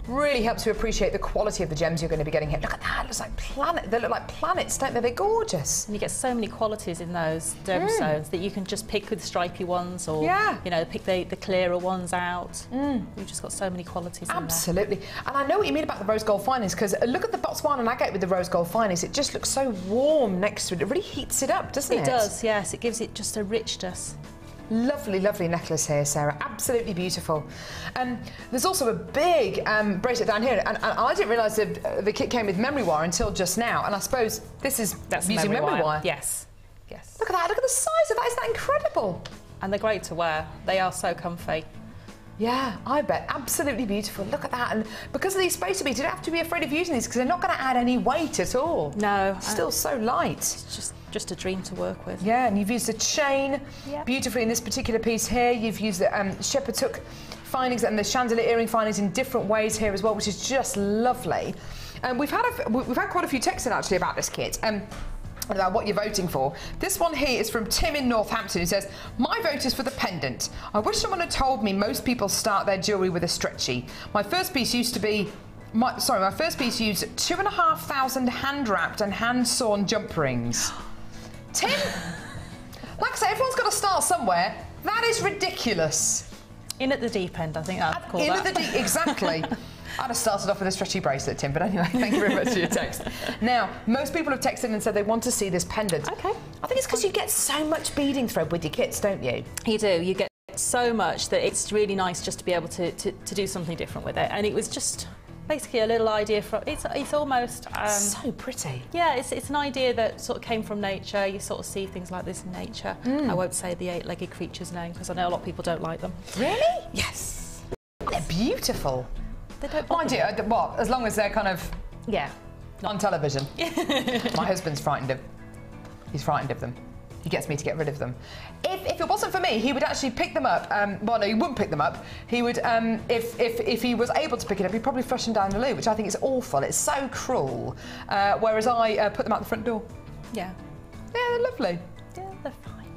Really helps you appreciate the quality of the gems you're going to be getting here. Look at that, it looks like planet. They look like planets, don't they? They're gorgeous. And you get so many qualities in those gemstones that you can just pick with stripy ones, or you know, pick the clearer ones out. You've just got so many qualities in there. Absolutely. And I know what you mean about the rose gold finings, because look at the Botswana agate with the rose gold finings. It just looks so warm next to it. It really heats it up, doesn't it? It does, yes. It gives it just a richness. Lovely, lovely necklace here, Sarah. Absolutely beautiful. There's also a big bracelet down here, and I didn't realise the kit came with memory wire until just now, and I suppose this is using memory wire. Yes. Yes. Look at that, look at the size of that, isn't that incredible? And they're great to wear. They are so comfy. Yeah, I bet. Absolutely beautiful. Look at that. And because of these spacer beads, you don't have to be afraid of using these, because they're not going to add any weight at all. No. Still so light. It's just just a dream to work with. Yeah, and you've used the chain Yeah. beautifully in this particular piece here. You've used the shepherd's hook findings and the chandelier earring findings in different ways here as well, which is just lovely. We've had quite a few texts in actually about this kit. About what you're voting for. This one here is from Tim in Northampton, who says, my vote is for the pendant. I wish someone had told me most people start their jewellery with a stretchy. My first piece used 2,500 hand-wrapped and hand-sewn jump rings. Tim, like I say, everyone's got to start somewhere. That is ridiculous. In at the deep end, I think I'd call that. Exactly. I'd have started off with a stretchy bracelet, Tim, but anyway, thank you very much for your text. Now, most people have texted and said they want to see this pendant. Okay. I think it's because you get so much beading thread with your kits, don't you? You do. You get so much that it's really nice just to be able to do something different with it. And it was just basically a little idea from... It's almost... so pretty. Yeah, it's an idea that sort of came from nature. You sort of see things like this in nature. I won't say the eight-legged creature's name because I know a lot of people don't like them. Really? Yes. They're beautiful. They don't Mind bother you, me. well, as long as they're kind of Yeah. on television. My husband's frightened of... He's frightened of them. He gets me to get rid of them. If it wasn't for me, he would actually pick them up. Well, no, he wouldn't pick them up. He would, if he was able to pick it up, he'd probably flush them down the loo, which I think is awful. It's so cruel. Whereas I put them out the front door. Yeah. Yeah, they're lovely. Yeah, they're fine.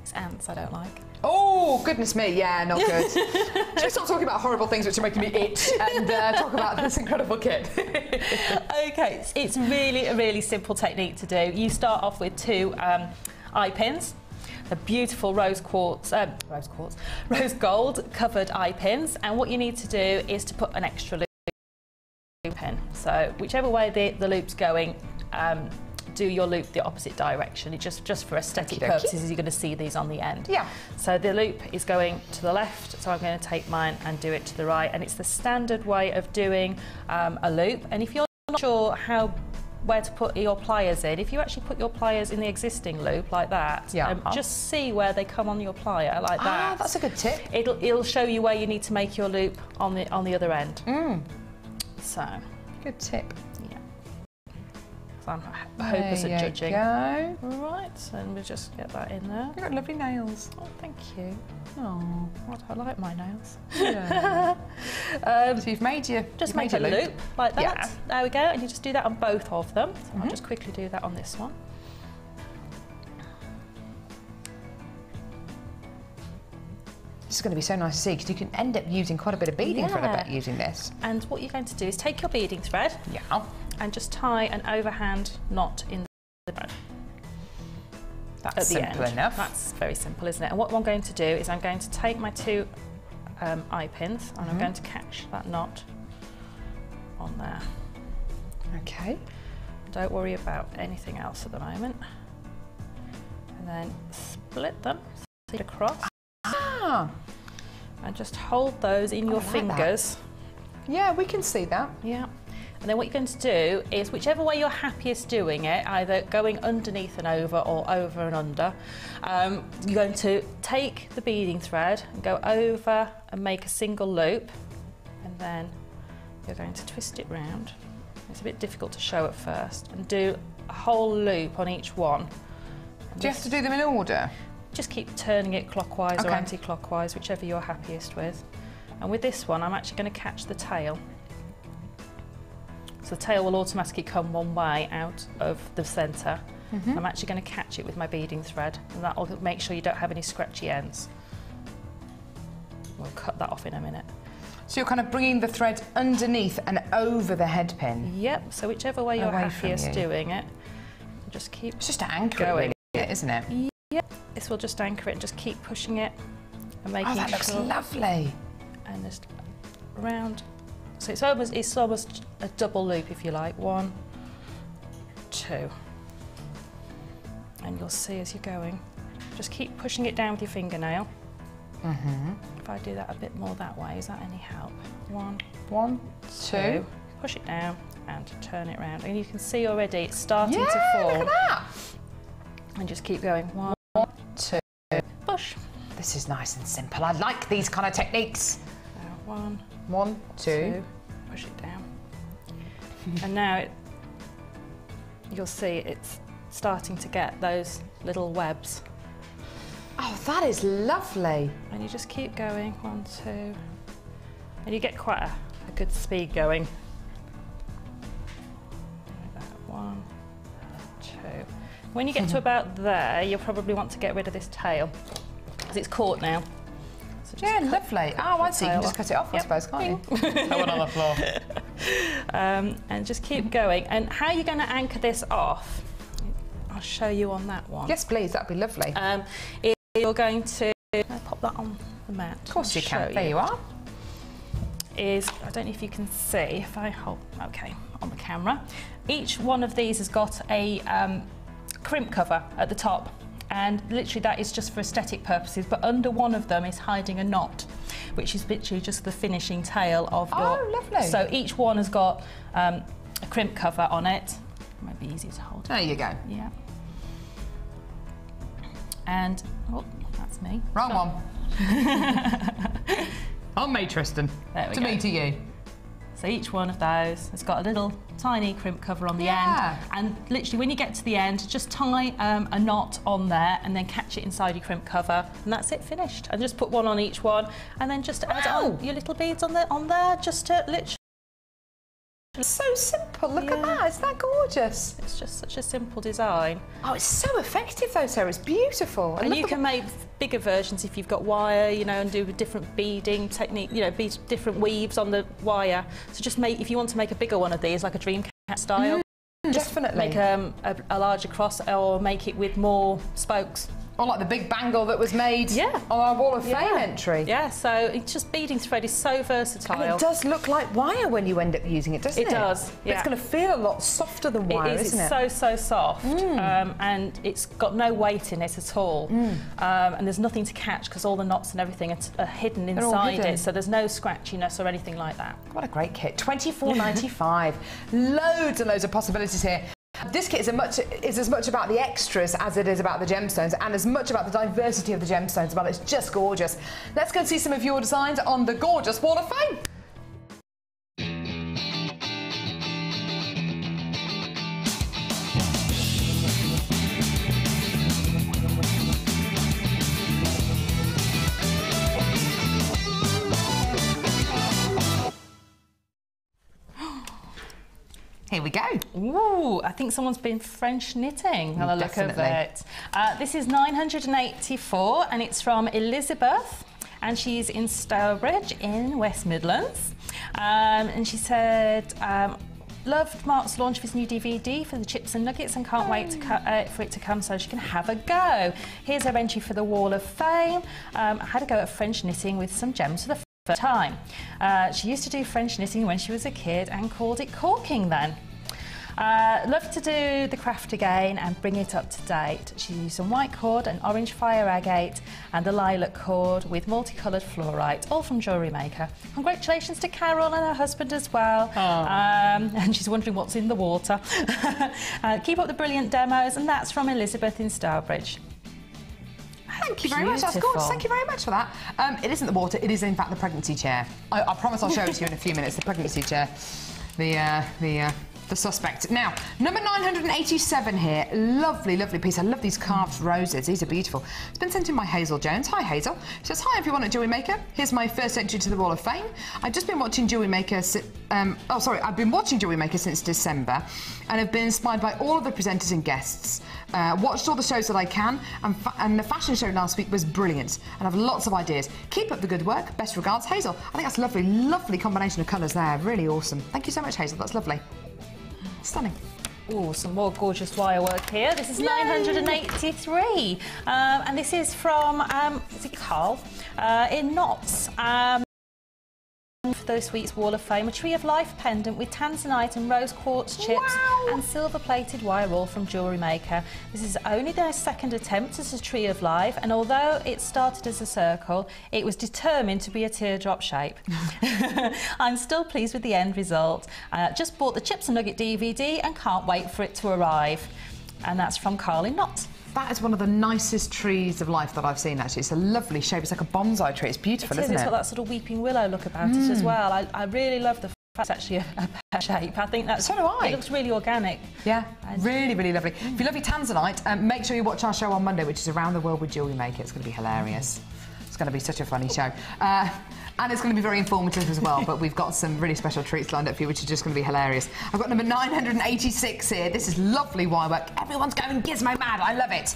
It's ants I don't like. Oh, goodness me, yeah, not good. Should we stop talking about horrible things which are making me itch and talk about this incredible kit? Okay, it's really a really simple technique to do. You start off with two eye pins, the beautiful rose gold covered eye pins, and what you need to do is to put an extra loop in. So whichever way the loop's going, do your loop the opposite direction. It just for aesthetic purposes, you're going to see these on the end. Yeah. So the loop is going to the left, so I'm going to take mine and do it to the right, and it's the standard way of doing a loop. And if you're not sure where to put your pliers in, if you actually put your pliers in the existing loop like that, just see where they come on your plier like that. Ah, that's a good tip. It'll show you where you need to make your loop on the other end. So good tip. Yeah. So I'm hopeless at judging. There you All right, so we'll just get that in there. You've got lovely nails. Oh, thank you. Oh, I like my nails. yeah. So you've made your Just make a loop like that. Yeah. There we go, and you just do that on both of them. So I'll just quickly do that on this one. This is going to be so nice to see because you can end up using quite a bit of beading thread, I bet, using this. And what you're going to do is take your beading thread and just tie an overhand knot in the thread. That's at the simple end. enough. That's very simple, isn't it? And what I'm going to do is I'm going to take my two eye pins and I'm going to catch that knot on there. Okay. Don't worry about anything else at the moment. And then split them across. Ah. And just hold those in your fingers. Yeah, we can see that. Yeah. And then what you're going to do is, whichever way you're happiest doing it, either going underneath and over or over and under, you're going to take the beading thread and go over and make a single loop, and then you're going to twist it round. It's a bit difficult to show at first, and do a whole loop on each one. Do you have to do them in order? Just keep turning it clockwise or anti-clockwise, whichever you're happiest with. And with this one, I'm actually going to catch the tail. So the tail will automatically come one way out of the centre. I'm actually going to catch it with my beading thread, and that will make sure you don't have any scratchy ends. We'll cut that off in a minute. So you're kind of bringing the thread underneath and over the head pin? Yep, so whichever way you're happiest doing it, just keep It's just to anchor going. it, isn't it? Yep, this will just anchor it and just keep pushing it and making that looks sure. lovely. And just round. So it's almost a double loop, if you like. 1, 2. And you'll see as you're going. Just keep pushing it down with your fingernail. If I do that a bit more that way, is that any help? 1, 2. Push it down and turn it round. And you can see already it's starting to form. Look at that. And just keep going. 1, 2. Push. This is nice and simple. I like these kind of techniques. 1, 2. Push it down. And now you'll see it's starting to get those little webs. Oh, that is lovely. And you just keep going, 1, 2, and you get quite a good speed going. Like that, 1, 2. When you get to about there, you'll probably want to get rid of this tail, because it's caught now. So Yeah, lovely. Oh, I see. You can just cut it off, I suppose, can't you? That one on the floor. And just keep going. And how you're going to anchor this off, I'll show you on that one. Yes, please. That'd be lovely. You're going to pop that on the mat. Of course you can. Show There you are. I don't know if you can see, if I hold, okay, on the camera. Each one of these has got a crimp cover at the top, and literally that is just for aesthetic purposes, but under one of them is hiding a knot, which is literally just the finishing tail of your... Oh, lovely. So each one has got a crimp cover on it. Might be easier to hold. There you go. Yeah. And, oh, that's me. Wrong one. On me, Tristan. There we to go. me, to you. So each one of those has got a little tiny crimp cover on the end, and literally when you get to the end, just tie a knot on there and then catch it inside your crimp cover, and that's it, finished. And just put one on each one, and then just add on your little beads on there, just to literally. It's so simple. Look at that. Isn't that gorgeous? It's just such a simple design. Oh, it's so effective though, Sarah. It's beautiful. And you can make bigger versions if you've got wire, you know, and do a different beading technique, you know, different weaves on the wire. So just make, if you want to make a bigger one of these, like a dream cat style, definitely make a larger cross, or make it with more spokes. Or like the big bangle that was made on our Wall of Fame entry. Yeah, so it's just beading thread is so versatile. And it does look like wire when you end up using it, doesn't it? It does, But it's going to feel a lot softer than wire, isn't it? It's so soft, and it's got no weight in it at all. And there's nothing to catch because all the knots and everything are hidden inside it, so there's no scratchiness or anything like that. What a great kit. $24.95. Loads and loads of possibilities here. This kit is as much about the extras as it is about the gemstones, and as much about the diversity of the gemstones as well. It's just gorgeous. Let's go and see some of your designs on the gorgeous Wall of Fame. Here we go. Ooh, I think someone's been French knitting by the look of it. This is 984 and it's from Elizabeth, and she's in Stourbridge in West Midlands. And she said, loved Mark's launch of his new DVD for the chips and nuggets and can't wait for it to come so she can have a go. Here's her entry for the Wall of Fame. I had a go at French knitting with some gems for the time. She used to do French knitting when she was a kid and called it caulking then. Love to do the craft again and bring it up to date. She used some white cord, an orange fire agate and a lilac cord with multicoloured fluorite, all from Jewellery Maker. Congratulations to Carol and her husband as well. And she's wondering what's in the water. Keep up the brilliant demos, and that's from Elizabeth in Stourbridge. Thank you very much. That's gorgeous. Thank you very much for that. It isn't the water. It is, in fact, the pregnancy chair. I promise I'll show it to you in a few minutes. The pregnancy chair. The suspect. Now, number 987 here. Lovely, lovely piece. I love these carved roses. These are beautiful. It's been sent in by Hazel Jones. Hi, Hazel. She says, hi, everyone at Jewellery Maker. Here's my first entry to the Wall of Fame. I've just been watching Jewellery Maker... I've been watching Jewellery Maker since December and have been inspired by all of the presenters and guests. Watched all the shows that I can, and the fashion show last week was brilliant, and I have lots of ideas. Keep up the good work. Best regards, Hazel. I think that's a lovely, lovely combination of colours there. Really awesome. Thank you so much, Hazel. That's lovely. Stunning. Oh, some more gorgeous wire work here. This is 983, and this is from, is it Carl? In knots. For those week's Wall of Fame, a Tree of Life pendant with tanzanite and rose quartz chips and silver-plated wire all from Jewellery Maker. This is only their second attempt as a Tree of Life, and although it started as a circle, it was determined to be a teardrop shape. I'm still pleased with the end result. Just bought the Chips and Nugget DVD and can't wait for it to arrive. And that's from Carl in Knots. That is one of the nicest trees of life that I've seen, actually. It's a lovely shape. It's like a bonsai tree. It's beautiful, isn't it? It's got that sort of weeping willow look about it as well. I really love the That's actually a pear shape. I think that's... So do I. It looks really organic. Yeah, really, really lovely. If you love your Tanzanite, make sure you watch our show on Monday, which is Around the World with Jewellery Maker. It's going to be hilarious. It's going to be such a funny show. And it's going to be very informative as well, but we've got some really special treats lined up for you, which are just going to be hilarious. I've got number 986 here. This is lovely wire work. Everyone's going gizmo mad. I love it.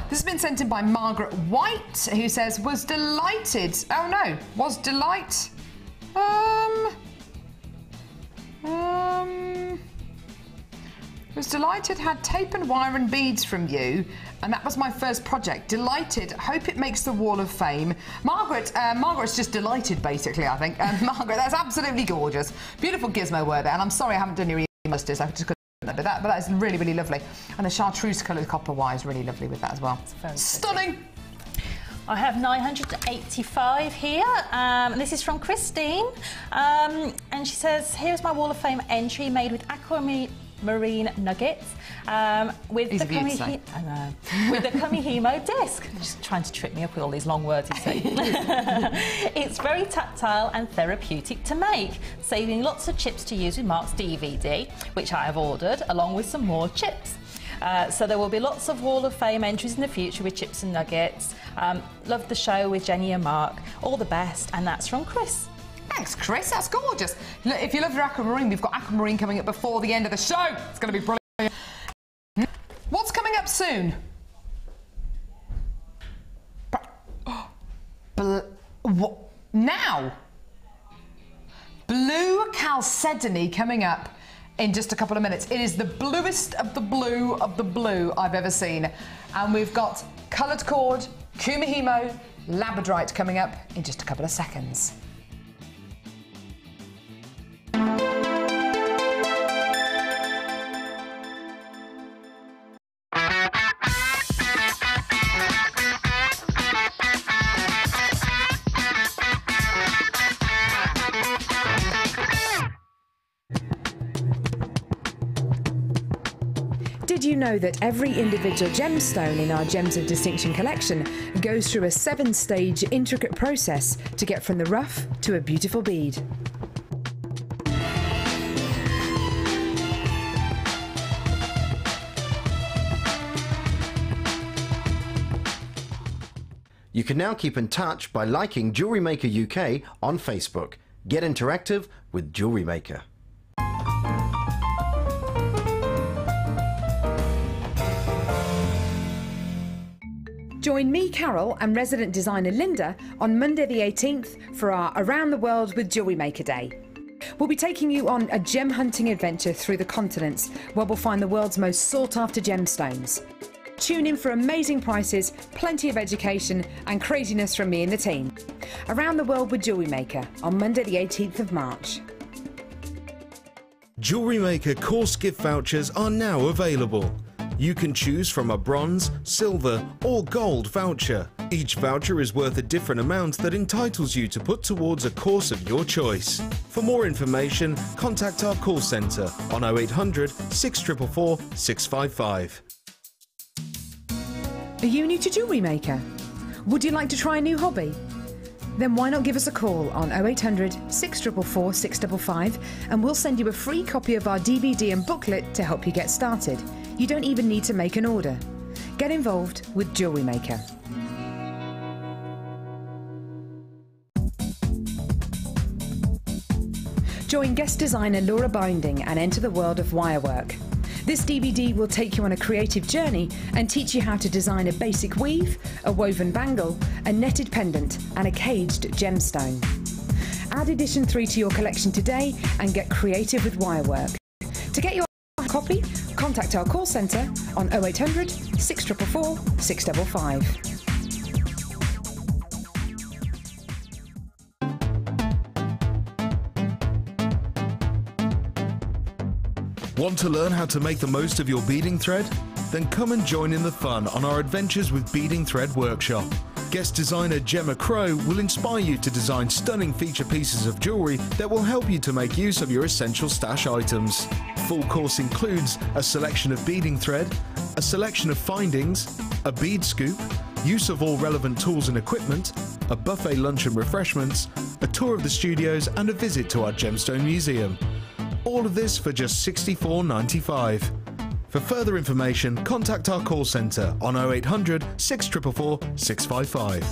This has been sent in by Margaret White, who says, was delighted. Oh, no. Was delight... was delighted, had tape and wire and beads from you, and that was my first project. Delighted, hope it makes the Wall of Fame. Margaret's just delighted, basically, I think. Margaret, that's absolutely gorgeous. Beautiful gizmo word there, and I'm sorry I haven't done your justice. I just couldn't remember that, but that is really, really lovely. And the chartreuse coloured copper wire is really lovely with that as well. Stunning! I have 985 here. This is from Christine. And she says, here's my Wall of Fame entry made with aquamarine nuggets. With the Kumihimo disc. Just trying to trip me up with all these long words, you see. It's very tactile and therapeutic to make, saving lots of chips to use with Mark's DVD, which I have ordered, along with some more chips. So there will be lots of Wall of Fame entries in the future with chips and nuggets. Love the show with Jenny and Mark. All the best, and that's from Chris. Thanks, Chris. That's gorgeous. Look, if you love your aquamarine, we've got aquamarine coming up before the end of the show. It's going to be brilliant. What's coming up soon? What? Now? Blue chalcedony coming up in just a couple of minutes. It is the bluest of the blue I've ever seen. And we've got coloured cord, Kumihimo, labradorite coming up in just a couple of seconds. Did you know that every individual gemstone in our Gems of Distinction collection goes through a 7-stage intricate process to get from the rough to a beautiful bead? You can now keep in touch by liking Jewellery Maker UK on Facebook. Get interactive with Jewellery Maker. Join me, Carol, and resident designer Linda on Monday the 18th for our Around the World with Jewellery Maker Day. We'll be taking you on a gem hunting adventure through the continents where we'll find the world's most sought-after gemstones. Tune in for amazing prices, plenty of education and craziness from me and the team. Around the World with Jewellery Maker on Monday the 18th of March. Jewellery Maker course gift vouchers are now available. You can choose from a bronze, silver or gold voucher. Each voucher is worth a different amount that entitles you to put towards a course of your choice. For more information, contact our call centre on 0800 644 655. Are you new to Jewellery Maker? Would you like to try a new hobby? Then why not give us a call on 0800 644 655 and we'll send you a free copy of our DVD and booklet to help you get started. You don't even need to make an order. Get involved with Jewellery Maker. Join guest designer Laura Binding and enter the world of wirework. This DVD will take you on a creative journey and teach you how to design a basic weave, a woven bangle, a netted pendant and a caged gemstone. Add edition 3 to your collection today and get creative with wirework. To get your copy, contact our call centre on 0800 644 655. Want to learn how to make the most of your beading thread? Then come and join in the fun on our Adventures with Beading Thread workshop. Guest designer Gemma Crow will inspire you to design stunning feature pieces of jewellery that will help you to make use of your essential stash items. Full course includes a selection of beading thread, a selection of findings, a bead scoop, use of all relevant tools and equipment, a buffet lunch and refreshments, a tour of the studios and a visit to our gemstone museum. All of this for just $64.95. For further information, contact our call centre on 0800 644 655.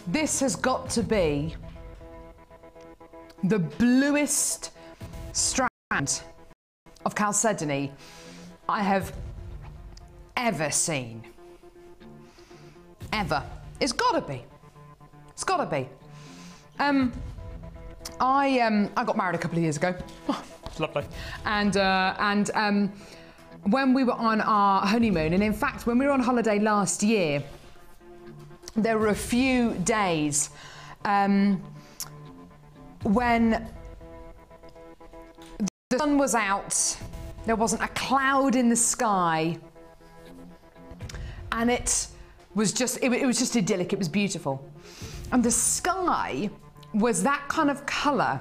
This has got to be the bluest strand of chalcedony I have ever seen. Ever. It's gotta be. It's gotta be. I got married a couple of years ago. Lovely. And when we were on our honeymoon, and in fact, when we were on holiday last year, there were a few days when the sun was out, there wasn't a cloud in the sky, and it was just idyllic. It was beautiful, and the sky was that kind of colour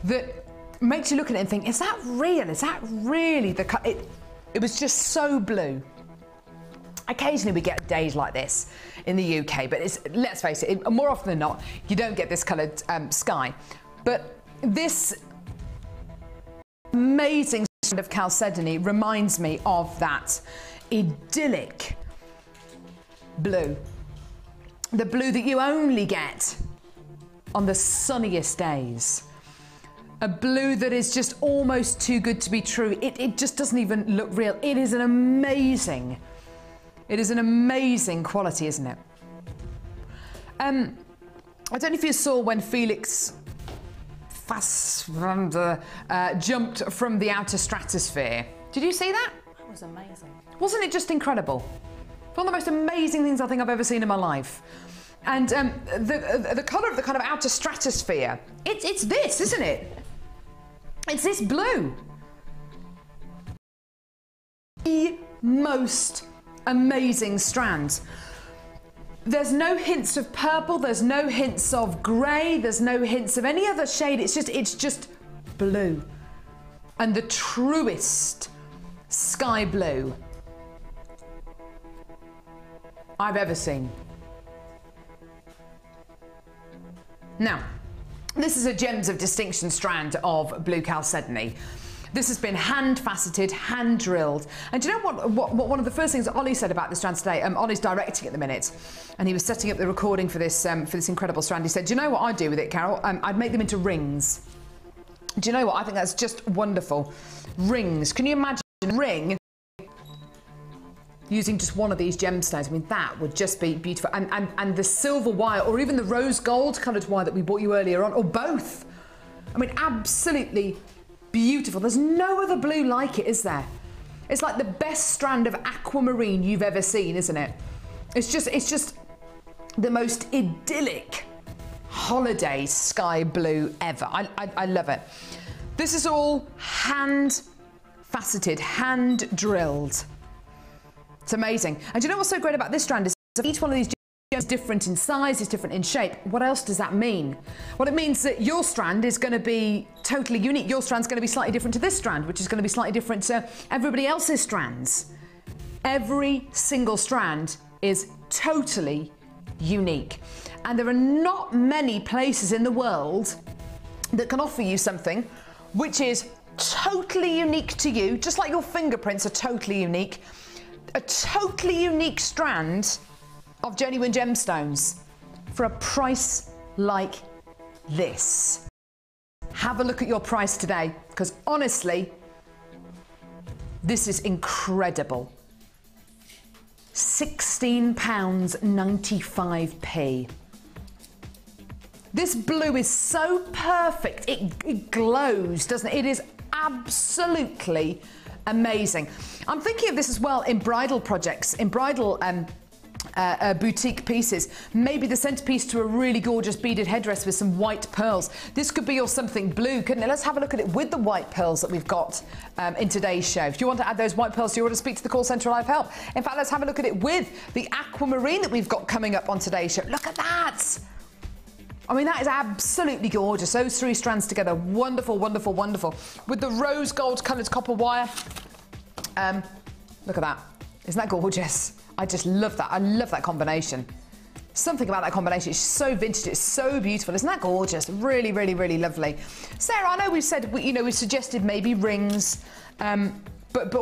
that makes you look at it and think, is that real? Is that really the colour? It was just so blue. Occasionally we get days like this in the UK, but let's face it, more often than not, you don't get this coloured sky. But this amazing strand of chalcedony reminds me of that idyllic blue. The blue that you only get on the sunniest days. A blue that is just almost too good to be true. It just doesn't even look real. It is an amazing quality, isn't it? I don't know if you saw when Felix Fassbender jumped from the outer stratosphere. Did you see that? That was amazing. Wasn't it just incredible? One of the most amazing things I think I've ever seen in my life. And the colour of the kind of outer stratosphere, it's this, isn't it? It's this blue. The most amazing strand. There's no hints of purple, there's no hints of grey, there's no hints of any other shade. It's just blue. And the truest sky blue I've ever seen. Now, this is a Gems of Distinction strand of blue chalcedony. This has been hand faceted, hand drilled. And do you know what one of the first things that Ollie said about this strand today? Ollie's directing at the minute, and he was setting up the recording for this incredible strand. He said, do you know what I'd do with it, Carol? I'd make them into rings. Do you know what? I think that's just wonderful. Rings. Can you imagine a ring using just one of these gemstones? I mean, that would just be beautiful. And the silver wire, or even the rose gold coloured wire that we bought you earlier on, or both. I mean, absolutely beautiful. There's no other blue like it, is there? It's like the best strand of aquamarine you've ever seen, isn't it? It's just the most idyllic holiday sky blue ever. I love it. This is all hand faceted, hand drilled. It's amazing. And do you know what's so great about this strand is each one of these gems is different in size, is different in shape. What else does that mean? Well, it means that your strand is going to be totally unique. Your strand's going to be slightly different to this strand, which is going to be slightly different to everybody else's strands. Every single strand is totally unique. And there are not many places in the world that can offer you something which is totally unique to you, just like your fingerprints are totally unique. A totally unique strand of genuine gemstones for a price like this. Have a look at your price today, because honestly, this is incredible. £16.95. This blue is so perfect. It glows, doesn't it? It is absolutely amazing. I'm thinking of this as well in bridal projects, in bridal boutique pieces. Maybe the centerpiece to a really gorgeous beaded headdress with some white pearls. This could be your something blue, couldn't it? Let's have a look at it with the white pearls that we've got in today's show. If you want to add those white pearls to your order, speak to the call centre live help. In fact, let's have a look at it with the aquamarine that we've got coming up on today's show. Look at that! I mean, that is absolutely gorgeous. Those 3 strands together, wonderful, wonderful, wonderful. With the rose gold coloured copper wire. Look at that. Isn't that gorgeous? I just love that. I love that combination. Something about that combination. It's so vintage. It's so beautiful. Isn't that gorgeous? Really, really, really lovely. Sarah, I know we've said, we've suggested maybe rings, but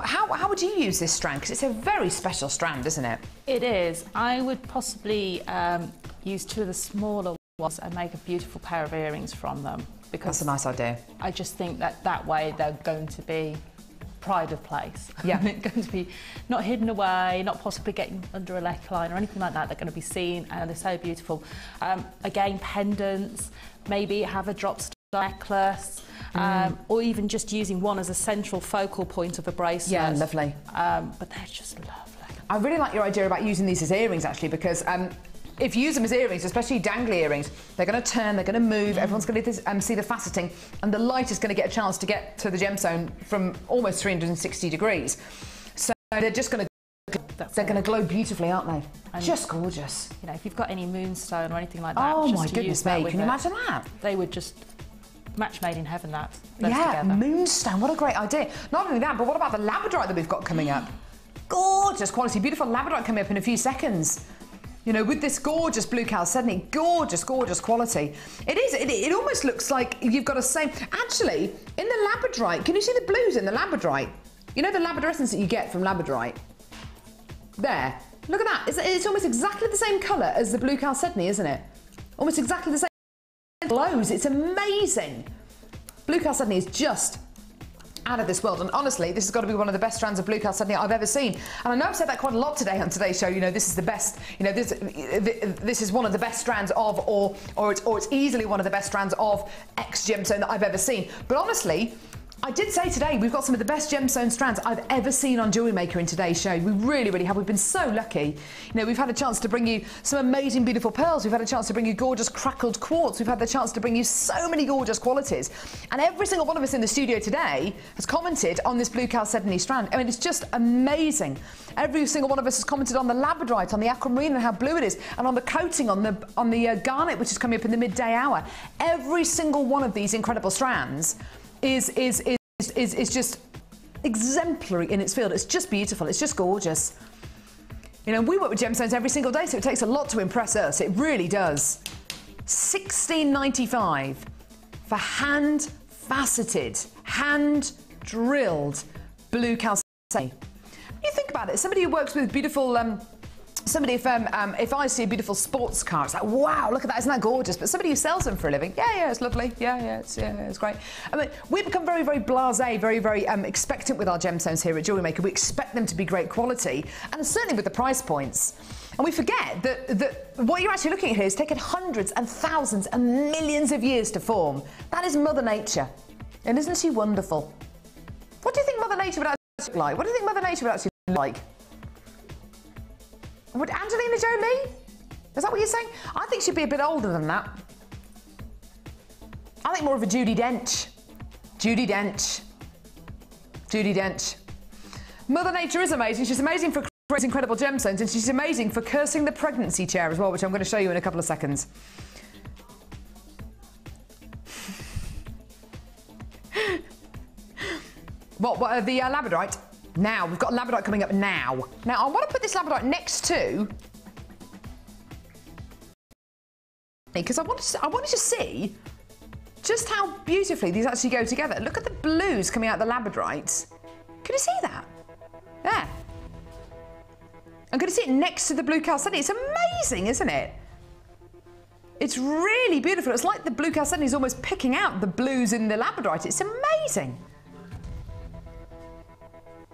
how would you use this strand? Because it's a very special strand, isn't it? It is. I would possibly use 2 of the smaller ones and make a beautiful pair of earrings from them. Because that's a nice idea. I just think that way they're going to be pride of place. Yeah. They're going to be not hidden away, not possibly getting under a neckline or anything like that. They're going to be seen and they're so beautiful. Again, pendants, maybe have a drop style necklace, or even just using one as a central focal point of a bracelet. Yeah, lovely. But they're just lovely. I really like your idea about using these as earrings, actually, because if you use them as earrings, especially dangly earrings, they're going to turn, they're going to move, everyone's going to see the faceting, and the light is going to get a chance to get to the gemstone from almost 360 degrees. So they're just going to glow beautifully, aren't they? And just gorgeous. You know, if you've got any moonstone or anything like that, oh just my to goodness use that me, can you imagine that? They would just match made in heaven. Those yeah, together. moonstone, what a great idea. Not only that, but what about the labradorite that we've got coming up? Gorgeous quality, beautiful labradorite coming up in a few seconds. You know, with this gorgeous blue chalcedony, gorgeous, gorgeous quality. It almost looks like you've got a same. Actually, in the labradorite, can you see the blues in the labradorite? You know the labradorescence that you get from labradorite? There. Look at that. It's almost exactly the same colour as the blue chalcedony, isn't it? Almost exactly the same. Glows. It's amazing. Blue chalcedony is just out of this world, and honestly, this has got to be one of the best strands of blue chalcedony I've ever seen. And I know I've said that quite a lot today on today's show. You know, this is the best. You know, this is one of the best strands of, or it's easily one of the best strands of X gemstone that I've ever seen. But honestly, I did say today we've got some of the best gemstone strands I've ever seen on Jewellery Maker in today's show. We really, really have. We've been so lucky. You know, we've had a chance to bring you some amazing, beautiful pearls. We've had a chance to bring you gorgeous crackled quartz. We've had the chance to bring you so many gorgeous qualities. And every single one of us in the studio today has commented on this blue chalcedony strand. I mean, it's just amazing. Every single one of us has commented on the labradorite, on the aquamarine and how blue it is, and on the coating, on the garnet, which is coming up in the midday hour. Every single one of these incredible strands is just exemplary in its field. It's just beautiful. It's just gorgeous. You know, we work with gemstones every single day, so it takes a lot to impress us. It really does. $16.95 for hand-faceted, hand-drilled blue chalcedony. You think about it. Somebody who works with beautiful. If I see a beautiful sports car, it's like, wow, look at that, isn't that gorgeous? But somebody who sells them for a living, yeah, it's lovely, it's great. I mean, we become very, very blasé, very, very expectant with our gemstones here at Jewellery Maker. We expect them to be great quality, and certainly with the price points. And we forget that what you're actually looking at here is taken hundreds and thousands and millions of years to form. That is Mother Nature. And isn't she wonderful? What do you think Mother Nature would actually look like? What do you think Mother Nature would actually look like? Would Angelina Jolie? Is that what you're saying? I think she'd be a bit older than that. I think more of a Judi Dench. Judi Dench. Judi Dench. Mother Nature is amazing. She's amazing for creating incredible gemstones, and she's amazing for cursing the pregnancy chair as well, which I'm going to show you in a couple of seconds. What the labradorite? Now, we've got labradorite coming up now. Now, I want to put this labradorite next to... because I wanted to see just how beautifully these actually go together. Look at the blues coming out of the labradorite. Can you see that? There. I'm going to see it next to the blue chalcedony. It's amazing, isn't it? It's really beautiful. It's like the blue chalcedony is almost picking out the blues in the labradorite. It's amazing.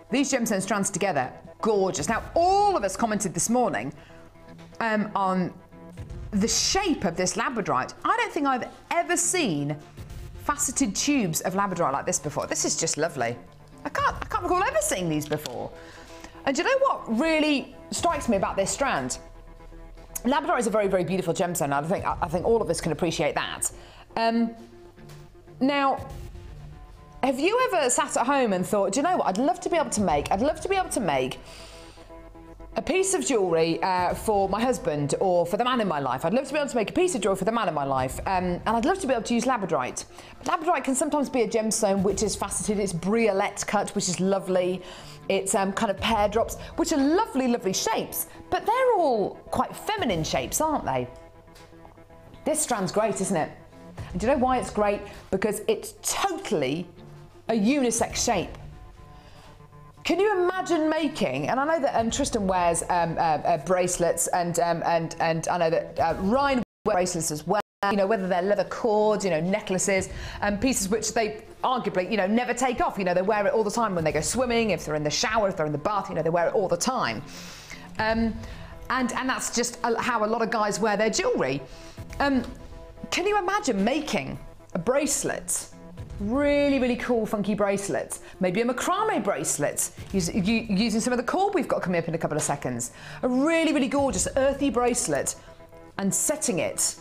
These gemstone strands together, gorgeous. Now, all of us commented this morning on the shape of this labradorite. I don't think I've ever seen faceted tubes of labradorite like this before. This is just lovely. I can't recall ever seeing these before. And do you know what really strikes me about this strand? Labradorite is a very, very beautiful gemstone, and I think all of us can appreciate that. Now, have you ever sat at home and thought, do you know what, I'd love to be able to make a piece of jewellery for my husband or for the man in my life. I'd love to be able to make a piece of jewellery for the man in my life, and I'd love to be able to use labradorite. But labradorite can sometimes be a gemstone which is faceted. It's briolette cut, which is lovely. It's kind of pear drops, which are lovely, lovely shapes, but they're all quite feminine shapes, aren't they? This strand's great, isn't it? And do you know why it's great? Because it's totally a unisex shape. Can you imagine making, and I know that Tristan wears bracelets, and I know that Ryan wears bracelets as well, you know, whether they're leather cords, you know, necklaces, and pieces which they arguably, you know, never take off. You know, they wear it all the time when they go swimming, if they're in the shower, if they're in the bath, you know, they wear it all the time. And that's just how a lot of guys wear their jewellery. Can you imagine making a bracelet? Really, really cool, funky bracelets. Maybe a macrame bracelet, using some of the cord we've got coming up in a couple of seconds. A really, really gorgeous, earthy bracelet, and setting it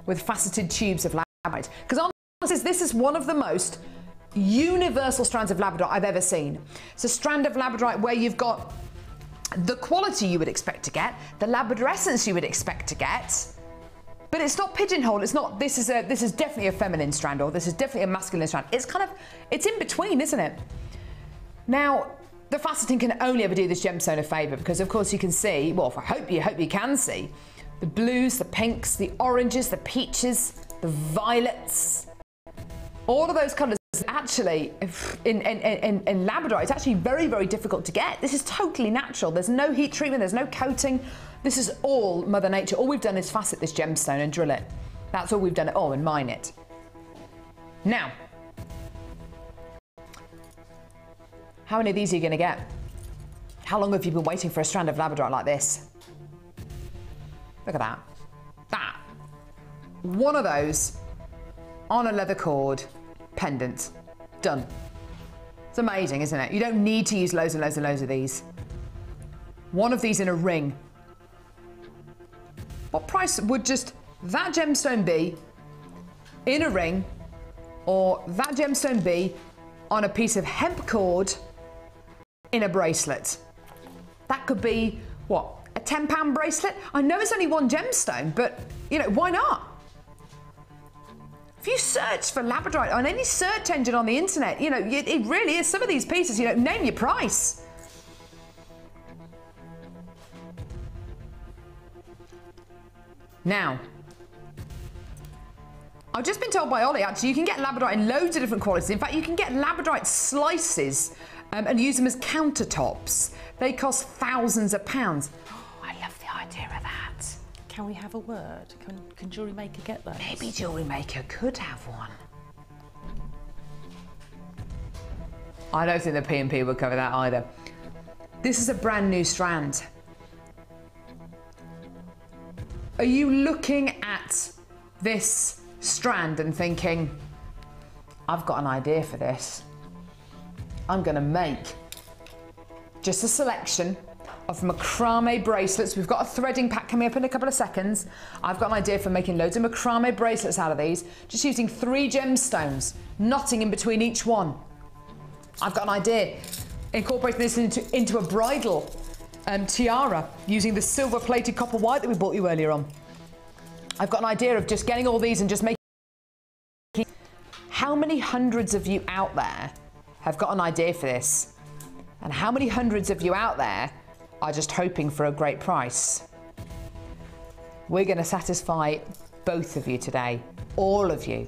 with faceted tubes of labradorite. Because honestly, this is one of the most universal strands of labradorite I've ever seen. It's a strand of labradorite where you've got the quality you would expect to get, the labradorescence you would expect to get, but it's not pigeonholed. It's not, this is definitely a feminine strand, or this is definitely a masculine strand. It's kind of, it's in between, isn't it? Now, the faceting can only ever do this gemstone a favour, because of course you can see, well, I hope you can see, the blues, the pinks, the oranges, the peaches, the violets, all of those colours. Actually, in labradorite, it's actually very, very difficult to get. This is totally natural. There's no heat treatment, there's no coating. This is all Mother Nature. All we've done is facet this gemstone and drill it. That's all we've done at all, and mine it. Now, how many of these are you going to get? How long have you been waiting for a strand of labradorite like this? Look at that. That. One of those on a leather cord pendant. Done. It's amazing, isn't it? You don't need to use loads and loads and loads of these. One of these in a ring. What price would just that gemstone be in a ring, or that gemstone be on a piece of hemp cord in a bracelet? That could be, what, a £10 bracelet? I know it's only one gemstone, but, you know, why not? If you search for labradorite on any search engine on the internet, you know, it really is, some of these pieces, you know, name your price. Now, I've just been told by Ollie, actually, you can get labradorite in loads of different qualities. In fact, you can get labradorite slices and use them as countertops. They cost thousands of pounds. Oh, I love the idea of that. Can we have a word? Can Jewellery Maker get those? Maybe Jewellery Maker could have one. I don't think the P&P would cover that either. This is a brand new strand. Are you looking at this strand and thinking, I've got an idea for this? I'm going to make just a selection of macrame bracelets. We've got a threading pack coming up in a couple of seconds. I've got an idea for making loads of macrame bracelets out of these, just using 3 gemstones, knotting in between each one. I've got an idea, incorporating this into a bridal tiara, using the silver plated copper white that we bought you earlier on. I've got an idea of just getting all these and just making. How many hundreds of you out there have got an idea for this? And how many hundreds of you out there are just hoping for a great price? We're going to satisfy both of you today, all of you,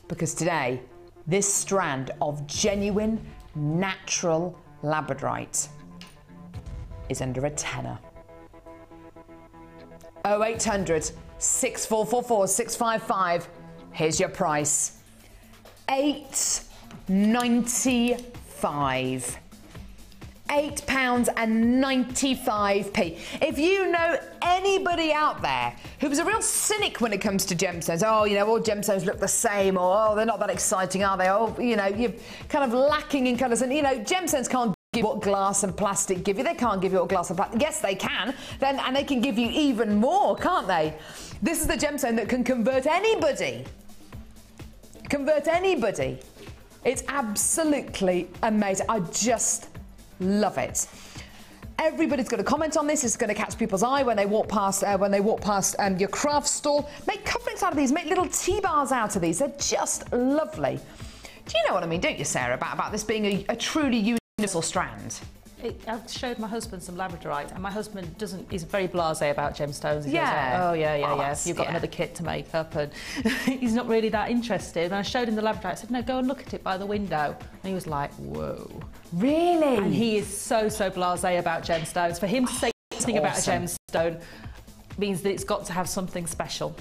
because today, this strand of genuine, natural labradorite is under a tenner. 0800 6444 655. Here's your price. £8.95. £8.95. If you know anybody out there who's a real cynic when it comes to gemstones, oh, you know, all gemstones look the same, or oh, they're not that exciting, are they? Oh, you know, you're kind of lacking in colours, and you know, gemstones can't give you what glass and plastic give you. They can't give you what glass and plastic. Yes, they can. And they can give you even more, can't they? This is the gemstone that can convert anybody. Convert anybody. It's absolutely amazing. I just love it. Everybody's going to comment on this. It's going to catch people's eye when they walk past. Your craft stall. Make coverings out of these. Make little tea bars out of these. They're just lovely. Do you know what I mean, don't you, Sarah, about this being a truly universal strand? I've showed my husband some labradorite, and my husband he's very blasé about gemstones. He Yeah. goes, oh, yeah. You've got another kit to make up, and he's not really that interested. And I showed him the labradorite. I said, no, go and look at it by the window. And he was like, whoa. Really? And he is so blasé about gemstones. For him to say something about a gemstone means that it's got to have something special.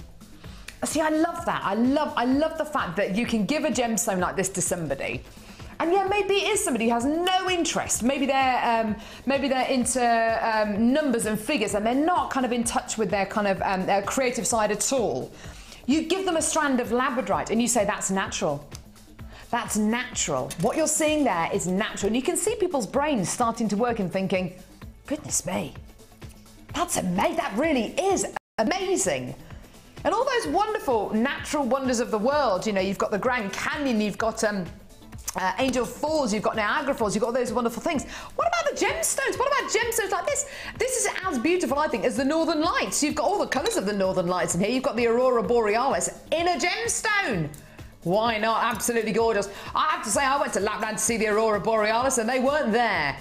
See, I love that. I love the fact that you can give a gemstone like this to somebody. And yeah, maybe it is somebody who has no interest. Maybe they're into numbers and figures, and they're not kind of in touch with their kind of their creative side at all. You give them a strand of labradorite, and you say that's natural. That's natural. What you're seeing there is natural, and you can see people's brains starting to work and thinking, "Goodness me, that's amazing. That really is amazing." And all those wonderful natural wonders of the world. You know, you've got the Grand Canyon, you've got Angel Falls, you've got Niagara Falls, you've got those wonderful things. What about the gemstones? What about gemstones like this? This is as beautiful, I think, as the Northern Lights. You've got all the colours of the Northern Lights in here. You've got the Aurora Borealis in a gemstone. Why not? Absolutely gorgeous. I have to say, I went to Lapland to see the Aurora Borealis, and they weren't there.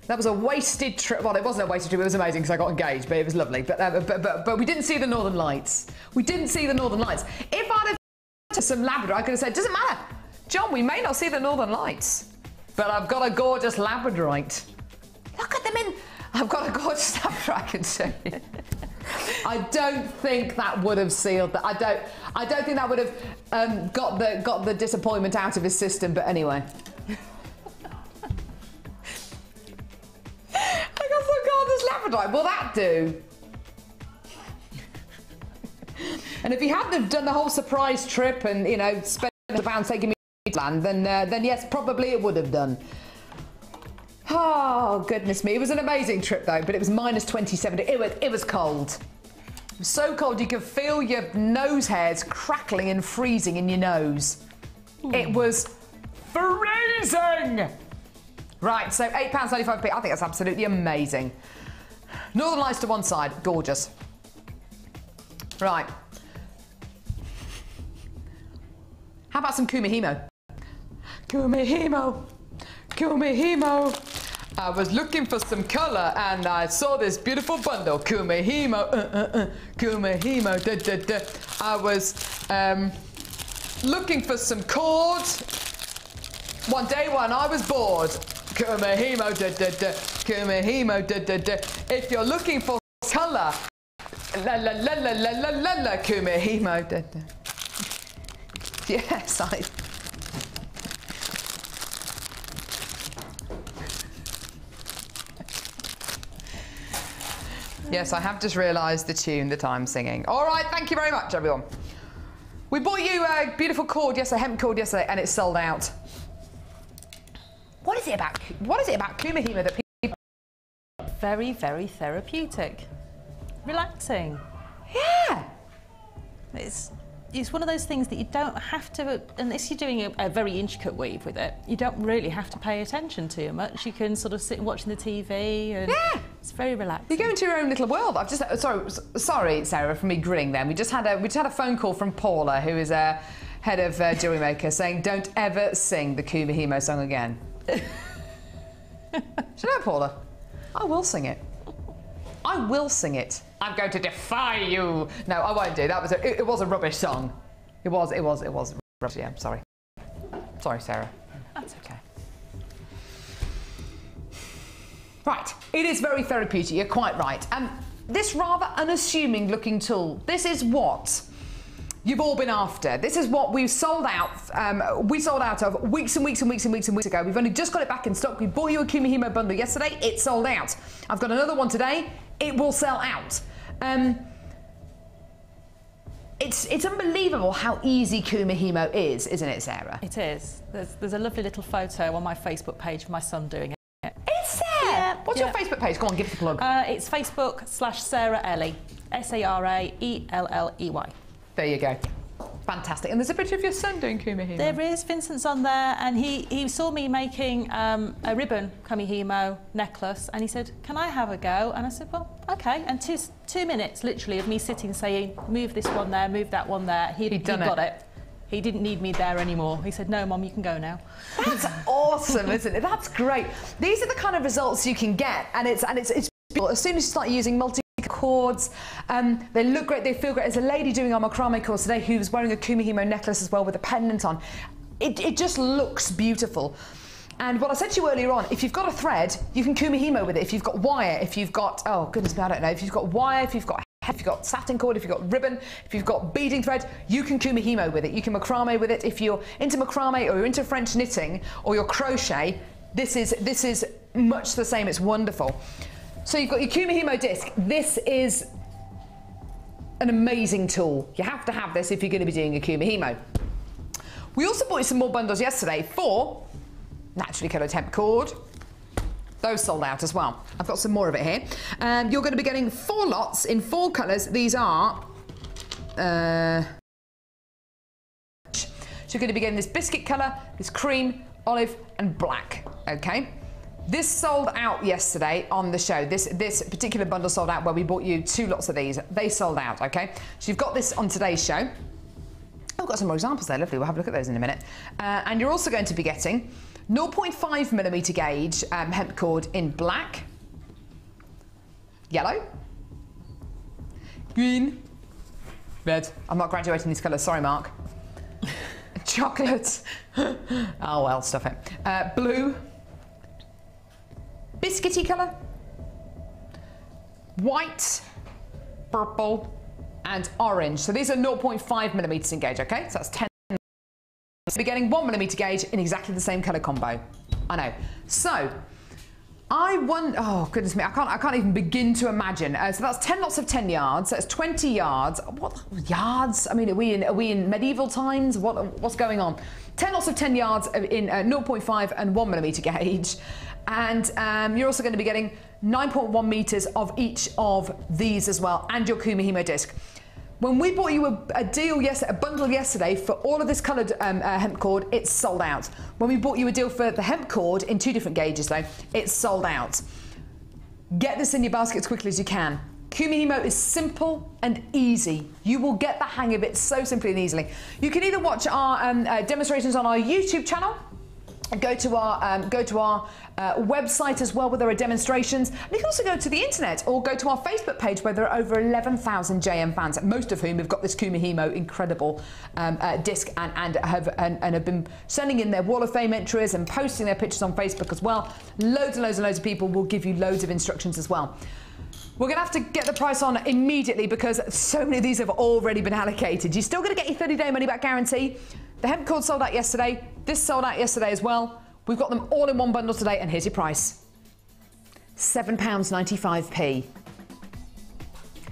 That was a wasted trip. Well, it wasn't a wasted trip. It was amazing because I got engaged, but it was lovely. But we didn't see the Northern Lights. We didn't see the Northern Lights. If I'd have to some Labrador, I could have said, doesn't matter. John, we may not see the Northern Lights, but I've got a gorgeous Labradorite. Look at them in. I've got a gorgeous Labradorite, I can show you. I don't think that would have sealed that. I don't think that would have got the disappointment out of his system. But anyway. I got some gorgeous Labradorite. Will that do? And if he hadn't have done the whole surprise trip and, you know, spent £1 taking me to land, then yes, probably it would have done. Oh, goodness me. It was an amazing trip, though, but it was minus 27. It was cold. It was so cold you could feel your nose hairs crackling and freezing in your nose. It was freezing! Right, so £8.95p. I think that's absolutely amazing. Northern Lights to one side. Gorgeous. Right. How about some Kumihimo? Kumihimo. Kumihimo. I was looking for some colour and I saw this beautiful bundle. Kumihimo. Kumihimo. Da, da, da. I was looking for some cord. One day when I was bored. Kumihimo. Da, da, da. Kumihimo. Da, da, da. If you're looking for colour. La la la la la la la la. Kumihimo. Da, da. Yes, Yes, I have just realised the tune that I'm singing. All right, thank you very much, everyone. We bought you a beautiful cord, a hemp cord yesterday, and it's sold out. What is it about Kumihimo that people... Very, very therapeutic. Relaxing. Yeah. It's one of those things that you don't have to, unless you're doing a very intricate weave with it, you don't really have to pay attention to much. You can sort of sit watching the TV and it's very relaxing. You go into your own little world. I've just, sorry, Sarah, for me grinning then. We just had a phone call from Paula, who is head of Jewellery Maker, saying don't ever sing the Kumihimo song again. Do you know, Paula? I will sing it. I will sing it. I'm going to defy you. No, I won't do. It was a rubbish song. It was rubbish. Yeah, sorry. Sorry, Sarah. That's okay. Right. It is very therapeutic. You're quite right. This rather unassuming looking tool, this is what you've all been after. This is what we've sold out. We sold out of weeks and weeks and weeks and weeks and weeks ago. We've only just got it back in stock. We bought you a Kumihimo bundle yesterday. It sold out. I've got another one today. It will sell out. It's unbelievable how easy Kumihimo is, isn't it, Sarah? It is. There's a lovely little photo on my Facebook page of my son doing it. It's there. Yeah, What's your Facebook page? Go on, give it a plug. It's Facebook/Sara Ellie. SARAELLEY. There you go. Fantastic. And there's a picture of your son doing kumihimo. There is. Vincent's on there, and he saw me making a ribbon kumihimo necklace, and he said, "Can I have a go?" And I said, "Well, okay." And 2 minutes, literally, of me sitting saying, "Move this one there, move that one there." He'd got it. He didn't need me there anymore. He said, "No, Mum, you can go now." That's awesome, isn't it? That's great. These are the kind of results you can get, and it's beautiful. As soon as you start using cords, they look great, they feel great. There's a lady doing our macrame course today who was wearing a kumihimo necklace as well with a pendant on. It just looks beautiful. And what I said to you earlier on, if you've got a thread, you can kumihimo with it. If you've got wire, if you've got, oh goodness me, I don't know, if you've got wire, if you've got satin cord, if you've got ribbon, if you've got beading thread, you can kumihimo with it. You can macrame with it. If you're into macrame or you're into French knitting or your crochet, this is much the same. It's wonderful. So you've got your kumihimo disc. This is an amazing tool. You have to have this if you're going to be doing a kumihimo. We also bought you some more bundles yesterday for naturally coloured hemp cord. Those sold out as well. I've got some more of it here. You're going to be getting 4 lots in 4 colours. These are... so you're going to be getting this biscuit colour, this cream, olive and black. Okay. This sold out yesterday on the show. This particular bundle sold out where we bought you 2 lots of these. They sold out, okay? So you've got this on today's show. Oh, we've got some more examples there, lovely. We'll have a look at those in a minute. And you're also going to be getting 0.5mm gauge hemp cord in black, yellow, green, red. I'm not graduating these colours, sorry, Mark. Chocolate. Oh, well, stuff it. Blue. Biscuity colour, white, purple and orange. So these are 0.5mm in gauge, okay? So that's 10. So we're getting 1mm gauge in exactly the same colour combo. I know. So I wonder, oh goodness me, I can't even begin to imagine. So that's 10 lots of 10 yards. That's 20 yards. What yards? I mean, are we in medieval times? What's going on? 10 lots of 10 yards in 0.5 and 1mm gauge. And you're also going to be getting 9.1 metres of each of these as well, and your kumihimo disc. When we bought you a deal yesterday, a bundle yesterday for all of this coloured hemp cord, it's sold out. When we bought you a deal for the hemp cord in 2 different gauges though, it's sold out. Get this in your basket as quickly as you can. Kumihimo is simple and easy. You will get the hang of it so simply and easily. You can either watch our demonstrations on our YouTube channel, go to our website as well where there are demonstrations, and you can also go to the internet or go to our Facebook page where there are over 11,000 JM fans, most of whom have got this kumihimo incredible disc and have been sending in their Wall of Fame entries and posting their pictures on Facebook as well. Loads and loads and loads of people will give you loads of instructions as well. We're going to have to get the price on immediately because so many of these have already been allocated. You're still going to get your 30-day money-back guarantee. The hemp cord sold out yesterday. This sold out yesterday as well. We've got them all in one bundle today, and here's your price. £7.95p.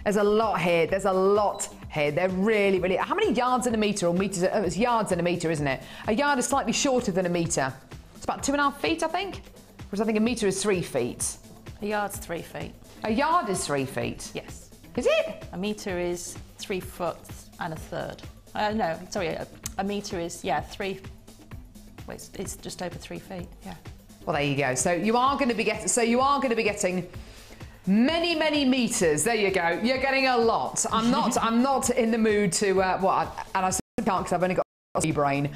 There's a lot here. There's a lot here. They're really, really... How many yards in a metre or metres? Oh, it's yards in a metre, isn't it? A yard is slightly shorter than a metre. It's about 2.5 feet, I think. Whereas I think a metre is 3 feet. A yard's 3 feet. A yard is 3 feet? Yes. Is it? A metre is 3 foot and a third. No, sorry, a metre is, yeah, 3... Well, it's just over 3 feet, yeah. Well, there you go. So you are going to be getting many, many metres. There you go. You're getting a lot. I'm not in the mood to and I certainly can't because I've only got a brain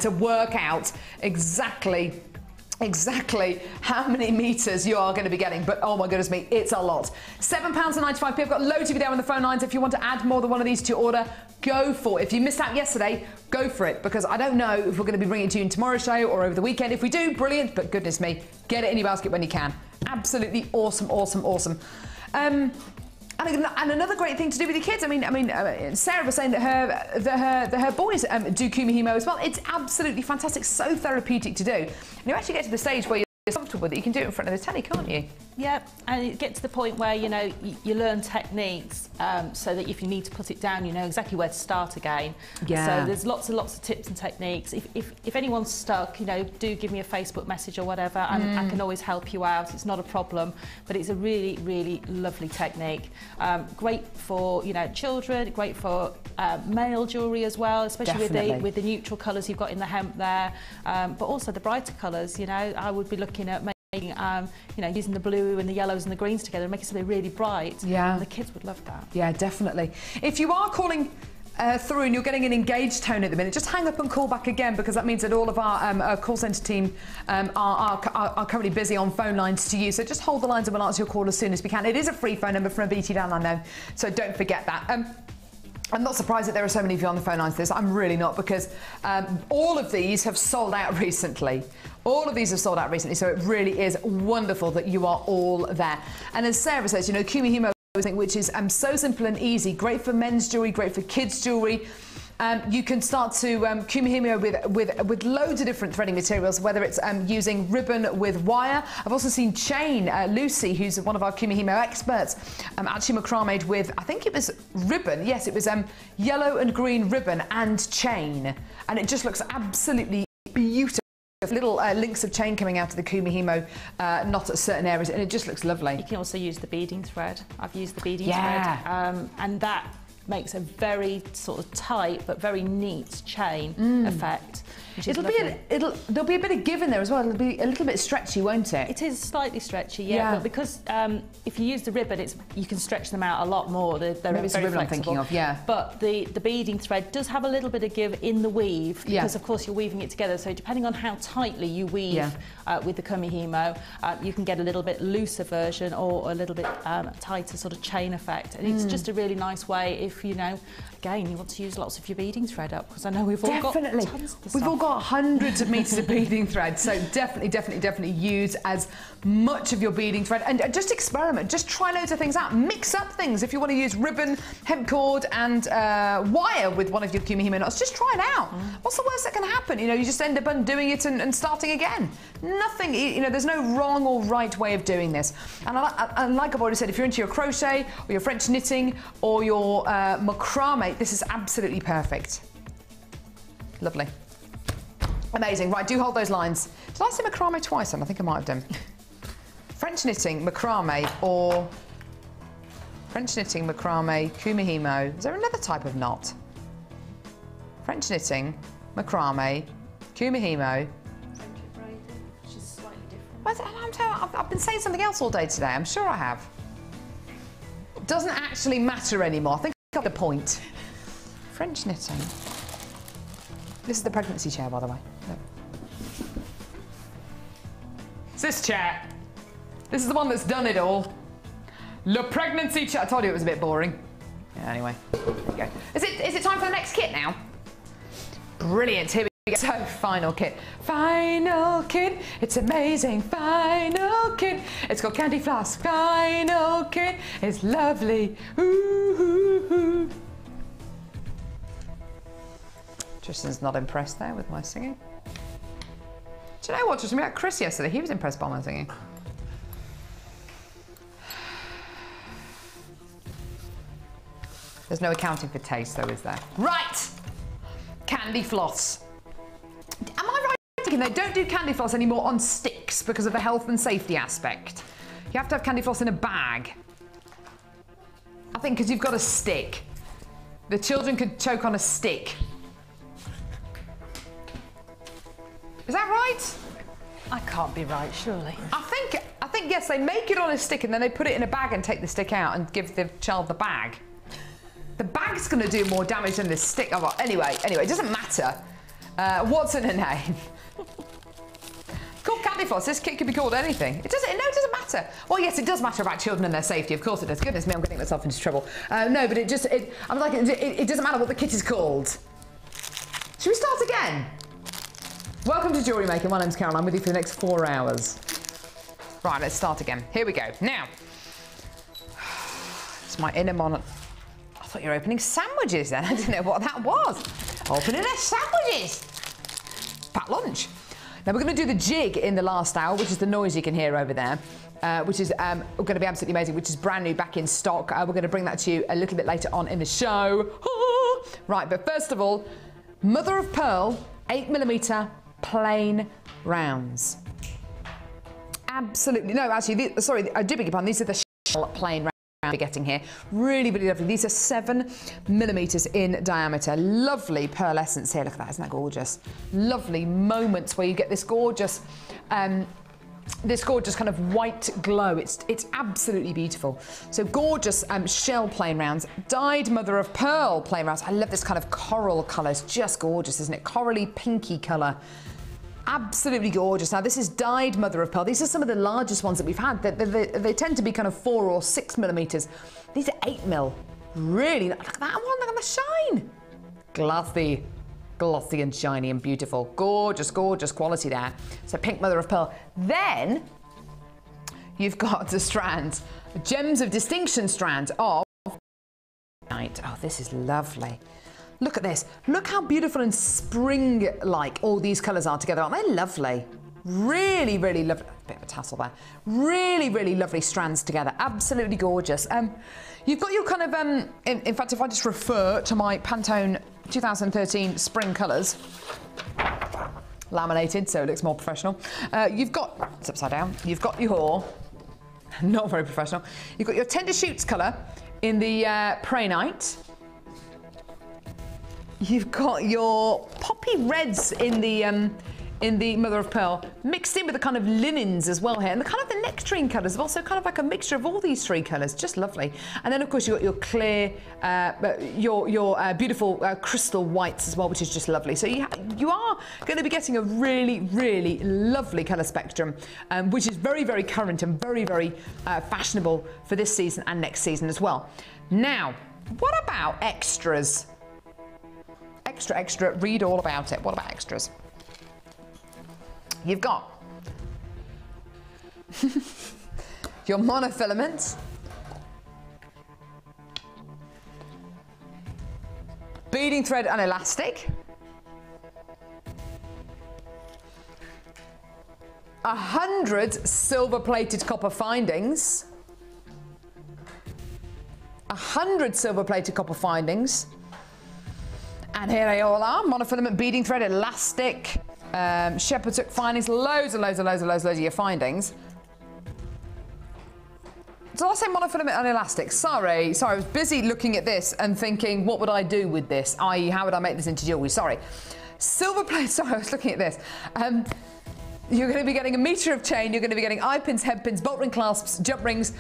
to work out exactly how many metres you are going to be getting, but oh my goodness me, it's a lot. £7.95p. I've got loads of you there on the phone lines. If you want to add more than one of these to your order, go for it. If you missed out yesterday, go for it, because I don't know if we're going to be bringing it to you in tomorrow's show or over the weekend. If we do, brilliant, but goodness me, get it in your basket when you can. Absolutely awesome, awesome, awesome. And another great thing to do with your kids. I mean, Sarah was saying that her boys do kumihimo as well. It's absolutely fantastic, so therapeutic to do. And you actually get to the stage where you're comfortable that you can do it in front of the telly, can't you? Yeah, and it gets to the point where, you know, you learn techniques so that if you need to put it down, you know exactly where to start again. Yeah. So there's lots and lots of tips and techniques. If anyone's stuck, you know, do give me a Facebook message or whatever, and I can always help you out. It's not a problem, but it's a really, really lovely technique. Great for, you know, children, great for male jewellery as well, especially with the neutral colours you've got in the hemp there, but also the brighter colours, you know, I would be looking at making, you know, using the blue and the yellows and the greens together and making something really bright. Yeah. And the kids would love that. Yeah, definitely. If you are calling through and you're getting an engaged tone at the minute, just hang up and call back again, because that means that all of our call centre team are currently busy on phone lines to you. So just hold the lines and we'll answer your call as soon as we can. It is a free phone number from a BT landline though, so don't forget that. I'm not surprised that there are so many of you on the phone lines to this. I'm really not, because all of these have sold out recently. All of these have sold out recently, so it really is wonderful that you are all there. And as Sarah says, you know, Kumihimo, which is so simple and easy, great for men's jewellery, great for kids' jewellery. You can start to Kumihimo with loads of different threading materials, whether it's using ribbon with wire. I've also seen chain. Lucy, who's one of our Kumihimo experts, actually macrameed with, I think it was ribbon. Yes, it was yellow and green ribbon and chain. And it just looks absolutely beautiful. Little links of chain coming out of the Kumihimo knot at certain areas, and it just looks lovely. You can also use the beading thread. I've used the beading thread, and that makes a very sort of tight but very neat chain effect. There'll be a bit of give in there as well. It'll be a little bit stretchy, won't it? It is slightly stretchy, yeah. But because if you use the ribbon, you can stretch them out a lot more. They're very flexible. I'm thinking of, yeah. But the beading thread does have a little bit of give in the weave, because of course you're weaving it together. So depending on how tightly you weave with the Kumihimo, you can get a little bit looser version or a little bit tighter sort of chain effect. And it's just a really nice way if, you know, again, you want to use lots of your beading thread up, because I know we've all got tons of stuff. We've all got hundreds of meters of beading thread, so definitely use as much of your beading thread, and just experiment. Just try loads of things out. Mix up things. If you want to use ribbon, hemp cord, and wire with one of your Kumihimo knots, just try it out. What's the worst that can happen? You know, you just end up undoing it and starting again. Nothing. You know, there's no wrong or right way of doing this. And like I've already said, if you're into your crochet or your French knitting or your macrame, this is absolutely perfect. Lovely. Amazing. Right, do hold those lines. Did I say macrame twice then? I think I might have done. French knitting, macrame, or French knitting, macrame, Kumihimo. Is there another type of knot? French knitting, macrame, Kumihimo. Which is slightly different. I've been saying something else all day today. I'm sure I have. It doesn't actually matter anymore. I think I got the point. French knitting. This is the pregnancy chair, by the way. Look. It's this chair. This is the one that's done it all. Le pregnancy chair. I told you it was a bit boring. Yeah, anyway, there you go. Is it time for the next kit now? Brilliant. Here we go. So, final kit. Final kit. It's amazing. Final kit. It's called Candy Floss. Final kit. It's lovely. Ooh, ooh, ooh. Tristan's not impressed there with my singing. Do you know what, Tristan? We had Chris yesterday. He was impressed by my singing. There's no accounting for taste, though, is there? Right! Candy floss. Am I right in thinking they don't do candy floss anymore on sticks because of the health and safety aspect? You have to have candy floss in a bag. I think because you've got a stick. The children could choke on a stick. Is that right? I can't be right, surely. I think yes, they make it on a stick and then they put it in a bag and take the stick out and give the child the bag. The bag's going to do more damage than the stick. Oh, well, anyway, it doesn't matter. What's in her name? Called Candy Floss. This kit could be called anything. It doesn't matter. Well, yes, it does matter about children and their safety. Of course it does. Goodness me, I'm getting myself into trouble. No, but it doesn't matter what the kit is called. Should we start again? Welcome to Jewellery Maker. My name's Carol. I'm with you for the next 4 hours. Right, let's start again. Here we go. Now, it's my inner mon. I thought you were opening sandwiches then. I didn't know what that was. Opening their sandwiches. Packed lunch. Now we're going to do the jig in the last hour, which is the noise you can hear over there. which is going to be absolutely amazing, which is brand new, back in stock. We're going to bring that to you a little bit later on in the show. Right, but first of all, mother of pearl 8mm plain rounds. Absolutely, no, actually, sorry, I do beg your pardon, these are the shell plain rounds we're getting here. Really, really lovely. These are 7mm in diameter. Lovely pearlescence here. Look at that, isn't that gorgeous? Lovely moments where you get this gorgeous kind of white glow. It's absolutely beautiful. So gorgeous shell plain rounds, dyed mother of pearl plain rounds. I love this kind of coral colour. It's just gorgeous, isn't it? Corally pinky colour. Absolutely gorgeous. Now this is dyed mother of pearl. These are some of the largest ones that we've had. They tend to be kind of 4 or 6mm. These are 8mm. Really, look at that one. Look at the shine. Glossy. Glossy and shiny and beautiful. Gorgeous, gorgeous quality there. So pink mother of pearl. Then you've got the strands, gems of distinction strands of night. Oh, this is lovely. Look at this. Look how beautiful and spring-like all these colours are together. Aren't they lovely? Really, really lovely. A bit of a tassel there. Really, really lovely strands together. Absolutely gorgeous. You've got your kind of, in fact, if I just refer to my Pantone 2013 spring colours, laminated, so it looks more professional. You've got, it's upside down, you've got your, not very professional, you've got your Tender Shoots colour in the Prainite. You've got your poppy reds in the mother of pearl, mixed in with the kind of linens as well here, and the kind of the nectarine colours are also kind of like a mixture of all these three colours, just lovely. And then of course you've got your clear, your beautiful crystal whites as well, which is just lovely. So you are going to be getting a really, really lovely colour spectrum, which is very, very current and very, very fashionable for this season and next season as well. Now, what about extras? Extra, read all about it. What about extras? You've got your monofilament, beading thread and elastic, 100 silver-plated copper findings, 100 silver-plated copper findings, and here they all are: monofilament, beading thread, elastic, shepherd's hook findings, loads of your findings. Did I say monofilament and elastic? Sorry, I was busy looking at this and thinking, what would I do with this? I.e., how would I make this into jewellery? Sorry. Silver plate, sorry, I was looking at this. You're going to be getting a metre of chain, you're going to be getting eye pins, head pins, bolt ring clasps, jump rings,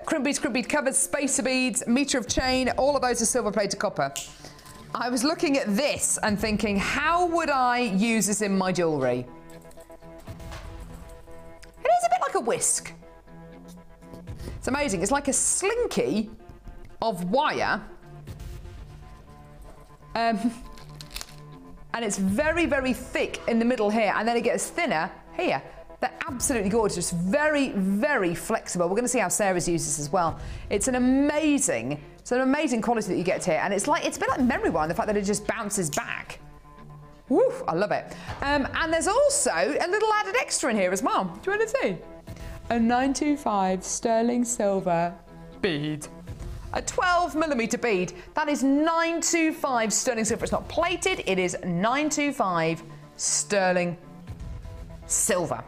crimp bead covers, spacer beads, metre of chain, all of those are silver plated copper. I was looking at this and thinking, how would I use this in my jewellery? It is a bit like a whisk. It's amazing. It's like a slinky of wire. And it's very, very thick in the middle here, and then it gets thinner here. They're absolutely gorgeous. Very, very flexible. We're going to see how Sarah's used this as well. It's an amazing quality that you get here, and it's a bit like memory wire in the fact that it just bounces back. Woo, I love it. And there's also a little added extra in here as well. Do you want to see? A 925 sterling silver bead. A 12mm bead. That is 925 sterling silver. It's not plated, it is 925 sterling silver.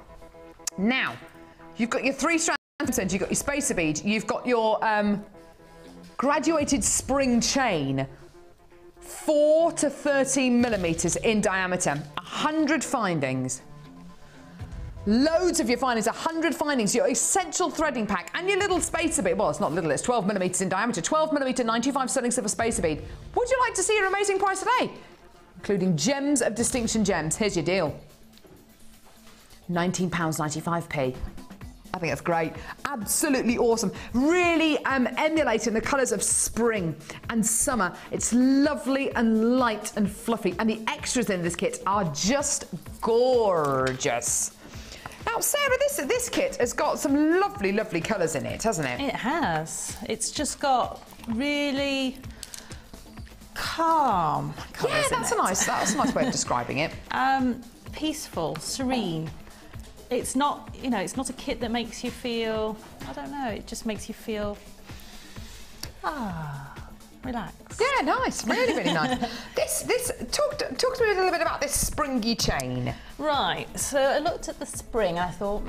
Now, you've got your 3 strands, you've got your spacer bead, you've got your graduated spring chain, 4 to 13mm in diameter, 100 findings. Loads of your findings, 100 findings, your essential threading pack, and your little spacer bead. Well, it's not little, it's 12mm in diameter, 12mm 925 sterling silver spacer bead. Would you like to see your amazing price today? Including gems of distinction gems. Here's your deal. £19.95p. I think that's great. Absolutely awesome. Really emulating the colours of spring and summer. It's lovely and light and fluffy, and the extras in this kit are just gorgeous. Now, Sarah, this kit has got some lovely, lovely colours in it, hasn't it? It has. It's just got really calm colours. Yeah, that's a nice way of describing it. Peaceful, serene. it's not, you know, it's not a kit that makes you feel, I don't know, it just makes you feel, relaxed. Yeah, nice, really, really nice. Talk to me a little bit about this springy chain. Right, so I looked at the spring and I thought,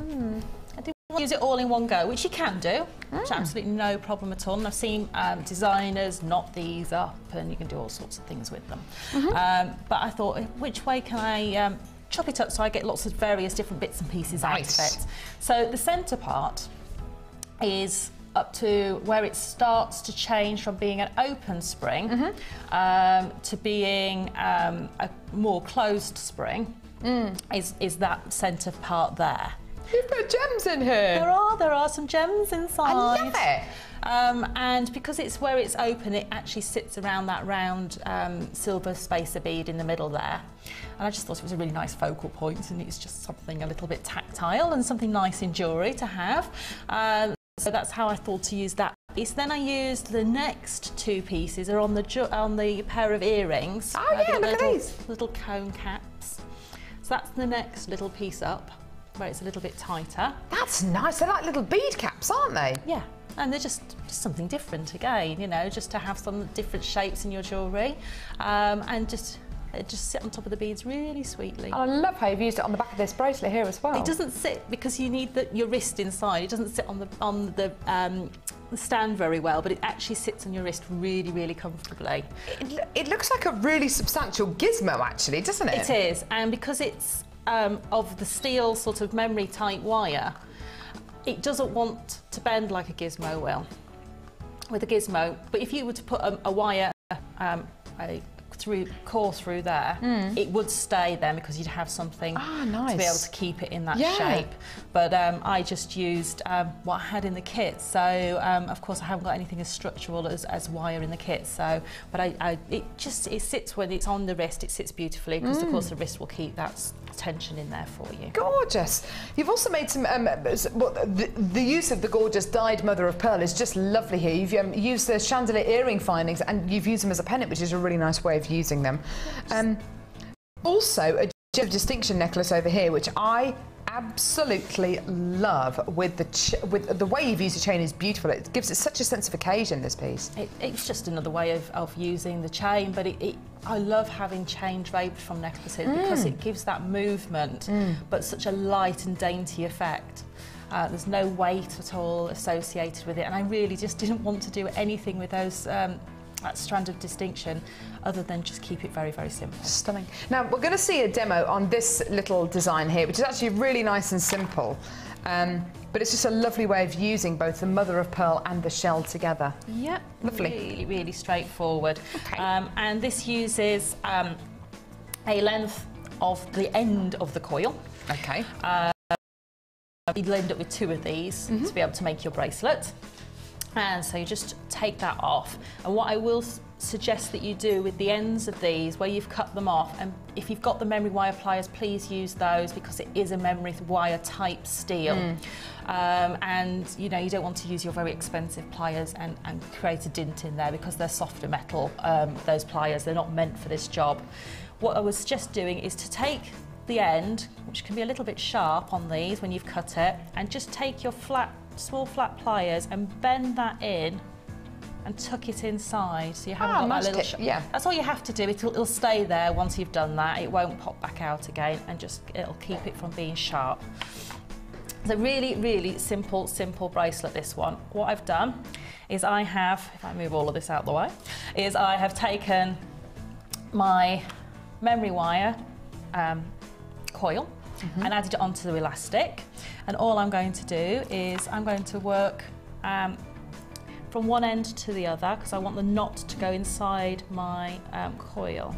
I do want to use it all in one go, which you can do, which is absolutely no problem at all. And I've seen designers knot these up and you can do all sorts of things with them. But I thought, which way can I chop it up so I get lots of various different bits and pieces out of it? So the centre part is up to where it starts to change from being an open spring to being a more closed spring, is that centre part there. You've put gems in here. There are some gems inside. I love it. And because it's where it's open, it actually sits around that round silver spacer bead in the middle there. And I just thought it was a really nice focal point, and it's just something a little bit tactile and something nice in jewellery to have. So that's how I thought to use that piece. Then I used the next two pieces are on the pair of earrings. Oh yeah, look at these. Little cone caps. So that's the next little piece up, where it's a little bit tighter. That's nice. They're like little bead caps, aren't they? Yeah, and they're just something different again, you know, just to have some different shapes in your jewellery, and just sit on top of the beads really sweetly. I love how you've used it on the back of this bracelet here as well. It doesn't sit because you need your wrist inside. It doesn't sit on the stand very well, but it actually sits on your wrist really, really comfortably. It looks like a really substantial gizmo, actually, doesn't it? It is, and because it's of the steel sort of memory tight wire, it doesn't want to bend like a gizmo will with a gizmo. But if you were to put a wire core through there, it would stay there because you'd have something to be able to keep it in that shape. But I just used what I had in the kit, so of course I haven't got anything as structural as wire in the kit. So, but it sits when it's on the wrist. It sits beautifully because of course the wrist will keep that tension in there for you. Gorgeous. You've also made some the use of the gorgeous dyed mother of pearl is just lovely here. You've used the chandelier earring findings and you've used them as a pendant, which is a really nice way of using them. Also a gem of distinction necklace over here, which I absolutely love. With the way you've used the chain is beautiful. It gives it such a sense of occasion, this piece. It's just another way of using the chain, but I love having chain draped from necklaces because it gives that movement, but such a light and dainty effect. There's no weight at all associated with it, and I really just didn't want to do anything with those that strand of distinction other than just keep it very, very simple. Stunning. Now we're going to see a demo on this little design here, which is actually really nice and simple, but it's just a lovely way of using both the mother of pearl and the shell together. Yep, lovely. Really, really straightforward. Okay. And this uses a length of the end of the coil. Okay. You'd end up with two of these to be able to make your bracelet. And so you just take that off. And what I will suggest that you do with the ends of these, where you've cut them off, and if you've got the memory wire pliers, please use those because it is a memory wire type steel. And you know, you don't want to use your very expensive pliers and create a dint in there because they're softer metal, those pliers, they're not meant for this job. What I was just doing is to take the end, which can be a little bit sharp on these when you've cut it, and just take your small flat pliers and bend that in and tuck it inside, so you haven't got that little That's all you have to do. It'll stay there once you've done that. It won't pop back out again, and it'll keep it from being sharp. It's a really, really simple bracelet, this one. What I've done is I have, if I move all of this out of the way, is I have taken my memory wire coil and added it onto the elastic, and all I'm going to do is I'm going to work from one end to the other because I want the knot to go inside my coil.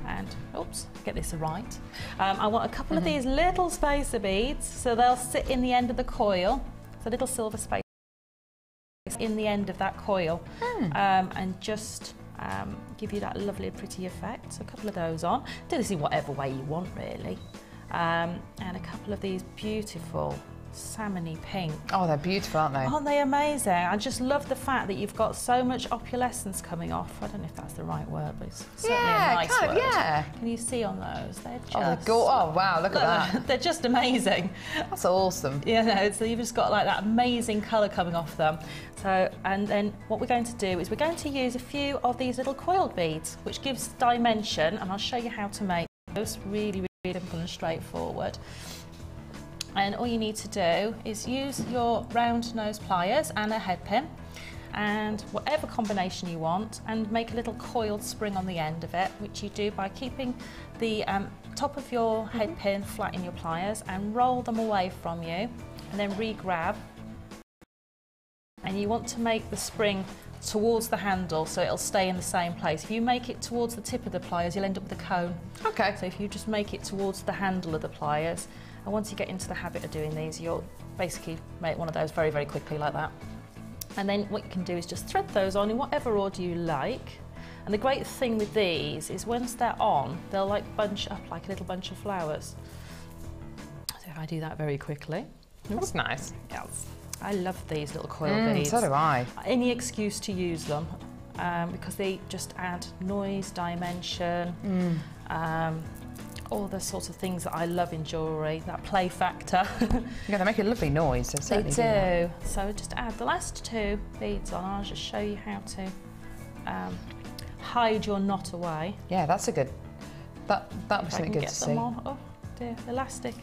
And oops, get this right. I want a couple of these little spacer beads, so they'll sit in the end of the coil. It's a little silver spacer in the end of that coil, and just give you that lovely pretty effect. So a couple of those on. Do this in whatever way you want, really. And a couple of these beautiful salmony pink. Oh, they're beautiful, aren't they? Aren't they amazing? I just love the fact that you've got so much opalescence coming off. I don't know if that's the right word, but it's certainly a nice kind of, word. yeah. Can you see on those? They're just... Oh, wow, look at that. They're just amazing. That's awesome. Yeah, so you've just got like that amazing colour coming off them. So, and then what we're going to do is we're going to use a few of these little coiled beads, which gives dimension, and I'll show you how to make those. Really, really simple and straightforward. And all you need to do is use your round nose pliers and a head pin, and whatever combination you want, and make a little coiled spring on the end of it, which you do by keeping the top of your head pin flat in your pliers and roll them away from you, and then re-grab. And you want to make the spring towards the handle so it'll stay in the same place. If you make it towards the tip of the pliers, you'll end up with a cone. Okay. So if you just make it towards the handle of the pliers, and once you get into the habit of doing these, you'll basically make one of those very, very quickly like that. And then what you can do is just thread those on in whatever order you like. And the great thing with these is once they're on, they'll like bunch up like a little bunch of flowers. So if I do that very quickly. That's nice. Yes. I love these little coil beads. So do I. Any excuse to use them because they just add noise, dimension, all the sorts of things that I love in jewellery, that play factor. Yeah, they make a lovely noise. They do. So just add the last two beads on. I'll just show you how to hide your knot away. Yeah, that's a good. That would be something good to see. On. Oh dear, elastic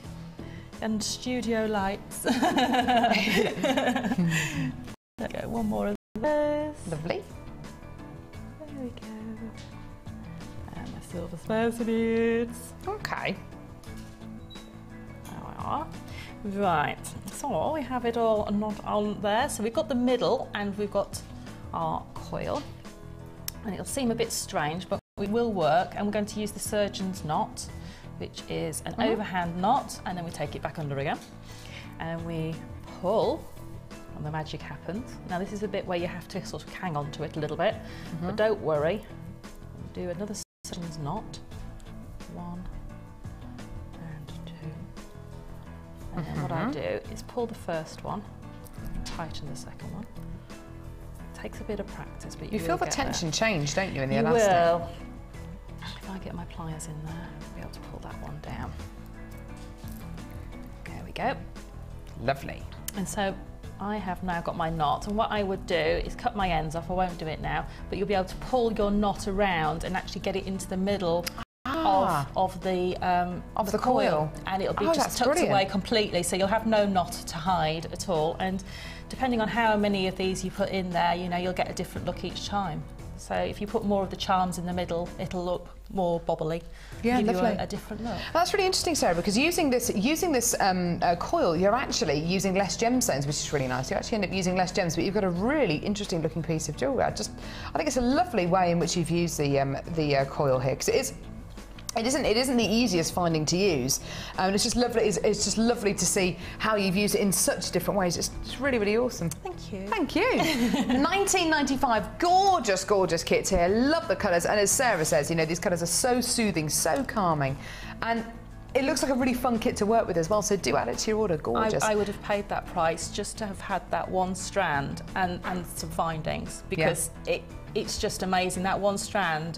and studio lights. There we go. One more of those. Lovely. There we go. And the silver spacer beads. Okay. There we are. Right, so we have it all not on there. So we've got the middle and we've got our coil. And it'll seem a bit strange, but it will work. And we're going to use the surgeon's knot, which is an overhand knot, and then we take it back under again. And we pull, and the magic happens. Now this is a bit where you have to sort of hang on to it a little bit, but don't worry. Do another surgeon's knot. 1 and 2. And then what I do is pull the first one, and tighten the second one. It takes a bit of practice, but you feel the get tension there. change, don't you, in the You elastic? will. If I get my pliers in there, I'll be able to pull that one down. There we go. Lovely. And so I have now got my knot, and what I would do is cut my ends off. I won't do it now, but you'll be able to pull your knot around and actually get it into the middle of the coil, and it'll be just tucked away completely, so you'll have no knot to hide at all. And depending on how many of these you put in there, you know, you'll get a different look each time. So if you put more of the charms in the middle, it'll look more bobbly. Yeah, give lovely. you a different look. That's really interesting, Sarah, because using this coil, you're actually using less gemstones, which is really nice. You actually end up using less gems, but you've got a really interesting looking piece of jewellery. I think it's a lovely way in which you've used the coil here, because it isn't the easiest finding to use, and it's just lovely. It's just lovely to see how you've used it in such different ways. It's really, really awesome. Thank you. Thank you. 1995, gorgeous, gorgeous kits here. Love the colours, and as Sarah says, you know, these colours are so soothing, so calming, and it looks like a really fun kit to work with as well. So do add it to your order. Gorgeous. I would have paid that price just to have had that one strand and some findings, because it's just amazing. That one strand.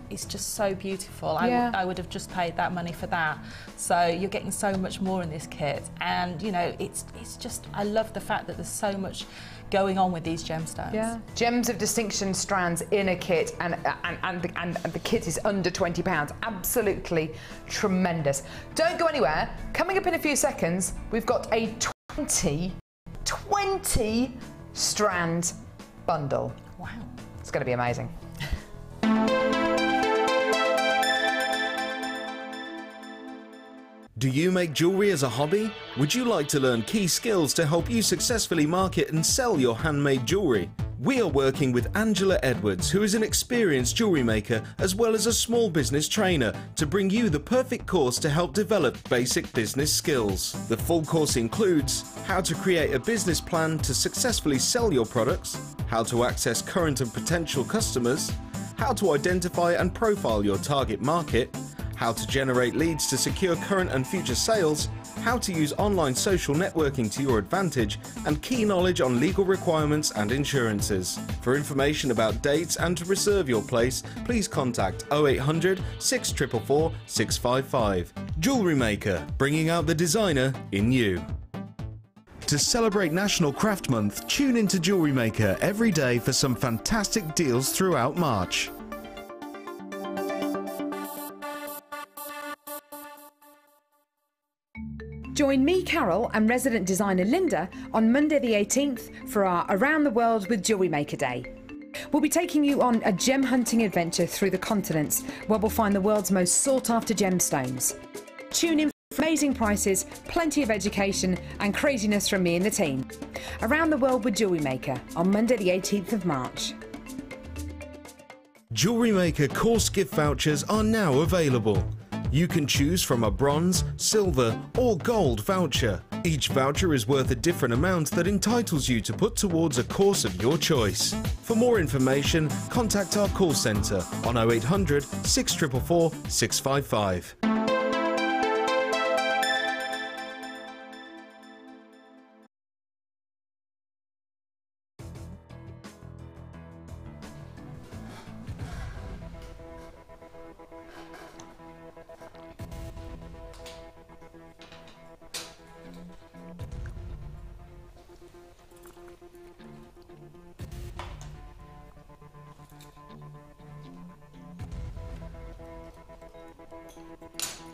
It's just so beautiful. I would have just paid that money for that. So you're getting so much more in this kit, and you know, it's just, I love the fact that there's so much going on with these gemstones. Yeah, gems of distinction strands in a kit, and the kit is under £20. Absolutely tremendous. Don't go anywhere. Coming up in a few seconds, we've got a 20 strand bundle. Wow. It's going to be amazing. Do you make jewellery as a hobby? Would you like to learn key skills to help you successfully market and sell your handmade jewellery? We are working with Angela Edwards, who is an experienced jewellery maker as well as a small business trainer, to bring you the perfect course to help develop basic business skills. The full course includes how to create a business plan to successfully sell your products, how to access current and potential customers, how to identify and profile your target market, how to generate leads to secure current and future sales, how to use online social networking to your advantage, and key knowledge on legal requirements and insurances. For information about dates and to reserve your place, please contact 0800 6444 655. Jewellery Maker, bringing out the designer in you. To celebrate National Craft Month, tune into Jewellery Maker every day for some fantastic deals throughout March. Join me, Carol, and resident designer Linda on Monday the 18th for our Around the World with Jewellery Maker Day. We'll be taking you on a gem hunting adventure through the continents where we'll find the world's most sought-after gemstones. Tune in for amazing prices, plenty of education and craziness from me and the team. Around the World with Jewellery Maker on Monday the 18th of March. Jewellery Maker course gift vouchers are now available. You can choose from a bronze, silver or gold voucher. Each voucher is worth a different amount that entitles you to put towards a course of your choice. For more information, contact our call centre on 0800 6444 655.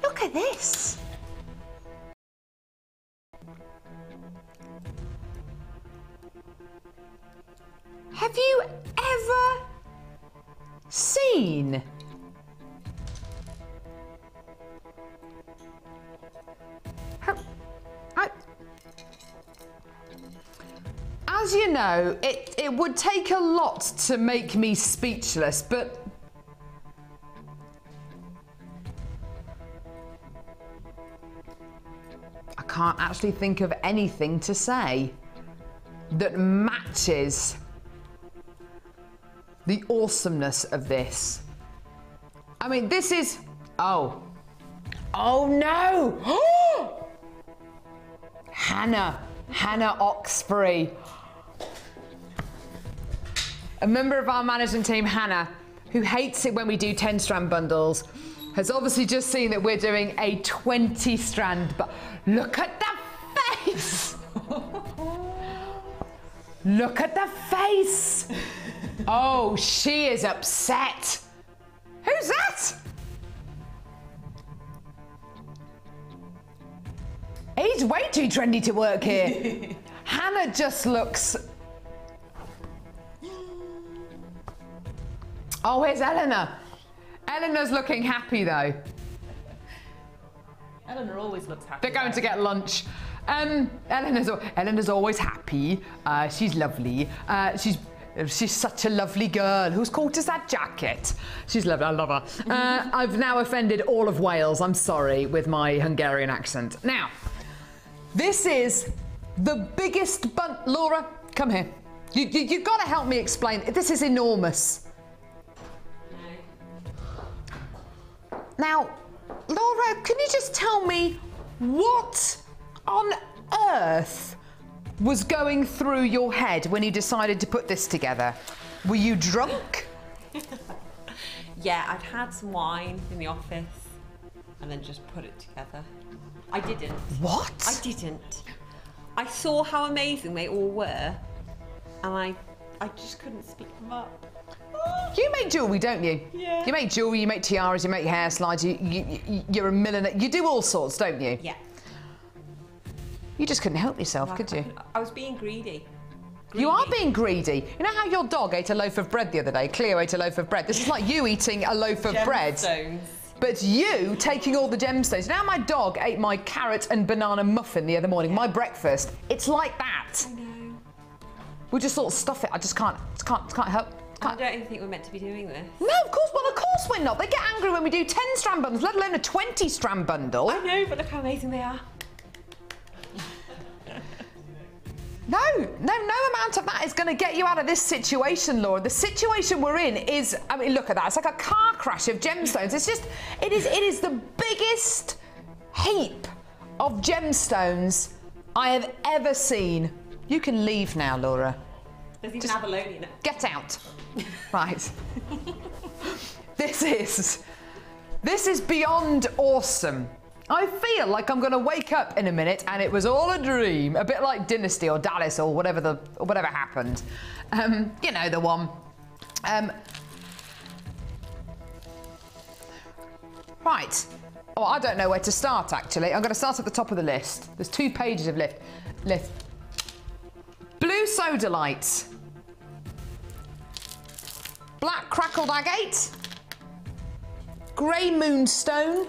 Look at this. Have you ever seen as you know, it would take a lot to make me speechless, but I can't actually think of anything to say that matches the awesomeness of this. I mean, this is, oh no! Hannah Oxbury. A member of our management team, Hannah, who hates it when we do 10-strand bundles, has obviously just seen that we're doing a 20-strand, but look at the face! Look at the face! Oh, she is upset. Who's that? He's way too trendy to work here. Hannah just looks... Oh, here's Eleanor. Eleanor's looking happy though. Eleanor always looks happy. They're going to get lunch. Eleanor's always happy. She's lovely. She's such a lovely girl. Whose coat is that jacket? She's lovely. I love her. I've now offended all of Wales. I'm sorry with my Hungarian accent. Now, this is the biggest Laura, come here. You've got to help me explain. This is enormous. Now, Laura, can you just tell me what on earth was going through your head when you decided to put this together? Were you drunk? Yeah, I'd had some wine in the office and then just put it together. I didn't. What? I didn't. I saw how amazing they all were and I just couldn't speak them up. You make jewellery, don't you? Yeah. You make jewellery, you make tiaras, you make hair slides, you're a milliner. You do all sorts, don't you? Yeah. You just couldn't help yourself, could you? I was being greedy. You are being greedy. You know how your dog ate a loaf of bread the other day? Cleo ate a loaf of bread. This is like you eating a loaf of bread. Gemstones. But you taking all the gemstones. You know how my dog ate my carrot and banana muffin the other morning, my breakfast? It's like that. I know. We just sort of stuff it. I just can't help. I don't even think we're meant to be doing this. No, of course we're not. They get angry when we do 10-strand bundles, let alone a 20-strand bundle. I know, but look how amazing they are. No amount of that is going to get you out of this situation, Laura. The situation we're in is, I mean, look at that. It's like a car crash of gemstones. It is the biggest heap of gemstones I have ever seen. You can leave now, Laura. There's even abalone in it. Get out. Right. This is beyond awesome. I feel like I'm going to wake up in a minute and it was all a dream, a bit like Dynasty or Dallas or whatever happened. You know, the one. Right. Oh, I don't know where to start, actually. I'm going to start at the top of the list. There's 2 pages of list. Blue sodalite. Black crackled agate. Grey moonstone.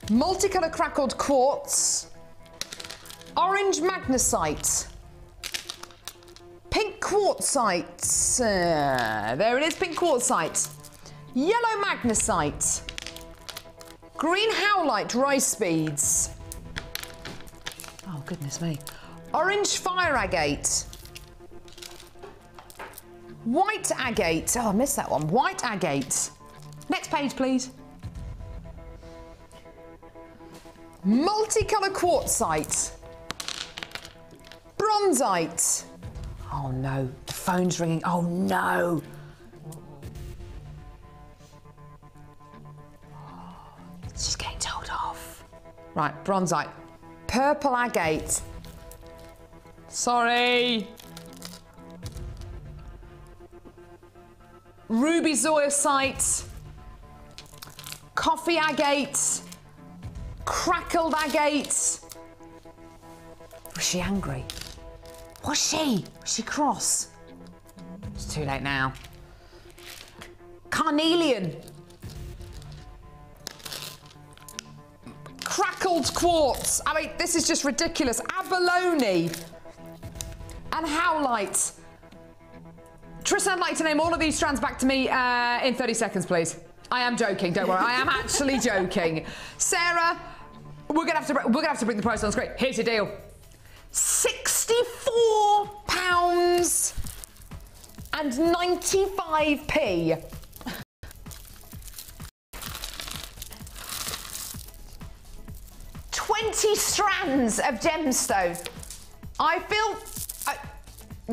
Multicolour crackled quartz. Orange magnesite. Pink quartzite. There it is, pink quartzite. Yellow magnesite. Green howlite rice beads. Oh, goodness me. Orange fire agate. White agate. Oh, I missed that one. White agate. Next page, please. Multicolour quartzite. Bronzite. Oh no, the phone's ringing. Oh no. She's getting told off. Right, bronzite. Purple agate. Sorry. Ruby zoisite. Coffee agate. Crackled agate. Was she angry? Was she? Was she cross? It's too late now. Carnelian. Crackled quartz. I mean, this is just ridiculous. Abalone. And howlite. Tristan, I'd like to name all of these strands back to me in 30 seconds, please. I am joking, don't worry. I am actually joking. Sarah, we're gonna have to bring the price on the screen. Here's your deal. £64 and 95p. 20 strands of gemstone. I feel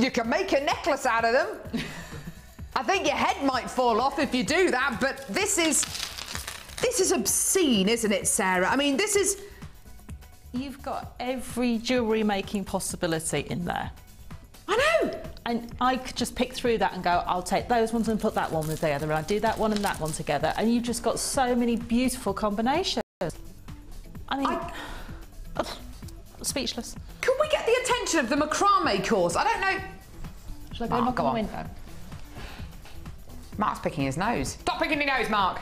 you can make a necklace out of them. I think your head might fall off if you do that, but this is obscene, isn't it, Sarah? I mean, this is... You've got every jewellery making possibility in there. I know! And I could just pick through that and go, I'll take those ones and put that one together, and I do that one and that one together, and you've just got so many beautiful combinations. I mean, speechless. Can we get the attention of the macrame course? I don't know. Shall I go knock on the window? Mark's picking his nose. Stop picking your nose, Mark.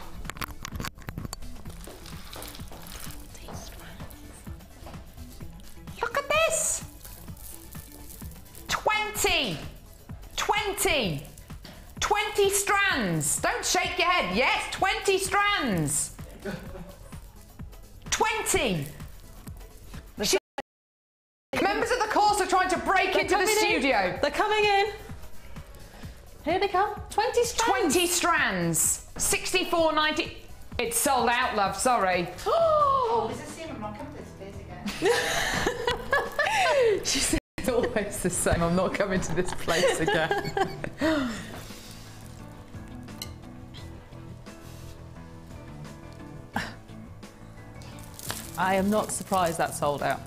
Look at this. 20 strands. Don't shake your head. Yes, 20 strands. 20. Members of the course are trying to break into the studio. They're coming in. Here they come. 20 strands. 20 strands. 64.90. It's sold out, love. Sorry. Oh, there's a seam. I'm not coming to this place again. She said it's always the same. I'm not coming to this place again. I am not surprised that sold out.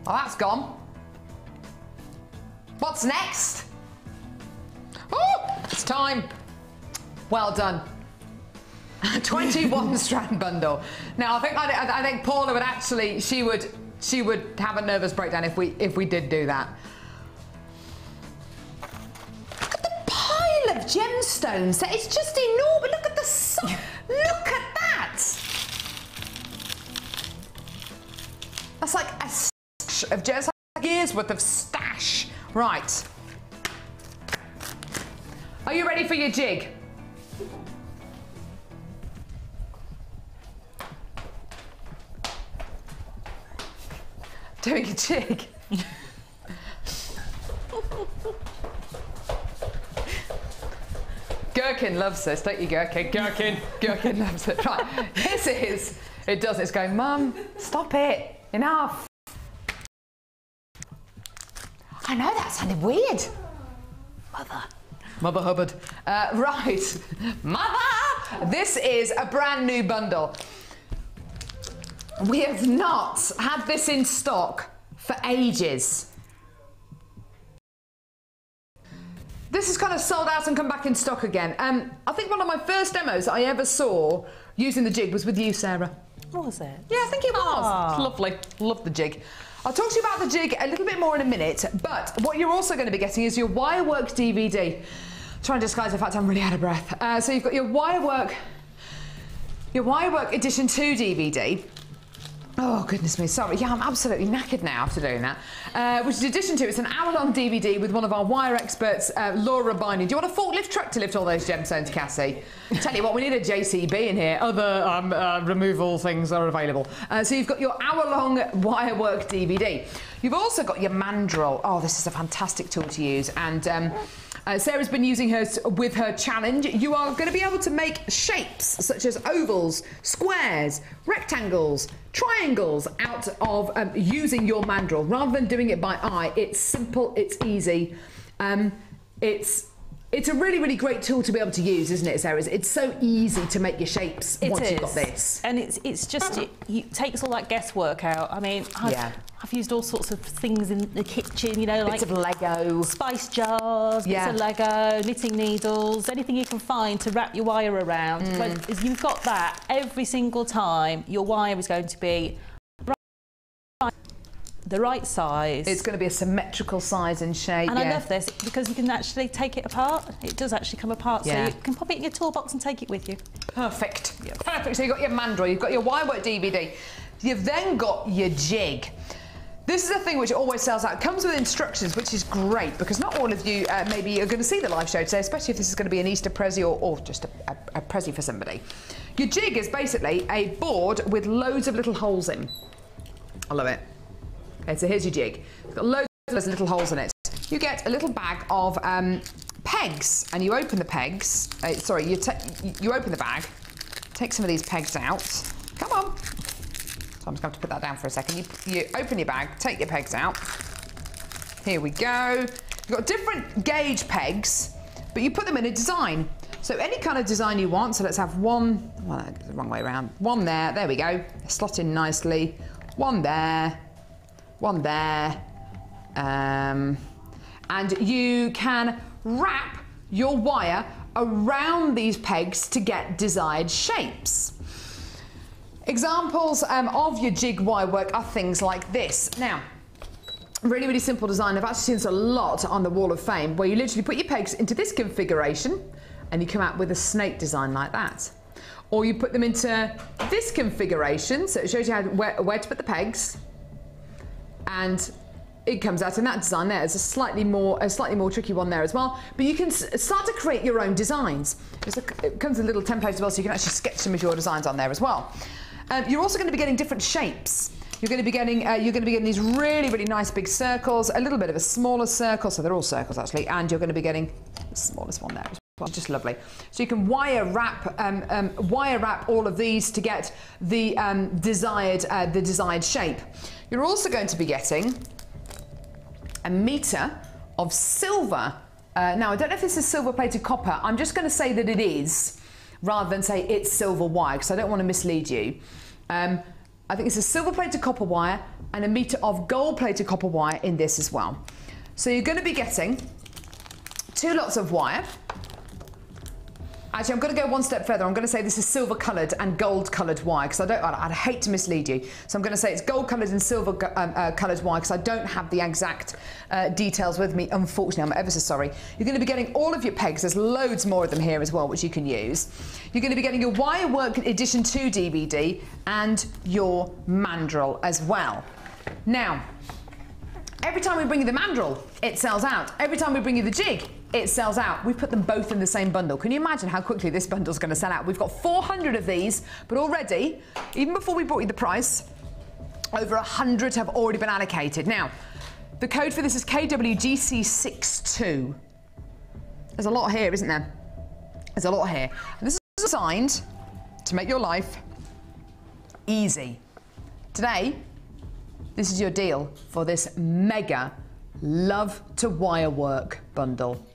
Well, that's gone. What's next? Oh, it's time. Well done. 21 strand bundle. Now, I think Paula would actually, she would have a nervous breakdown if we did do that. Look at the pile of gemstones. It's just enormous. Look at the size. Look at that. That's like a of just like years worth of stash. Right. Are you ready for your jig? Doing a jig. Gherkin loves this, don't you, Gherkin? Gherkin loves it. Right, this is, it does, it's going, Mum, stop it, enough. I know that sounded weird. Mother Hubbard. Right, Mother! This is a brand new bundle. We have not had this in stock for ages. This has kind of sold out and come back in stock again. I think one of my first demos I ever saw using the jig was with you, Sarah. Was it? Yeah, I think it was. Ah. It's lovely. Love the jig. I'll talk to you about the jig a little bit more in a minute, but what you're also going to be getting is your Wirework DVD. Try and disguise the fact I'm really out of breath. So you've got your Wirework Edition 2 DVD. Oh, goodness me, sorry. Yeah, I'm absolutely knackered now after doing that. Which is in addition to, it's an hour-long DVD with one of our wire experts, Laura Binding. Do you want a forklift truck to lift all those gemstones, Cassie? Tell you what, we need a JCB in here. Other removal things are available. So you've got your hour-long Wirework DVD. You've also got your mandrel. Oh, this is a fantastic tool to use. And Sarah's been using hers with her challenge. You are going to be able to make shapes such as ovals, squares, rectangles, triangles out of using your mandrel. Rather than doing it by eye, it's simple, it's easy. It's a really, really great tool to be able to use, isn't it, Sarah? It's so easy to make your shapes once you've got this. And it's just, it takes all that guesswork out. I mean, I've used all sorts of things in the kitchen, you know, like bits of Lego, spice jars, bits of Lego, knitting needles, anything you can find to wrap your wire around. But as you've got that, every single time your wire is going to be the right size. It's going to be a symmetrical size and shape. And I love this because you can actually take it apart. It does actually come apart, so you can pop it in your toolbox and take it with you. Perfect. Perfect. So you've got your mandrel, you've got your Wirework DVD, you've then got your jig. This is a thing which always sells out. It comes with instructions, which is great because not all of you maybe are going to see the live show today, especially if this is going to be an Easter Prezi or just a Prezi for somebody. Your jig is basically a board with loads of little holes in. I love it. Okay, so here's your jig. It's got loads of little holes in it. You get a little bag of pegs, and you open the pegs. You open the bag, take some of these pegs out. Come on. So I'm just going to put that down for a second. You open your bag, take your pegs out. Here we go. You've got different gauge pegs, but you put them in a design. So any kind of design you want. So let's have one, well, that's the wrong way around. One there we go. Slot in nicely. One there. One there. And you can wrap your wire around these pegs to get desired shapes. Examples of your jig wire work are things like this. Now, really, really simple design. I've actually seen this a lot on the Wall of Fame, where you literally put your pegs into this configuration and you come out with a snake design like that. Or you put them into this configuration, so it shows you where to put the pegs, and it comes out in that design there. It's a slightly more tricky one there as well. But you can start to create your own designs. It comes with a little template as well, so you can actually sketch some of your designs on there as well. You're also going to be getting different shapes. You're going to be getting these really, really nice big circles, a little bit of a smaller circle, so they're all circles actually, and you're going to be getting the smallest one there as well. Just lovely. So you can wire wrap all of these to get the desired shape. You're also going to be getting a metre of silver. Now I don't know if this is silver plated copper. I'm just going to say that it is, rather than say it's silver wire, because I don't want to mislead you. I think it's a silver plated copper wire and a metre of gold plated copper wire in this as well. So you're going to be getting 2 lots of wire. Actually, I'm going to go one step further. I'm going to say this is silver coloured and gold coloured wire, because I'd hate to mislead you. So I'm going to say it's gold coloured and silver coloured wire, because I don't have the exact details with me, unfortunately. I'm ever so sorry. You're going to be getting all of your pegs. There's loads more of them here as well, which you can use. You're going to be getting your Wirework Edition 2 DVD and your mandrel as well. Now, every time we bring you the mandrel, it sells out. Every time we bring you the jig, it sells out. We put them both in the same bundle. Can you imagine how quickly this bundle's going to sell out? We've got 400 of these, but already, even before we brought you the price, over 100 have already been allocated. Now, the code for this is KWGC62. There's a lot here, isn't there? There's a lot here. And this is designed to make your life easy. Today, this is your deal for this mega Love to Wire Work bundle.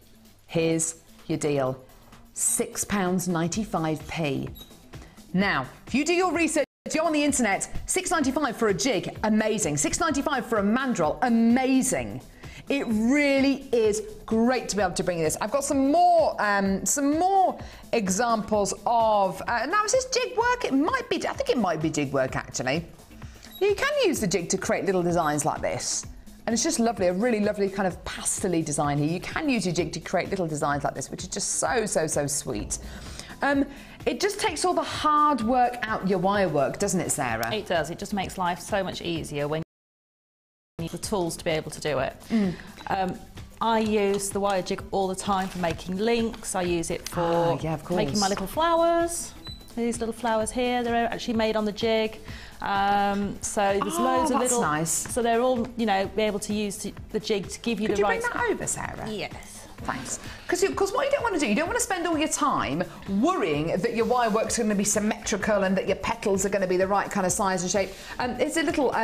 Here's your deal, £6.95p. Now, if you do your research, if you're on the internet, £6.95 for a jig, amazing. £6.95 for a mandrel, amazing. It really is great to be able to bring you this. I've got some more examples of. Now, is this jig work? It might be. I think it might be jig work actually. You can use the jig to create little designs like this, and it's just lovely. A really lovely kind of pastel-y design here. You can use your jig to create little designs like this, which is just so sweet. It just takes all the hard work out your wire work, doesn't it, Sarah? It does. It just makes life so much easier when you need the tools to be able to do it. I use the wire jig all the time for making links. I use it for making my little flowers. These little flowers here, they're actually made on the jig. So there's loads of little... nice. So they're all, you know, be able to use the jig to give you the right... Could you bring that over, Sarah? Yes. Thanks. Because what you don't want to do, you don't want to spend all your time worrying that your wire work's going to be symmetrical and that your petals are going to be the right kind of size and shape. It's a little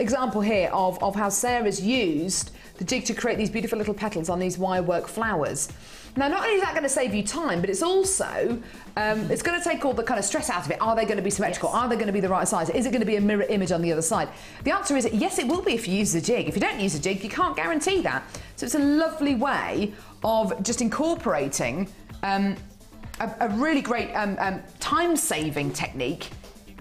example here of how Sarah's used the jig to create these beautiful little petals on these wire work flowers. Now, not only is that going to save you time, but it's also, it's going to take all the kind of stress out of it. Are they going to be symmetrical? Yes. Are they going to be the right size? Is it going to be a mirror image on the other side? The answer is yes, it will be if you use the jig. If you don't use the jig, you can't guarantee that. So it's a lovely way of just incorporating a really great time-saving technique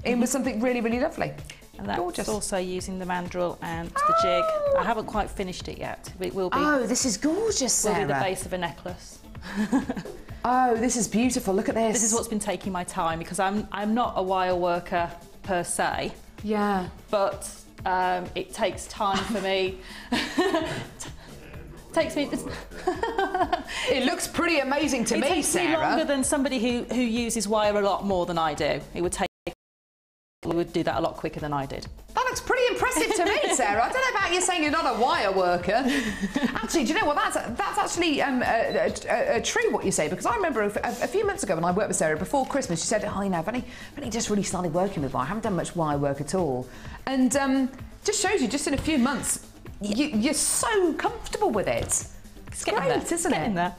in with something really, really lovely. And that's gorgeous. Also using the mandrel and the jig. I haven't quite finished it yet. It will be. Oh, this is gorgeous, Sarah. Will be the base of a necklace. Oh, this is beautiful. Look at this. This is what's been taking my time because I'm not a wire worker per se. Yeah. But it takes time for me. Takes me. It looks pretty amazing to me, Sarah. It takes me longer than somebody who uses wire a lot more than I do. It would take. We would do that a lot quicker than I did. That looks pretty impressive to me, Sarah. I don't know about you saying you're not a wire worker. Actually, do you know what? That's actually true what you say, because I remember a few months ago when I worked with Sarah before Christmas, she said, oh, you know, I've only just really started working with wire. I haven't done much wire work at all. And just shows you, just in a few months, you're so comfortable with it. It's great, isn't it? Get in there.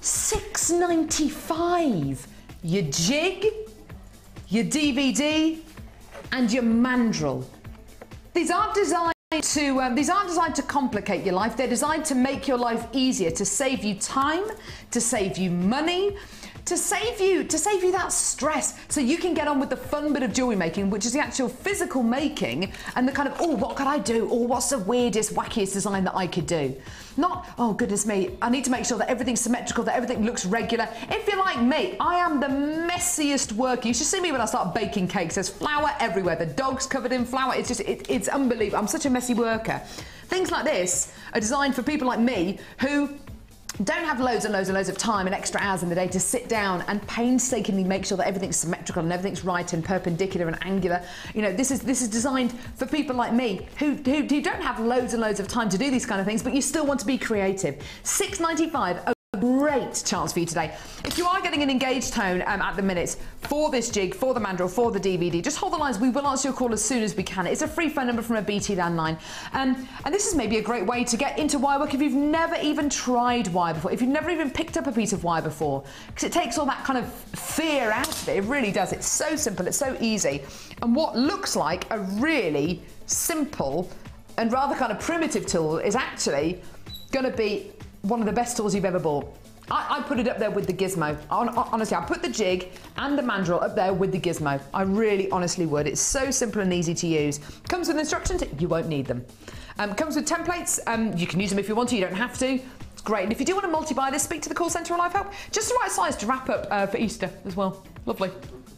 £6.95. Your jig, your DVD, and your mandrel. These aren't designed to complicate your life. They're designed to make your life easier, to save you time, to save you money, to save you that stress, so you can get on with the fun bit of jewellery making, which is the actual physical making and the kind of, oh, what could I do? Or what's the weirdest, wackiest design that I could do? Not, oh, goodness me, I need to make sure that everything's symmetrical, that everything looks regular. If you're like me, I am the messiest worker. You should see me when I start baking cakes. There's flour everywhere. The dog's covered in flour. It's just, it's unbelievable. I'm such a messy worker. Things like this are designed for people like me who don't have loads and loads and loads of time and extra hours in the day to sit down and painstakingly make sure that everything's symmetrical and everything's right and perpendicular and angular. You know, this is designed for people like me who don't have loads and loads of time to do these kind of things, but you still want to be creative. £6.95. A great chance for you today. If you are getting an engaged tone at the minute for this jig, for the mandrel, for the DVD, just hold the lines. We will answer your call as soon as we can. It's a free phone number from a BT landline. And this is maybe a great way to get into wire work if you've never even tried wire before, if you've never even picked up a piece of wire before, because it takes all that kind of fear out of it. It really does. It's so simple. It's so easy. And what looks like a really simple and rather kind of primitive tool is actually going to be one of the best tools you've ever bought. I put it up there with the gizmo. Honestly, I put the jig and the mandrel up there with the gizmo. I really honestly would. It's so simple and easy to use. Comes with instructions, you won't need them. Comes with templates, you can use them if you want to, you don't have to. It's great. And if you do want to multi-buy this, speak to the call centre or Live Help. Just the right size to wrap up for Easter as well. Lovely.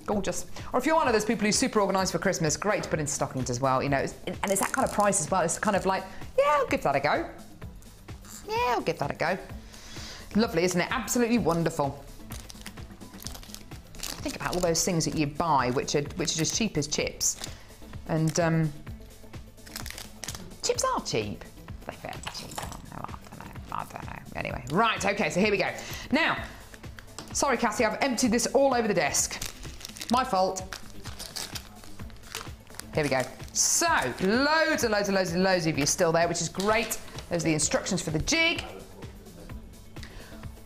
Gorgeous. Or if you're one of those people who's super organised for Christmas, great to put in stockings as well, you know. And it's that kind of price as well. It's kind of like, yeah, I'll give that a go. Yeah, I'll give that a go. Lovely, isn't it? Absolutely wonderful. Think about all those things that you buy, which are just cheap as chips. And chips are cheap. They're fairly cheap. I don't know. Anyway, right, okay, so here we go. Now, Sorry, Cassie, I've emptied this all over the desk. My fault. Here we go. So, loads and loads and loads and loads of you still there, which is great. Those are the instructions for the jig.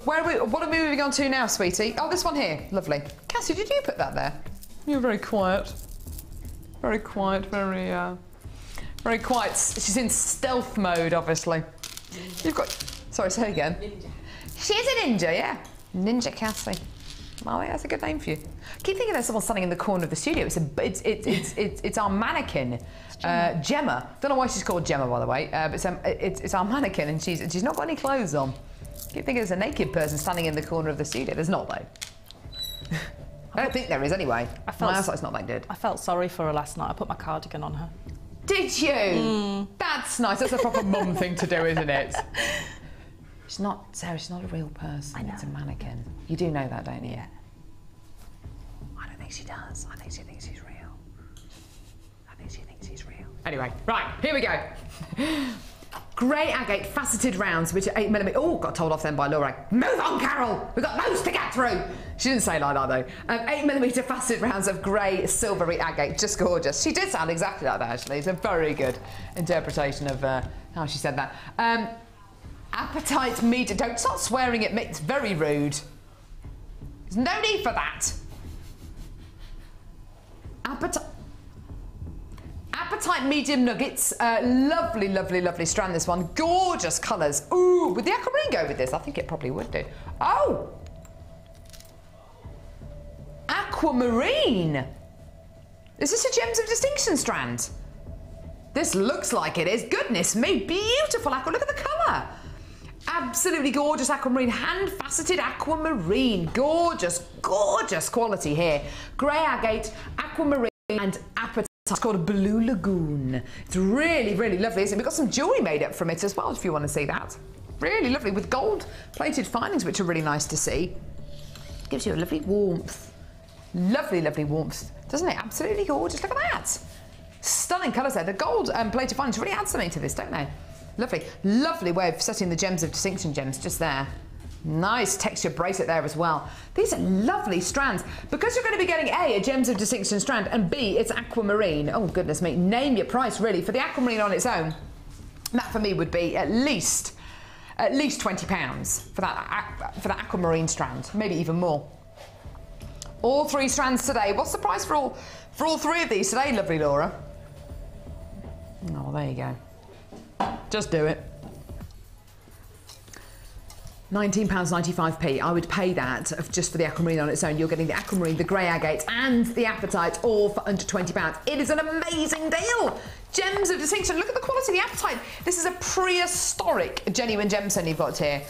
What are we moving on to now, sweetie? Oh, this one here. Lovely. Cassie, did you put that there? You're very quiet. Very quiet, very quiet. She's in stealth mode, obviously. You've got... Sorry, say again. Ninja. She's a ninja, yeah. Ninja Cassie. Well, that's a good name for you. I keep thinking there's someone standing in the corner of the studio. It's our mannequin, Gemma. Don't know why she's called Gemma, by the way. But it's our mannequin, and she's not got any clothes on. I keep thinking there's a naked person standing in the corner of the studio. There's not, though. I don't think there is, anyway. My eyesight's not that good. I felt sorry for her last night. I put my cardigan on her. Did you? That's nice. That's a proper mum thing to do, isn't it? She's not, Sarah, she's not a real person. I know. It's a mannequin. You do know that, don't you? Yeah. I don't think she does. I think she thinks she's real. I think she thinks she's real. Anyway, right, here we go. Grey agate faceted rounds, which are 8mm. Oh, got told off then by Laura. Move on, Carol! We've got loads to get through. She didn't say like that, though. 8mm faceted rounds of grey silvery agate. Just gorgeous. She did sound exactly like that, actually. It's a very good interpretation of how she said that. Appetite medium. Don't start swearing at me. It's very rude. There's no need for that. Appetite medium nuggets. Lovely, lovely, lovely strand, this one. Gorgeous colours. Ooh, would the aquamarine go with this? I think it probably would do. Oh! Aquamarine! Is this a Gems of Distinction strand? This looks like it is. Goodness me, beautiful aqua. Look at the colour. Absolutely gorgeous aquamarine, hand-faceted aquamarine. Gorgeous, gorgeous quality here. Grey agate, aquamarine, and appetite. It's called a Blue Lagoon. It's really, really lovely, isn't it? We've got some jewellery made up from it as well, if you want to see that. Really lovely, with gold-plated findings, which are really nice to see. Gives you a lovely warmth. Lovely, lovely warmth, doesn't it? Absolutely gorgeous. Look at that. Stunning colours there. The gold-plated findings really add something to this, don't they? Lovely, lovely way of setting the Gems of Distinction gems just there. Nice textured bracelet there as well. These are lovely strands. Because you're going to be getting A Gems of Distinction strand, and B, it's aquamarine. Oh, goodness me. Name your price, really. For the aquamarine on its own, that for me would be at least £20 for that aquamarine strand. Maybe even more. All three strands today. What's the price for all three of these today, lovely Laura? Oh, there you go. Just do it. £19.95p. I would pay that just for the aquamarine on its own. You're getting the aquamarine, the grey agate, and the apatite all for under £20. It is an amazing deal. Gems of Distinction. Look at the quality of the apatite. This is a prehistoric genuine gemstone you've got here.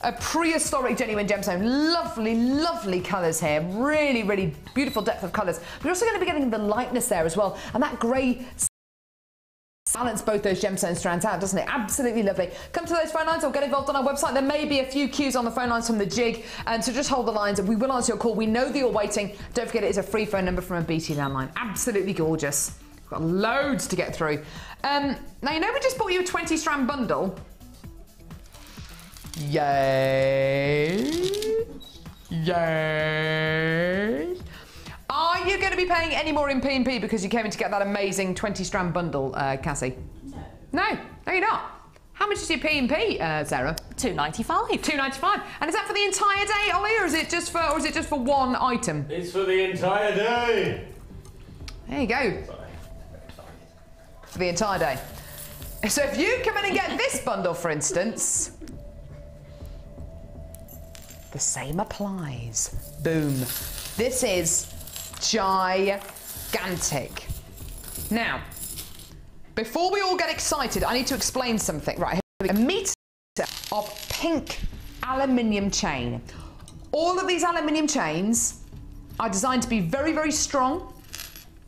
A prehistoric genuine gemstone. Lovely, lovely colours here. Really, really beautiful depth of colours. But you're also going to be getting the lightness there as well. And that grey balance both those gemstone strands out, doesn't it? Absolutely lovely. Come to those phone lines or get involved on our website. There may be a few queues on the phone lines from the jig, and so just hold the lines and we will answer your call. We know that you're waiting. Don't forget it is a free phone number from a BT landline. Absolutely gorgeous. We've got loads to get through. Now, you know we just bought you a 20 strand bundle. Yay! Yay! Are you going to be paying any more in P&P because you came in to get that amazing 20 strand bundle, Cassie? No. No, you're not. How much is your P&P, Sarah? £2.95. £2.95. And is that for the entire day, Ollie, or is it just for one item? It's for the entire day. There you go. For the entire day. So if you come in and get this bundle, for instance, the same applies. Boom. This is gigantic. Now, before we all get excited, I need to explain something. Right, here we go. A metre of pink aluminium chain. All of these aluminium chains are designed to be very, very strong,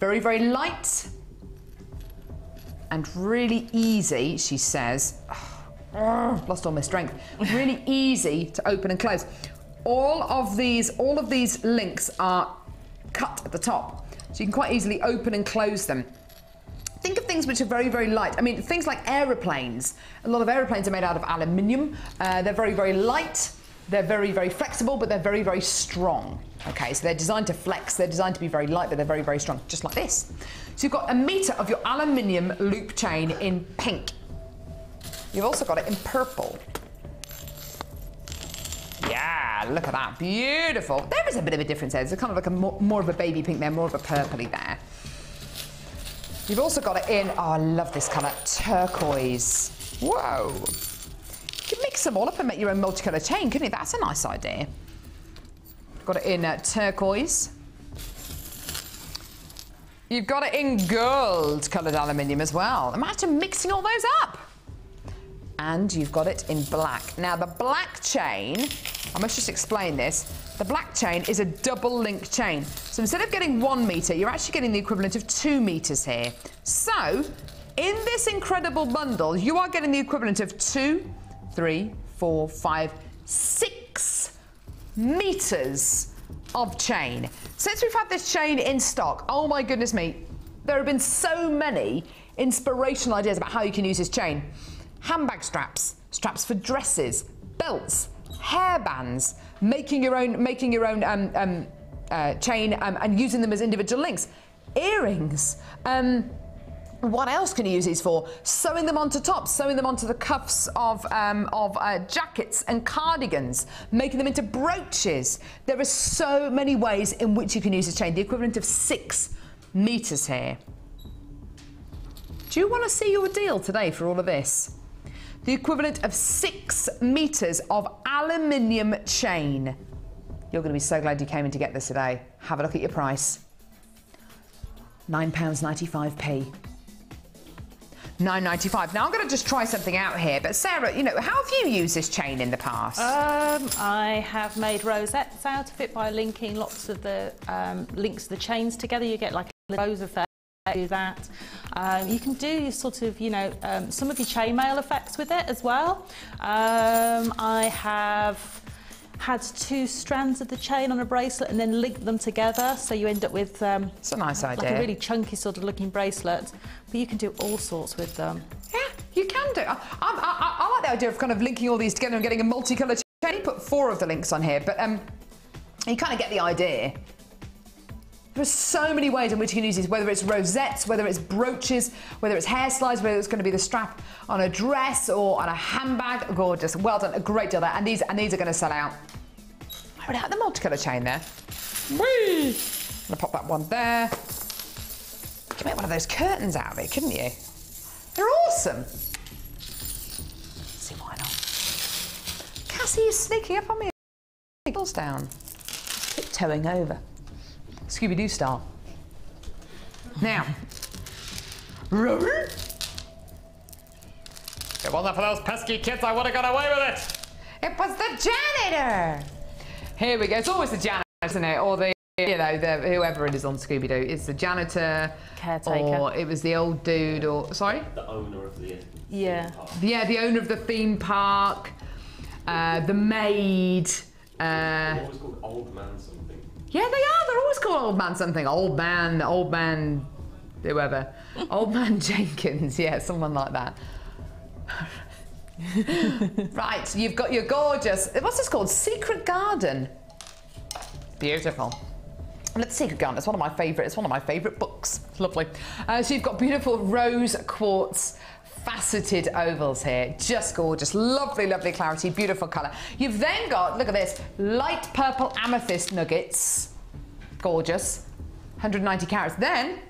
very, very light, and really easy, she says. Lost all my strength. Really easy to open and close. All of these links are cut at the top, so you can quite easily open and close them. Think of things which are very, very light. I mean, things like aeroplanes. A lot of aeroplanes are made out of aluminium. They're very, very light. They're very, very flexible, but they're very, very strong. Okay, so they're designed to flex, they're designed to be very light, but they're very, very strong, just like this. So you've got 1 metre of your aluminium loop chain in pink. You've also got it in purple. Yeah, look at that, beautiful. There is a bit of a difference there. There's kind of like a more of a baby pink there, more of a purpley there. You've also got it in, oh, I love this colour, turquoise. Whoa. You could mix them all up and make your own multicolour chain, couldn't you? That's a nice idea. Got it in turquoise. You've got it in gold coloured aluminium as well. Imagine mixing all those up. And you've got it in black. Now the black chain, I must just explain this. The black chain is a double link chain. So instead of getting 1 metre, you're actually getting the equivalent of 2 metres here. So in this incredible bundle, you are getting the equivalent of 2, 3, 4, 5, 6 metres of chain. Since we've had this chain in stock, oh my goodness me, there have been so many inspirational ideas about how you can use this chain. Handbag straps, straps for dresses, belts, hairbands, making your own chain and using them as individual links, earrings. What else can you use these for? Sewing them onto tops, sewing them onto the cuffs of jackets and cardigans, making them into brooches. There are so many ways in which you can use this chain, the equivalent of 6 metres here. Do you want to see your deal today for all of this? The equivalent of 6 metres of aluminium chain. You're going to be so glad you came in to get this today. Have a look at your price. £9.95p. £9.95. Now I'm going to just try something out here, but Sarah, you know, how have you used this chain in the past? I have made rosettes out of it by linking lots of the links of the chains together. You get like a rose effect. Do that. You can do sort of, you know, some of your chainmail effects with it as well. I have had 2 strands of the chain on a bracelet and then linked them together, so you end up with it's a nice idea. Like a really chunky sort of looking bracelet. But you can do all sorts with them. Yeah, you can do. I like the idea of kind of linking all these together and getting a multicolour chain. Put 4 of the links on here, but you kind of get the idea. There's so many ways in which you can use these, whether it's rosettes, whether it's brooches, whether it's hair slides, whether it's going to be the strap on a dress or on a handbag. Gorgeous. Well done. A great deal there. And these are going to sell out. I already had the multicolour chain there. Whee! I'm going to pop that one there. You could make one of those curtains out of it, couldn't you? They're awesome. Let's see why not. Cassie is sneaking up on me. Heels down. Tiptoeing over. Scooby-Doo style. Now, it wasn't for those pesky kids, I would have got away with it. It was the janitor. Here we go. It's always the janitor, isn't it? Or the, you know, whoever it is on Scooby-Doo. It's the janitor, caretaker, or it was the old dude, or sorry, the owner of the theme park. Yeah, the owner of the theme park, the maid. They're always called old man something. Yeah, they are. They're always called old man something. Old man, whoever. Old man Jenkins. Yeah, someone like that. Right, you've got your gorgeous, what's this called? Secret Garden. Beautiful. Look, Secret Garden, it's one of my favourite books. It's lovely. So you've got beautiful rose quartz faceted ovals here. Just gorgeous. Lovely, lovely clarity, beautiful colour. You've then got, look at this, light purple amethyst nuggets. Gorgeous. 190 carats. Then,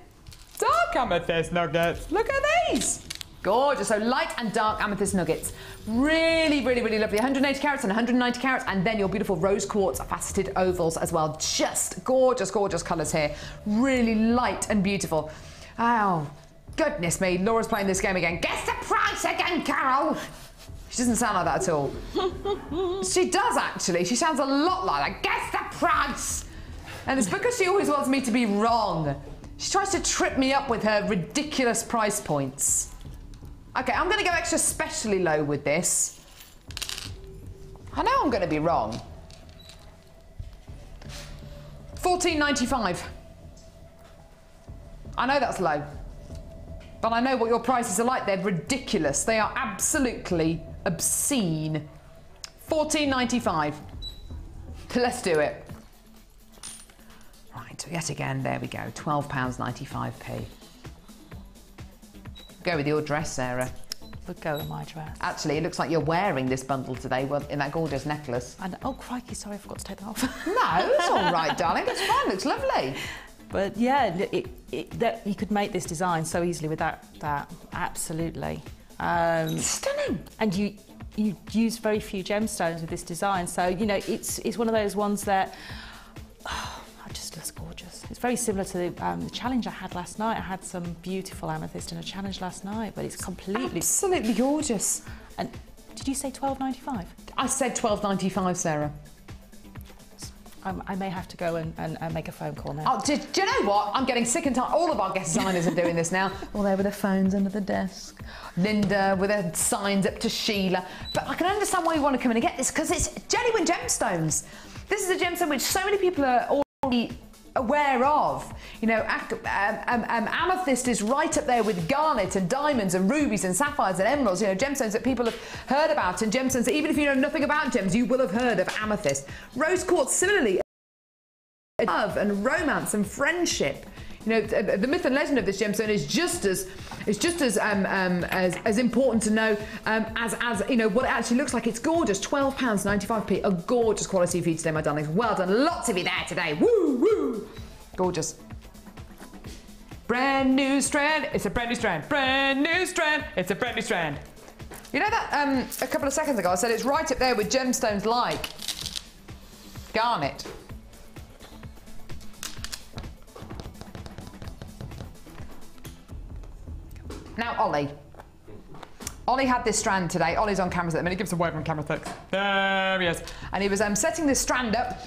dark amethyst nuggets. Look at these. Gorgeous. So light and dark amethyst nuggets. Really, really, really lovely. 180 carats and 190 carats. And then your beautiful rose quartz faceted ovals as well. Just gorgeous, gorgeous colours here. Really light and beautiful. Oh, goodness me. Laura's playing this game again. Guess the price again, Carol. She doesn't sound like that at all. She does, actually. She sounds a lot like that. Guess the price. And it's because she always wants me to be wrong. She tries to trip me up with her ridiculous price points. Okay, I'm going to go extra specially low with this. I know I'm going to be wrong. $14.95. I know that's low. But I know what your prices are like. They're ridiculous. They are absolutely obscene. 14.95. Let's do it. Right, yet again, there we go, £12.95p. Go with your dress, Sarah. Would go with my dress. Actually, it looks like you're wearing this bundle today in that gorgeous necklace. And oh crikey, sorry, I forgot to take that off. No, it's all right, darling. It's fine. Looks lovely. But yeah, that you could make this design so easily with that. Absolutely. Stunning. And you use very few gemstones with this design, so you know it's one of those ones that just looks gorgeous. It's very similar to the challenge I had last night. I had some beautiful amethyst in a challenge last night, but it's completely absolutely gorgeous. And did you say £12.95? I said £12.95, Sarah. I may have to go and make a phone call now. Oh, do you know what? I'm getting sick and tired. All of our guest designers are doing this now. All there with their phones under the desk. Linda with her signs up to Sheila. But I can understand why you want to come in and get this, because it's genuine gemstones. This is a gemstone which so many people are already aware of. You know, amethyst is right up there with garnet and diamonds and rubies and sapphires and emeralds. You know, gemstones that people have heard about, and gemstones that even if you know nothing about gems, you will have heard of amethyst. Rose quartz, similarly, love and romance and friendship. You know, the myth and legend of this gemstone is just as important to know as you know what it actually looks like. It's gorgeous. £12.95p, a gorgeous quality for you today, my darlings. Well done, lots of you there today. Woo woo, gorgeous. Brand new strand. It's a brand new strand. Brand new strand. It's a brand new strand. You know that a couple of seconds ago I said it's right up there with gemstones like garnet. Now, Ollie had this strand today. Ollie's on camera at the minute. Give us a wave on camera, thanks. There he is. And he was setting this strand up,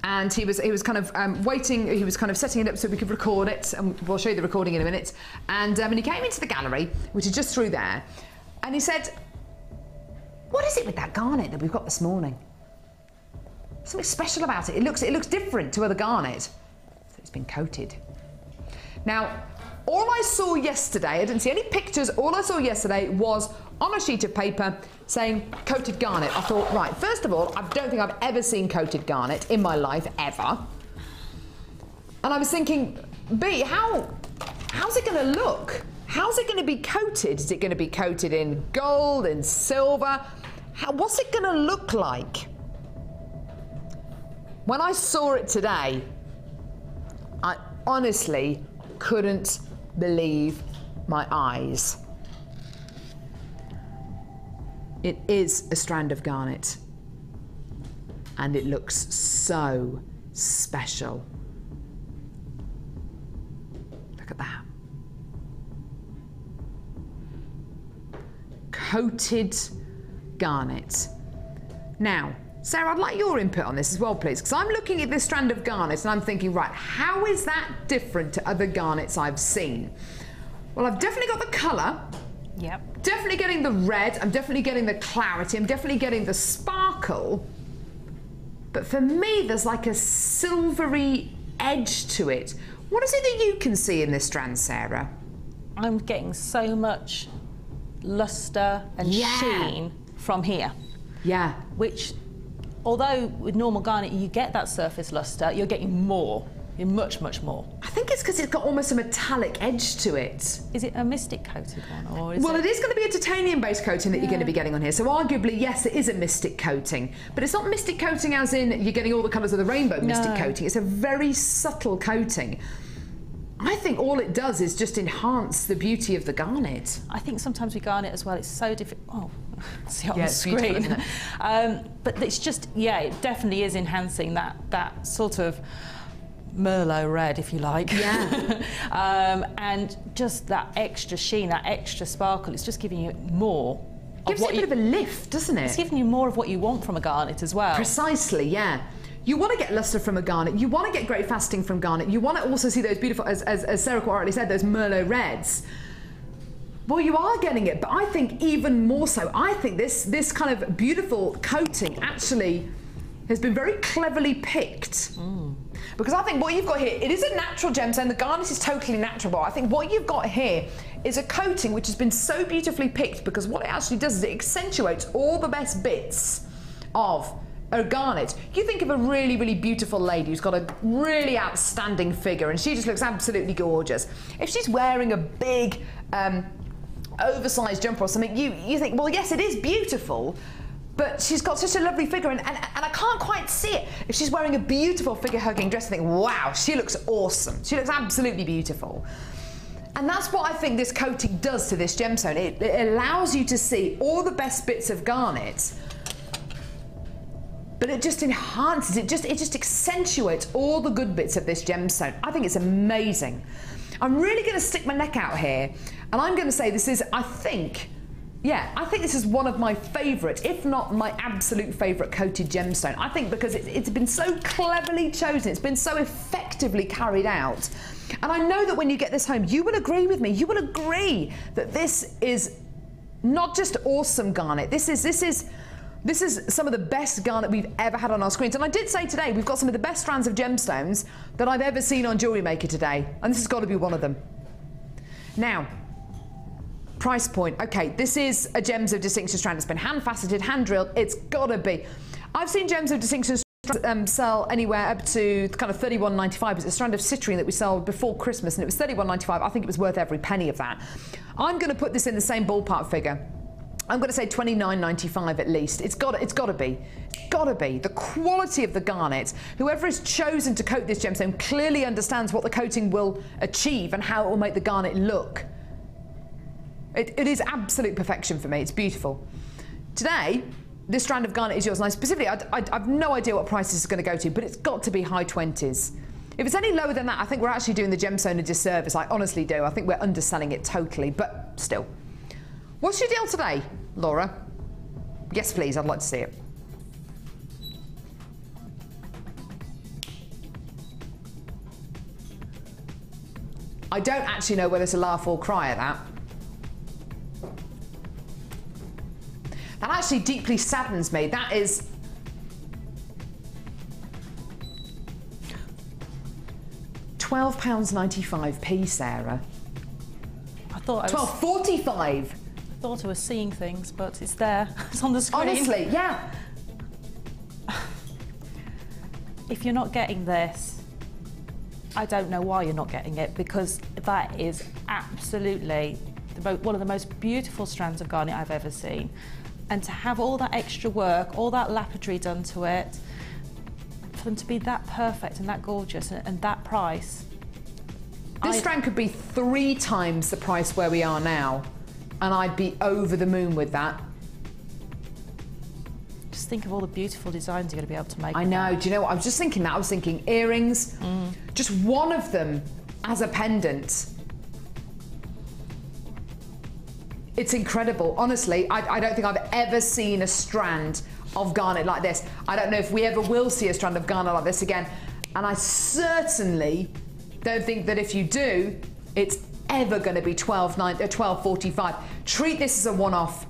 and he was kind of waiting. He was kind of setting it up so we could record it, and we'll show you the recording in a minute. And he came into the gallery, which is just through there, and he said, "What is it with that garnet that we've got this morning? Something special about it. It looks different to other garnet. So it's been coated." Now, all I saw yesterday, I didn't see any pictures, all I saw yesterday was on a sheet of paper saying coated garnet. I thought, right, first of all, I don't think I've ever seen coated garnet in my life, ever. And I was thinking, B, how's it going to look? How's it going to be coated? Is it going to be coated in gold, in silver? What's it going to look like? When I saw it today, I honestly couldn't believe my eyes. It is a strand of garnet, and it looks so special. Look at that. Coated garnet. Now, Sarah, I'd like your input on this as well, please, because I'm looking at this strand of garnet and I'm thinking, right, how is that different to other garnets I've seen? Well, I've definitely got the colour. Yep. Definitely getting the red. I'm definitely getting the clarity. I'm definitely getting the sparkle. But for me, there's like a silvery edge to it. What is it that you can see in this strand, Sarah? I'm getting so much lustre and sheen from here. Yeah. Which, although with normal garnet you get that surface lustre, you're getting more. You're much, much more. I think it's because it's got almost a metallic edge to it. Is it a mystic coated one, or is it is going to be a titanium-based coating that you're going to be getting on here. So arguably, yes, it is a mystic coating, but it's not mystic coating as in you're getting all the colours of the rainbow mystic coating. It's a very subtle coating. I think all it does is just enhance the beauty of the garnet. I think sometimes with garnet as well, it's so difficult. Oh, see on the screen. Isn't it? But it's just, it definitely is enhancing that sort of Merlot red, if you like. Yeah. And just that extra sheen, that extra sparkle, it's just giving you more. Gives it a bit of a lift, doesn't it? It's giving you more of what you want from a garnet as well. Precisely, yeah. You want to get lustre from a garnet. You want to get great faceting from garnet. You want to also see those beautiful, as Sarah quite rightly said, those Merlot reds. Well, you are getting it, but I think even more so. I think this kind of beautiful coating actually has been very cleverly picked. Because I think what you've got here, it is a natural gemstone. The garnet is totally natural, but I think what you've got here is a coating which has been so beautifully picked, because what it actually does is it accentuates all the best bits of a garnet. You think of a really, really beautiful lady who's got a really outstanding figure and she just looks absolutely gorgeous. If she's wearing a big oversized jumper or something, you think, well, yes, it is beautiful, but she's got such a lovely figure and I can't quite see it. If she's wearing a beautiful figure-hugging dress, I think, wow, she looks awesome. She looks absolutely beautiful. And that's what I think this coating does to this gemstone. It allows you to see all the best bits of garnet, but it just enhances, it just accentuates all the good bits of this gemstone. I think it's amazing. I'm really going to stick my neck out here, and I'm going to say this is, I think this is one of my favourites, if not my absolute favourite coated gemstone. I think because it's been so cleverly chosen, it's been so effectively carried out. And I know that when you get this home, you will agree with me, you will agree that this is not just awesome garnet, this is some of the best garnet we've ever had on our screens. And I did say today, we've got some of the best strands of gemstones that I've ever seen on Jewellery Maker today. And this has got to be one of them. Now, price point. Okay, this is a Gems of Distinction strand. It's been hand faceted, hand drilled. It's got to be. I've seen Gems of Distinction sell anywhere up to kind of $31.95. It's a strand of citrine that we sold before Christmas and it was $31.95. I think it was worth every penny of that. I'm going to put this in the same ballpark figure. I'm going to say $29.95 at least. It's got to be. It's got to be. The quality of the garnet, whoever has chosen to coat this gemstone clearly understands what the coating will achieve and how it will make the garnet look. It is absolute perfection for me. It's beautiful. Today, this strand of garnet is yours. And specifically, I've no idea what price this is going to go to, but it's got to be high 20s. If it's any lower than that, I think we're actually doing the gemstone a disservice. I honestly do. I think we're underselling it totally, but still. What's your deal today, Laura? Yes, please. I'd like to see it. I don't actually know whether to laugh or cry at that. That actually deeply saddens me. That is... £12.95, Sarah. I thought I was... £12.45. I thought I was seeing things, but it's there. It's on the screen. Honestly, yeah. If you're not getting this, I don't know why you're not getting it, because that is absolutely one of the most beautiful strands of garnet I've ever seen. And to have all that extra work, all that lapidary done to it, for them to be that perfect and that gorgeous and that price. This strand could be 3 times the price where we are now, and I'd be over the moon with that. Just think of all the beautiful designs you're going to be able to make. I know. Do you know what? I was just thinking that. I was thinking earrings, just one of them as a pendant. It's incredible. Honestly, I don't think I've ever seen a strand of garnet like this. I don't know if we ever will see a strand of garnet like this again. And I certainly don't think that if you do, it's ever going to be $12.45. Treat this as a one-off.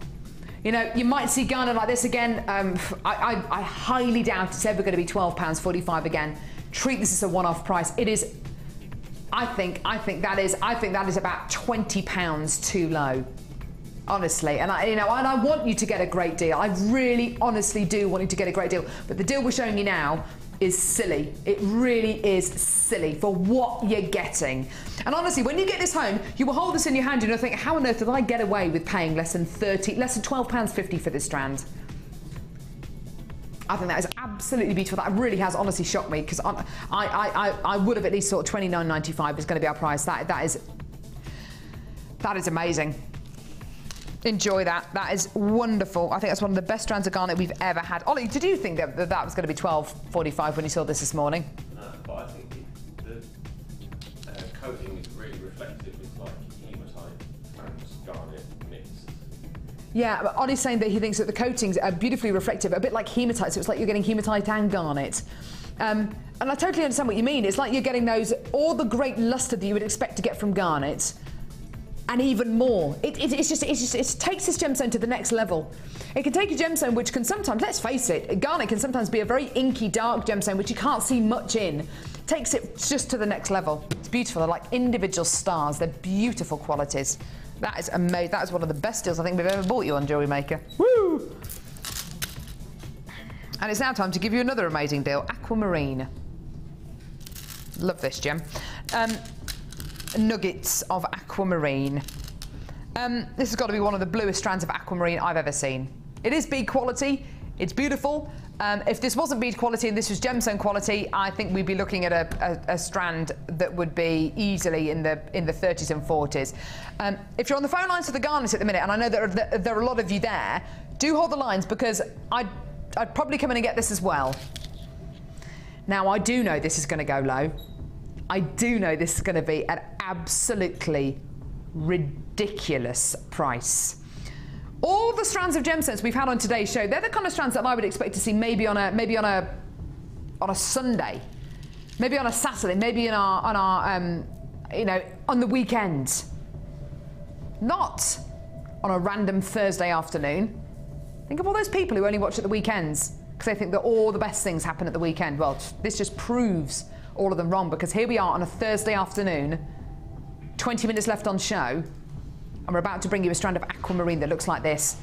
You know, you might see garnet like this again. I highly doubt it's ever going to be £12.45 again. Treat this as a one-off price. It is. I think that is about £20 too low. Honestly, and I want you to get a great deal. I really, honestly do want you to get a great deal. But the deal we're showing you now is silly. It really is silly for what you're getting. And honestly, when you get this home, you will hold this in your hand and you'll think, how on earth did I get away with paying less than £12.50 for this strand? I think that is absolutely beautiful. That really has honestly shocked me, because I would have at least thought $29.95 is going to be our price. That is amazing. Enjoy that. That is wonderful. I think that's one of the best strands of garnet we've ever had. Ollie, did you think that was going to be $12.45 when you saw this morning? No, but I think the coating is really reflective. It's like hematite and garnet mixed. Yeah, but Ollie's saying that he thinks that the coatings are beautifully reflective, a bit like hematite, so it's like you're getting hematite and garnet. And I totally understand what you mean. It's like you're getting all the great lustre that you would expect to get from garnet, and even more. It takes this gemstone to the next level. It can take a gemstone which can sometimes, let's face it, garnet can sometimes be a very inky, dark gemstone which you can't see much in. Takes it just to the next level. It's beautiful. They're like individual stars. They're beautiful qualities. That is amazing. That is one of the best deals I think we've ever bought you on Jewellery Maker. Woo! And it's now time to give you another amazing deal, aquamarine. Love this gem. Nuggets of aquamarine. This has got to be one of the bluest strands of aquamarine I've ever seen. It is bead quality, it's beautiful. If this wasn't bead quality and this was gemstone quality, I think we'd be looking at a strand that would be easily in the 30s and 40s. If you're on the phone lines for the garnets at the minute, and I know there are a lot of you there, do hold the lines because I'd probably come in and get this as well. Now, I do know this is going to go low. I do know this is going to be an absolutely ridiculous price. All the strands of gemstones we've had on today's show, they're the kind of strands that I would expect to see maybe on a Sunday, maybe on a Saturday, maybe on the weekend. Not on a random Thursday afternoon. Think of all those people who only watch at the weekends because they think that all the best things happen at the weekend. Well, this just proves all of them wrong, because here we are on a Thursday afternoon, 20 minutes left on show, and we're about to bring you a strand of aquamarine that looks like this.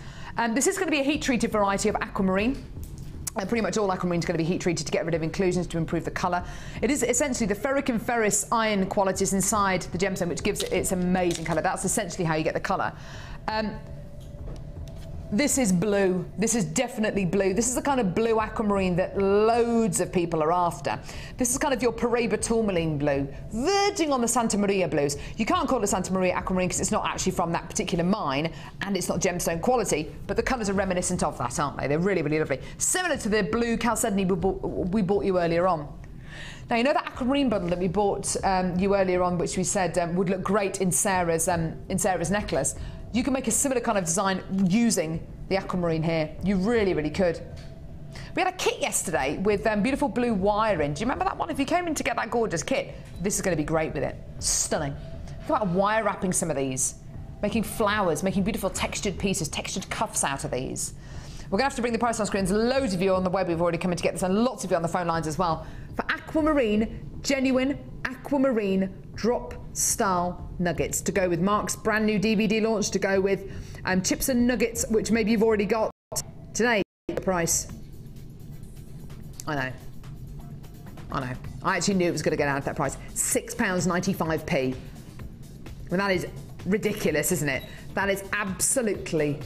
This is going to be a heat-treated variety of aquamarine. Pretty much all aquamarine is going to be heat-treated to get rid of inclusions to improve the colour. It is essentially the ferric and ferrous iron qualities inside the gemstone which gives it its amazing colour. That's essentially how you get the colour. This is blue. This is definitely blue. This is the kind of blue aquamarine that loads of people are after. This is kind of your Paraiba tourmaline blue, verging on the Santa Maria blues. You can't call it Santa Maria aquamarine because it's not actually from that particular mine and it's not gemstone quality, but the colours are reminiscent of that, aren't they? They're really, really lovely. Similar to the blue chalcedony we bought you earlier on. Now, you know that aquamarine bundle that we bought you earlier on, which we said would look great in Sarah's necklace? You can make a similar kind of design using the aquamarine here. You really, really could. We had a kit yesterday with beautiful blue wire in. Do you remember that one? If you came in to get that gorgeous kit, this is going to be great with it. Stunning. Think about wire wrapping some of these, making flowers, making beautiful textured pieces, textured cuffs out of these. We're going to have to bring the price on screens. Loads of you on the web who've already come in to get this, and lots of you on the phone lines as well. For aquamarine, genuine aquamarine drop style nuggets to go with Mark's brand new DVD launch, to go with chips and nuggets, which maybe you've already got today. The price. I know. I actually knew it was going to get out at that price. £6.95p. Well, that is ridiculous, isn't it? That is absolutely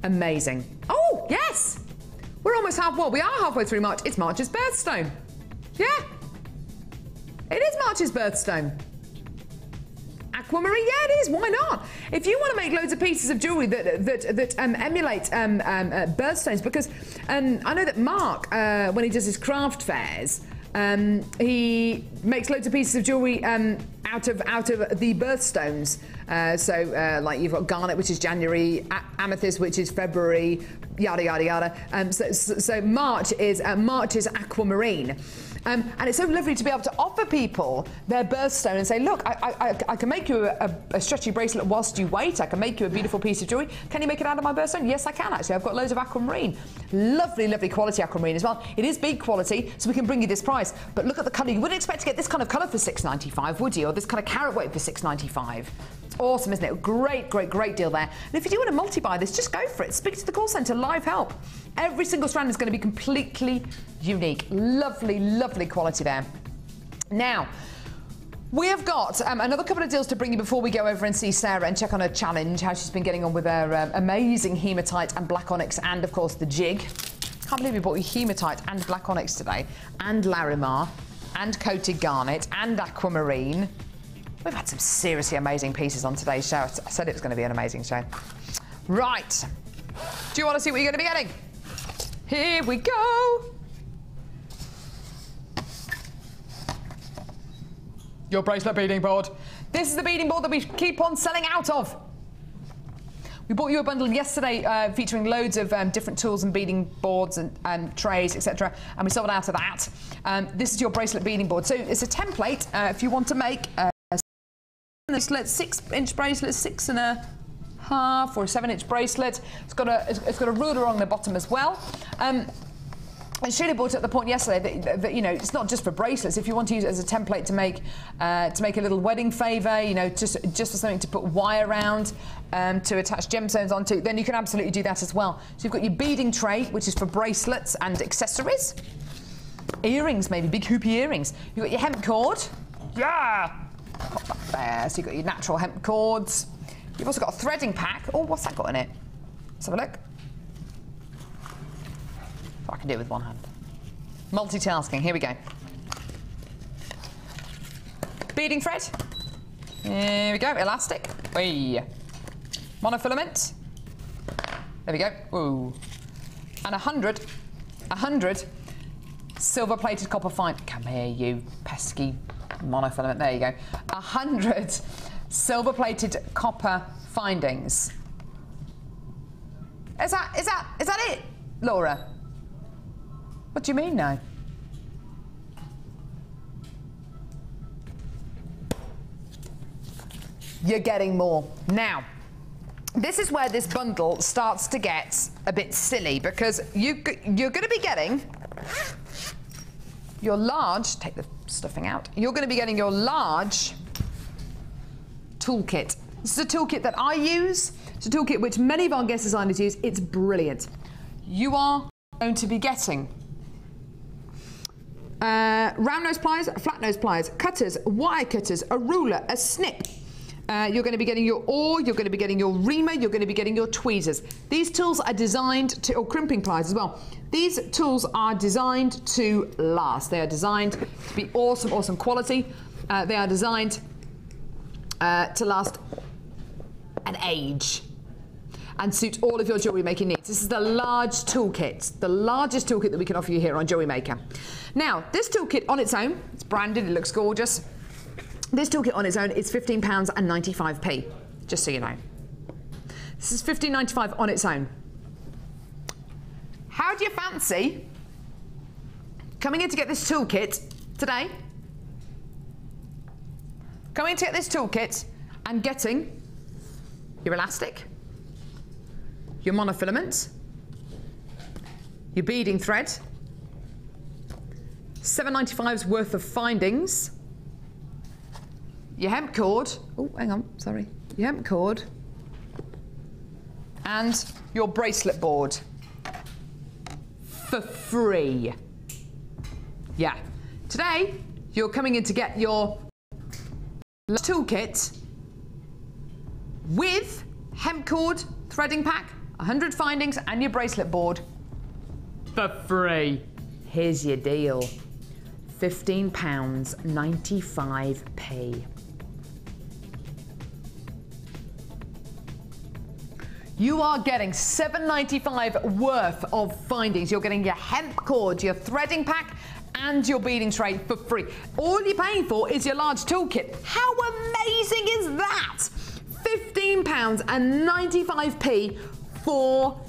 amazing. Oh, yes! We're almost we are halfway through March. It's March's birthstone. Yeah. It is March's birthstone. Aquamarine, yeah, it is. Why not? If you want to make loads of pieces of jewellery that emulate birthstones, because I know that Mark, when he does his craft fairs, he makes loads of pieces of jewellery out of the birthstones. Like you've got garnet, which is January, amethyst, which is February, yada yada yada. So March is aquamarine. And it's so lovely to be able to offer people their birthstone and say, look, I can make you a stretchy bracelet whilst you wait. I can make you a beautiful piece of jewellery. Can you make it out of my birthstone? Yes, I can, actually. I've got loads of aquamarine. Lovely, lovely quality aquamarine as well. It is bead quality, so we can bring you this price. But look at the colour. You wouldn't expect to get this kind of colour for $6.95, would you? Or this kind of carat weight for $6.95. It's awesome, isn't it? Great, great, great deal there. And if you do want to multi-buy this, just go for it. Speak to the call centre, live help. Every single strand is going to be completely unique. Lovely, lovely quality there. Now, we have got another couple of deals to bring you before we go over and see Sarah and check on her challenge, how she's been getting on with her amazing hematite and black onyx, and of course the jig. Can't believe we bought you hematite and black onyx today, and Larimar, and coated garnet, and aquamarine. We've had some seriously amazing pieces on today's show. I said it was going to be an amazing show. Right. Do you want to see what you're going to be getting? Here we go. Your bracelet beading board. This is the beading board that we keep on selling out of. We bought you a bundle yesterday featuring loads of different tools and beading boards and trays, etc. And we sold out of that. This is your bracelet beading board. So it's a template if you want to make a 6-inch bracelet, 6.5 or a 7-inch bracelet. It's got a ruler on the bottom as well. And Sheila brought up the point yesterday that you know, it's not just for bracelets. If you want to use it as a template to make a little wedding favour, you know, just for something to put wire around, to attach gemstones onto, then you can absolutely do that as well. So you've got your beading tray, which is for bracelets and accessories. Earrings, maybe big hoopy earrings. You've got your hemp cord. Yeah. Pop that there. So you've got your natural hemp cords. You've also got a threading pack. Oh, what's that got in it? Let's have a look. I can do it with one hand. Multitasking, here we go. Beading thread. Here we go, elastic. Whee. Monofilament. There we go. Ooh. And 100 silver-plated copper fine. Come here, you pesky monofilament. There you go. 100 silver-plated copper findings. Is that it, Laura? What do you mean now? You're getting more. Now, this is where this bundle starts to get a bit silly, because you're going to be getting your large, take the stuffing out, you're going to be getting your large toolkit. This is a toolkit that I use. It's a toolkit which many of our guest designers use. It's brilliant. You are going to be getting round nose pliers, flat nose pliers, cutters, wire cutters, a ruler, a snip. You're going to be getting your oar, you're going to be getting your reamer, you're going to be getting your tweezers. These tools are designed to, or crimping pliers as well. These tools are designed to last. They are designed to be awesome, awesome quality. They are designed to last an age and suit all of your jewellery making needs. This is the large toolkit, the largest toolkit that we can offer you here on Jewellery Maker. Now, this toolkit on its own, it's branded, it looks gorgeous. This toolkit on its own is £15.95, just so you know. This is £15.95 on its own. How do you fancy coming in to get this toolkit today? Coming to get this toolkit and getting your elastic, your monofilament, your beading thread, £7.95's worth of findings, your hemp cord, oh, hang on, sorry, your hemp cord, and your bracelet board for free. Yeah. Today, you're coming in to get your toolkit with hemp cord, threading pack, 100 findings, and your bracelet board for free. Here's your deal. £15.95. You are getting $7.95 worth of findings. You're getting your hemp cord, your threading pack, and your beading tray for free. All you're paying for is your large toolkit. How amazing is that? £15.95 for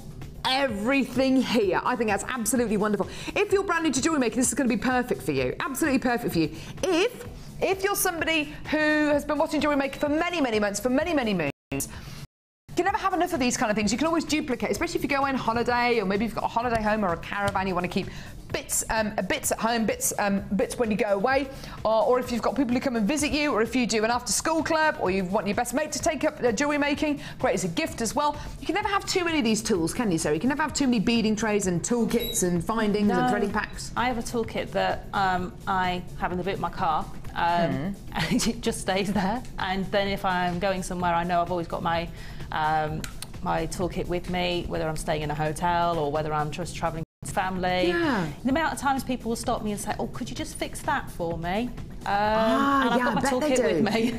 everything here. I think that's absolutely wonderful. If you're brand new to jewellery making, this is going to be perfect for you. Absolutely perfect for you. If you're somebody who has been watching Jewellery Maker for many, many months, for many, many moons, you can never have enough of these kind of things. You can always duplicate, especially if you go on holiday, or maybe you've got a holiday home or a caravan, you want to keep bits at home, bits when you go away, or if you've got people who come and visit you, or if you do an after-school club, or you want your best mate to take up jewellery making, great as a gift as well. You can never have too many of these tools, can you, Sarah? You can never have too many beading trays and toolkits and findings and threading packs. I have a toolkit that I have in the boot of my car. And it just stays there, and then if I'm going somewhere, I know I've always got my my toolkit with me, whether I'm staying in a hotel or whether I'm just travelling with family. Yeah. The amount of times people will stop me and say, oh, could you just fix that for me? And I've got my toolkit with me.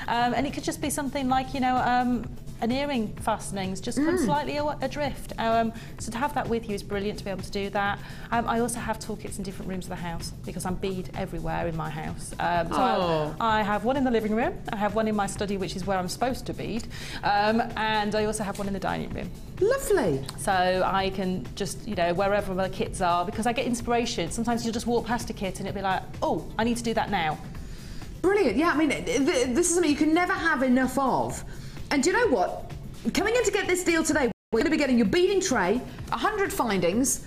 And it could just be something like, you know, an earring fastenings just come slightly adrift. So to have that with you is brilliant to be able to do that. I also have toolkits in different rooms of the house because I'm bead everywhere in my house. So I have one in the living room, I have one in my study, which is where I'm supposed to bead, and I also have one in the dining room. Lovely. So I can just, you know, wherever my kits are, because I get inspiration. Sometimes you'll just walk past a kit and it'll be like, oh, I need to do that now. Brilliant. Yeah, I mean, this is something you can never have enough of. And do you know what? Coming in to get this deal today, we're going to be getting your beading tray, 100 findings,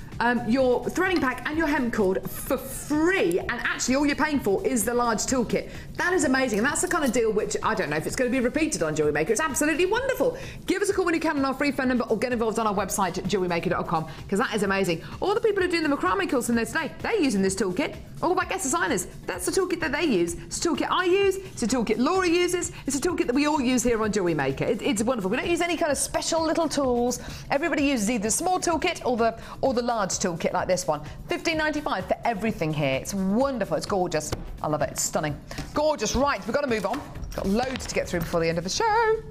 your threading pack and your hemp cord for free, and actually all you're paying for is the large toolkit. That is amazing, and that's the kind of deal which I don't know if it's going to be repeated on Jewellery Maker. It's absolutely wonderful. Give us a call when you can on our free phone number, or get involved on our website at jewellerymaker.com, because that is amazing. All the people who are doing the macrame course in there today, they're using this toolkit. All of our guest designers, that's the toolkit that they use. It's a toolkit I use, it's a toolkit Laura uses, it's a toolkit that we all use here on Jewellery Maker. It's wonderful. We don't use any kind of special little tools. Everybody uses either the small toolkit or the large toolkit like this one. $15.95 for everything here. It's wonderful. It's gorgeous. I love it. It's stunning. Gorgeous. Right, we've got to move on. Got loads to get through before the end of the show.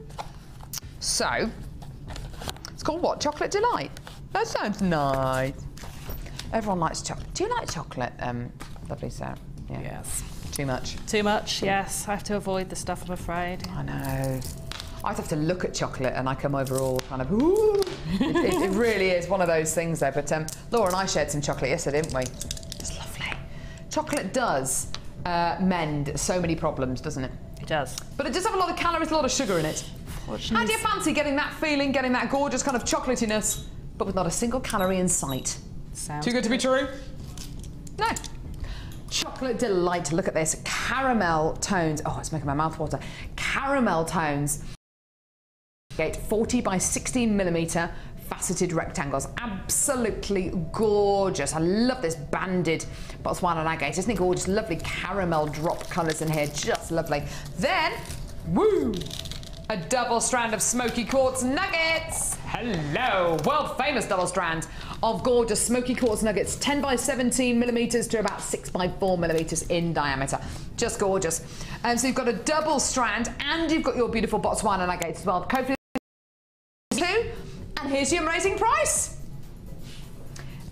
So, it's called what? Chocolate Delight. That sounds nice. Everyone likes chocolate. Do you like chocolate, lovely Sarah? Yeah. Yes. Too much? Too much, yes. I have to avoid the stuff, I'm afraid. I know. I have to look at chocolate and I come over all kind of, ooh. It really is one of those things though. But Laura and I shared some chocolate yesterday, didn't we? It's lovely. Chocolate does mend so many problems, doesn't it? It does. But it does have a lot of calories, a lot of sugar in it. How do you fancy getting that feeling, getting that gorgeous kind of chocolatiness, but with not a single calorie in sight? Sounds Too good to be true? No. Chocolate Delight. Look at this. Caramel tones. Oh, it's making my mouth water. Caramel tones. 40 by 16 millimeter faceted rectangles. Absolutely gorgeous. I love this banded Botswana agate. Isn't it gorgeous? Lovely caramel drop colours in here. Just lovely. Then, woo! A double strand of smoky quartz nuggets. Hello, world famous double strand of gorgeous smoky quartz nuggets, 10 by 17 millimeters to about 6 by 4 millimeters in diameter. Just gorgeous. And so you've got a double strand, and you've got your beautiful Botswana agates as well. Hopefully, and here's your amazing price.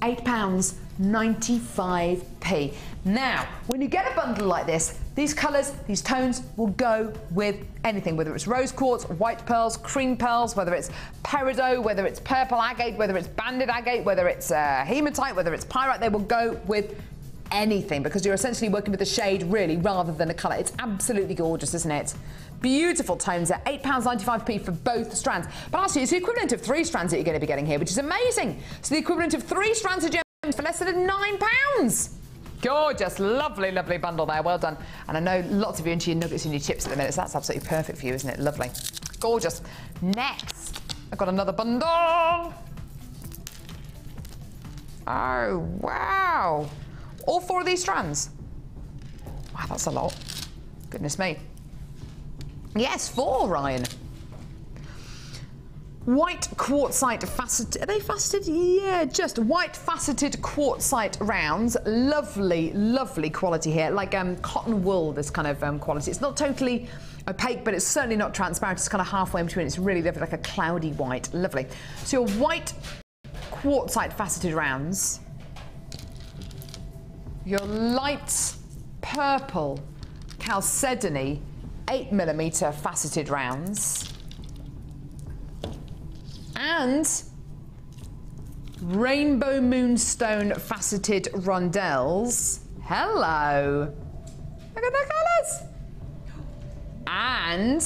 £8.95. Now, when you get a bundle like this, these colours, these tones will go with anything, whether it's rose quartz, white pearls, cream pearls, whether it's peridot, whether it's purple agate, whether it's banded agate, whether it's hematite, whether it's pyrite, they will go with anything, because you're essentially working with a shade really rather than a colour. It's absolutely gorgeous, isn't it? Beautiful tones at £8.95 for both strands. But actually, it's the equivalent of 3 strands that you're going to be getting here, which is amazing. So the equivalent of 3 strands of gems for less than £9. Gorgeous, lovely, lovely bundle there. Well done. And I know lots of you into your nuggets and your chips at the minute, so that's absolutely perfect for you, isn't it? Lovely. Gorgeous. Next, I've got another bundle. Oh, wow. All 4 of these strands. Wow, that's a lot. Goodness me. Yes, 4, Ryan. White quartzite faceted, are they faceted? Yeah, just white faceted quartzite rounds. Lovely, lovely quality here, like cotton wool, this kind of quality. It's not totally opaque, but it's certainly not transparent. It's kind of halfway in between. It's really lovely, like a cloudy white. Lovely. So your white quartzite faceted rounds. Your light purple chalcedony 8mm faceted rounds. And rainbow moonstone faceted rondelles. Hello. Look at the colours. And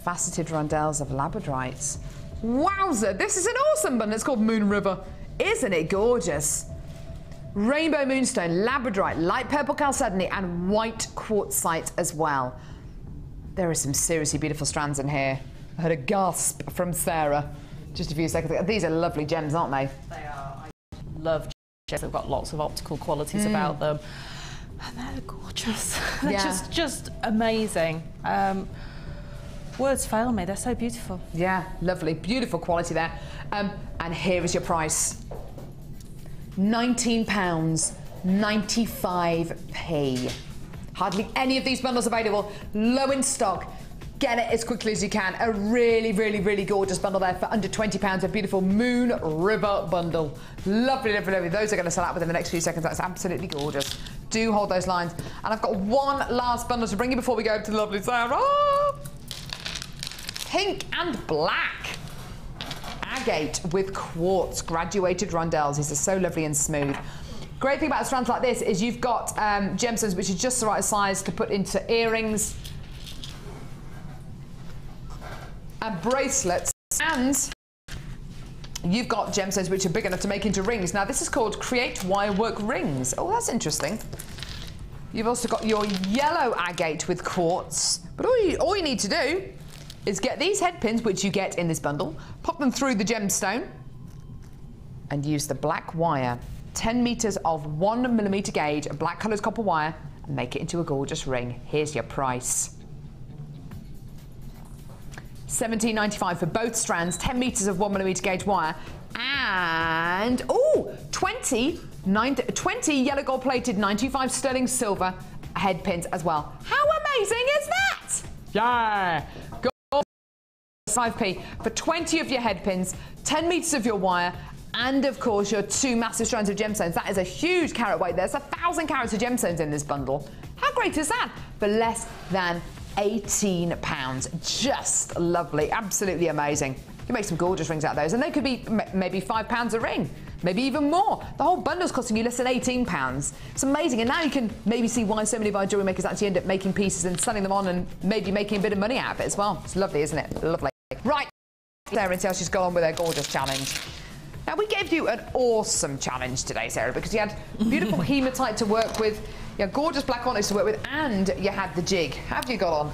faceted rondelles of labradorite. Wowza, this is an awesome bundle. It's called Moon River. Isn't it gorgeous? Rainbow moonstone, labradorite, light purple chalcedony, and white quartzite as well. There are some seriously beautiful strands in here. I heard a gasp from Sarah just a few seconds ago. These are lovely gems, aren't they? They are. I love gems. They've got lots of optical qualities about them. And they're gorgeous. They're just amazing. Words fail me. They're so beautiful. Yeah, lovely. Beautiful quality there. And here is your price. £19.95. Hardly any of these bundles available. Low in stock. Get it as quickly as you can. A really, really, really gorgeous bundle there for under £20. A beautiful Moon River bundle. Lovely, lovely, lovely. Those are going to sell out within the next few seconds. That's absolutely gorgeous. Do hold those lines. And I've got one last bundle to bring you before we go to the lovely Sara. Pink and black. Agate with quartz graduated rondelles. These are so lovely and smooth. Great thing about strands like this is you've got gemstones which are just the right size to put into earrings and bracelets, and you've got gemstones which are big enough to make into rings. Now, this is called Create Wirework Rings. Oh, that's interesting. You've also got your yellow agate with quartz. But all you need to do is get these head pins, which you get in this bundle, pop them through the gemstone, and use the black wire. 10 metres of 1mm gauge, a black coloured copper wire, and make it into a gorgeous ring. Here's your price. $17.95 for both strands, 10 metres of 1mm gauge wire, and 20 yellow gold plated 925 sterling silver head pins as well. How amazing is that? Yeah. 5p for 20 of your head pins, 10 metres of your wire, and of course your 2 massive strands of gemstones. That is a huge carat weight. There's 1,000 carats of gemstones in this bundle. How great is that? For less than £18. Just lovely, absolutely amazing. You can make some gorgeous rings out of those, and they could be maybe £5 a ring, maybe even more. The whole bundle's costing you less than £18. It's amazing, and now you can maybe see why so many of our jewellery makers actually end up making pieces and selling them on and maybe making a bit of money out of it as well. It's lovely, isn't it? Lovely. Right, Sarah, and see how she's gone on with her gorgeous challenge. Now, we gave you an awesome challenge today, Sarah, because you had beautiful hematite to work with, you had gorgeous black onyx to work with, and you had the jig. How have you got on?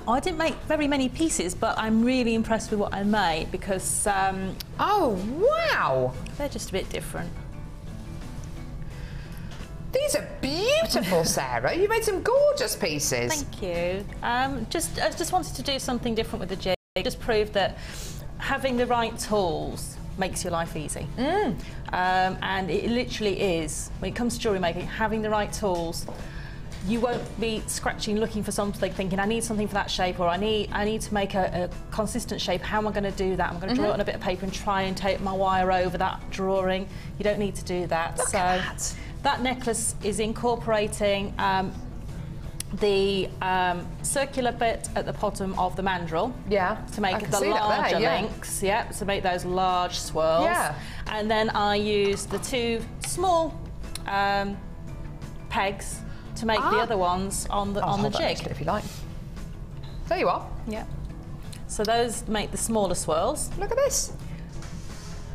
I didn't make very many pieces, but I'm really impressed with what I made because... oh, wow! They're just a bit different. These are beautiful, Sarah. You made some gorgeous pieces. Thank you. I just wanted to do something different with the jig. Just prove that having the right tools makes your life easy. And it literally is. When it comes to jewellery making, having the right tools, you won't be scratching, looking for something, thinking, I need something for that shape, or I need to make a consistent shape. How am I going to do that? I'm going to draw it on a bit of paper and try and tape my wire over that drawing. You don't need to do that. Look at that. That necklace is incorporating the circular bit at the bottom of the mandrel, to make the larger links, to make those large swirls, and then I use the 2 small pegs to make the other ones on the jig. If you like. There you are. Yeah. So those make the smaller swirls. Look at this.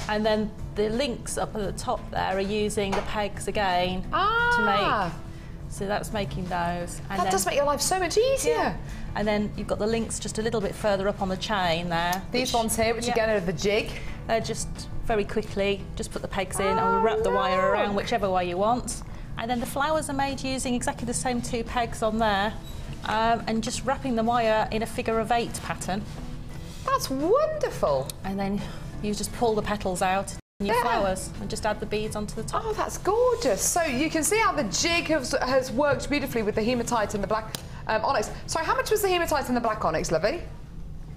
And then the links up at the top there are using the pegs again to make. So that's making those. And that does make your life so much easier. Yeah. And then you've got the links just a little bit further up on the chain there. These ones here, which again are the jig. They're just very quickly, just put the pegs in and wrap the wire around whichever way you want. And then the flowers are made using exactly the same 2 pegs on there, and just wrapping the wire in a figure-of-8 pattern. That's wonderful. And then you just pull the petals out, your flowers, and just add the beads onto the top. Oh, that's gorgeous. So you can see how the jig has worked beautifully with the hematite and the black onyx. Sorry, how much was the hematite and the black onyx, lovey?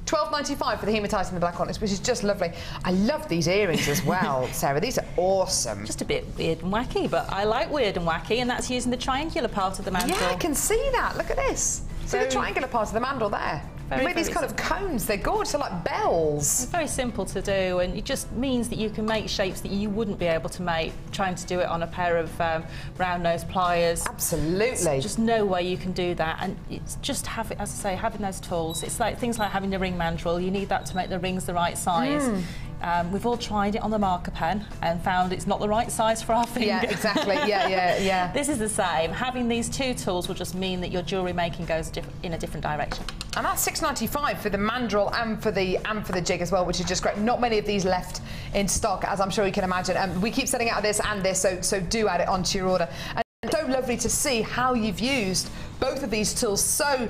$12.95 for the hematite and the black onyx, which is just lovely. I love these earrings as well, Sarah. These are awesome. Just a bit weird and wacky, but I like weird and wacky, and that's using the triangular part of the mandrel. Yeah, I can see that. Look at this. See the triangular part of the mandrel there? You make these kind of cones. They're gorgeous. They're like bells. It's very simple to do, and it just means that you can make shapes that you wouldn't be able to make trying to do it on a pair of round nose pliers. Absolutely. There's just no way you can do that, and it's just having, as I say, having those tools. It's like things like having the ring mandrel. You need that to make the rings the right size. We've all tried it on the marker pen and found it's not the right size for our finger. Yeah, exactly. Yeah. This is the same. Having these 2 tools will just mean that your jewellery making goes in a different direction. And that's $6.95 for the mandrel and for the jig as well, which is just great. Not many of these left in stock, as I'm sure you can imagine. We keep selling out of this and this, so do add it onto your order. And it's so lovely to see how you've used both of these tools so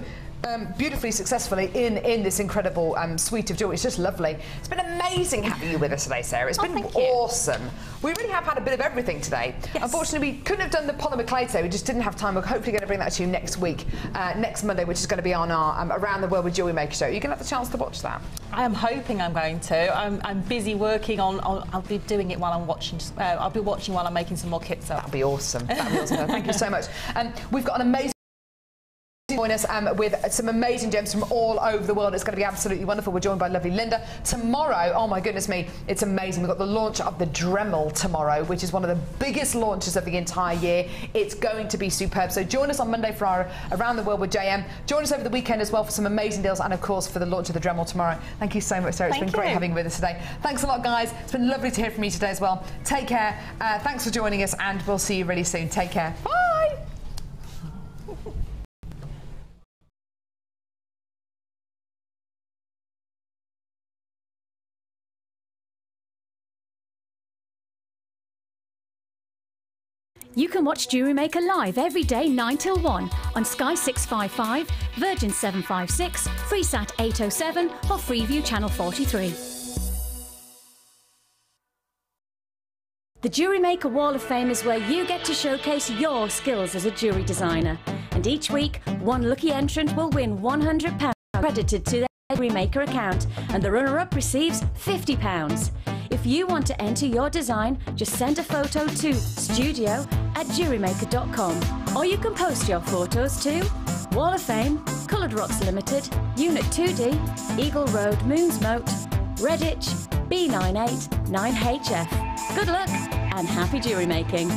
beautifully successfully in this incredible suite of jewellery. It's just lovely. It's been amazing having you with us today, Sarah. It's been awesome. We really have had a bit of everything today. Yes. Unfortunately, we couldn't have done the polymer clay today. We just didn't have time. We're hopefully going to bring that to you next week, next Monday, which is going to be on our Around the World with Jewellery Maker show. You're going to have the chance to watch that. I am hoping I'm going to. I'm busy working on. I'll be doing it while I'm watching. I'll be watching while I'm making some more kits up. That'll be awesome. That'll be awesome. Thank you so much. We've got an amazing join us with some amazing gems from all over the world. It's going to be absolutely wonderful. We're joined by lovely Linda. Tomorrow, oh my goodness me, it's amazing. We've got the launch of the Dremel tomorrow, which is one of the biggest launches of the entire year. It's going to be superb. So join us on Monday for our Around the World with JM. Join us over the weekend as well for some amazing deals and, of course, for the launch of the Dremel tomorrow. Thank you so much, Sarah. It's been great having you with us today. Thanks a lot, guys. It's been lovely to hear from you today as well. Take care. Thanks for joining us, and we'll see you really soon. Take care. Bye. You can watch Jewellery Maker live every day 9 till 1 on Sky 655, Virgin 756, Freesat 807 or Freeview Channel 43. The Jewellery Maker Wall of Fame is where you get to showcase your skills as a jewellery designer. And each week, one lucky entrant will win £100 credited to their Jewellery Maker account, and the runner-up receives £50. If you want to enter your design, just send a photo to studio@jewellerymaker.com, or you can post your photos to Wall of Fame, Coloured Rocks Limited, Unit 2D, Eagle Road, Moonsmote, Redditch, B98 9HF. Good luck and happy jewellery making.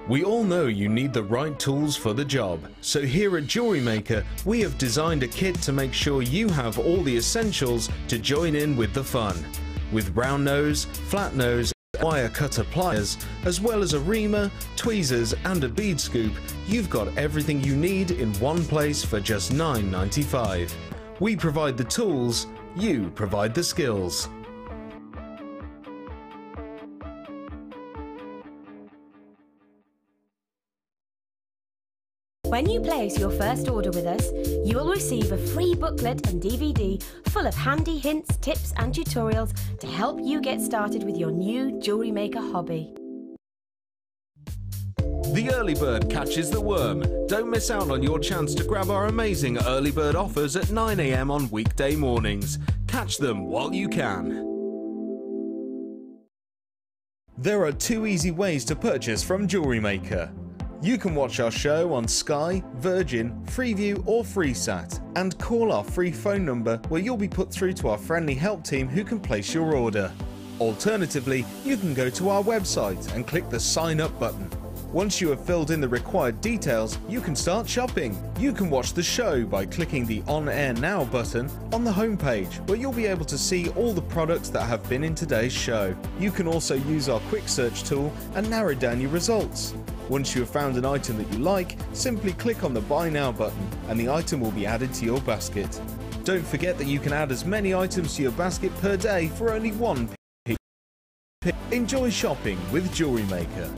We all know you need the right tools for the job, so here at Jewellery Maker we have designed a kit to make sure you have all the essentials to join in with the fun. With round nose, flat nose, wire cutter pliers, as well as a reamer, tweezers and a bead scoop, you've got everything you need in one place for just $9.95. We provide the tools, you provide the skills. When you place your first order with us, you will receive a free booklet and DVD full of handy hints, tips and tutorials to help you get started with your new jewellery maker hobby. The early bird catches the worm. Don't miss out on your chance to grab our amazing early bird offers at 9 AM on weekday mornings. Catch them while you can. There are 2 easy ways to purchase from Jewellery Maker. You can watch our show on Sky, Virgin, Freeview or Freesat, and call our free phone number where you'll be put through to our friendly help team who can place your order. Alternatively, you can go to our website and click the sign up button. Once you have filled in the required details, you can start shopping. You can watch the show by clicking the On Air Now button on the homepage, where you'll be able to see all the products that have been in today's show. You can also use our quick search tool and narrow down your results. Once you have found an item that you like, simply click on the Buy Now button and the item will be added to your basket. Don't forget that you can add as many items to your basket per day for only £1. Enjoy shopping with Jewellery Maker.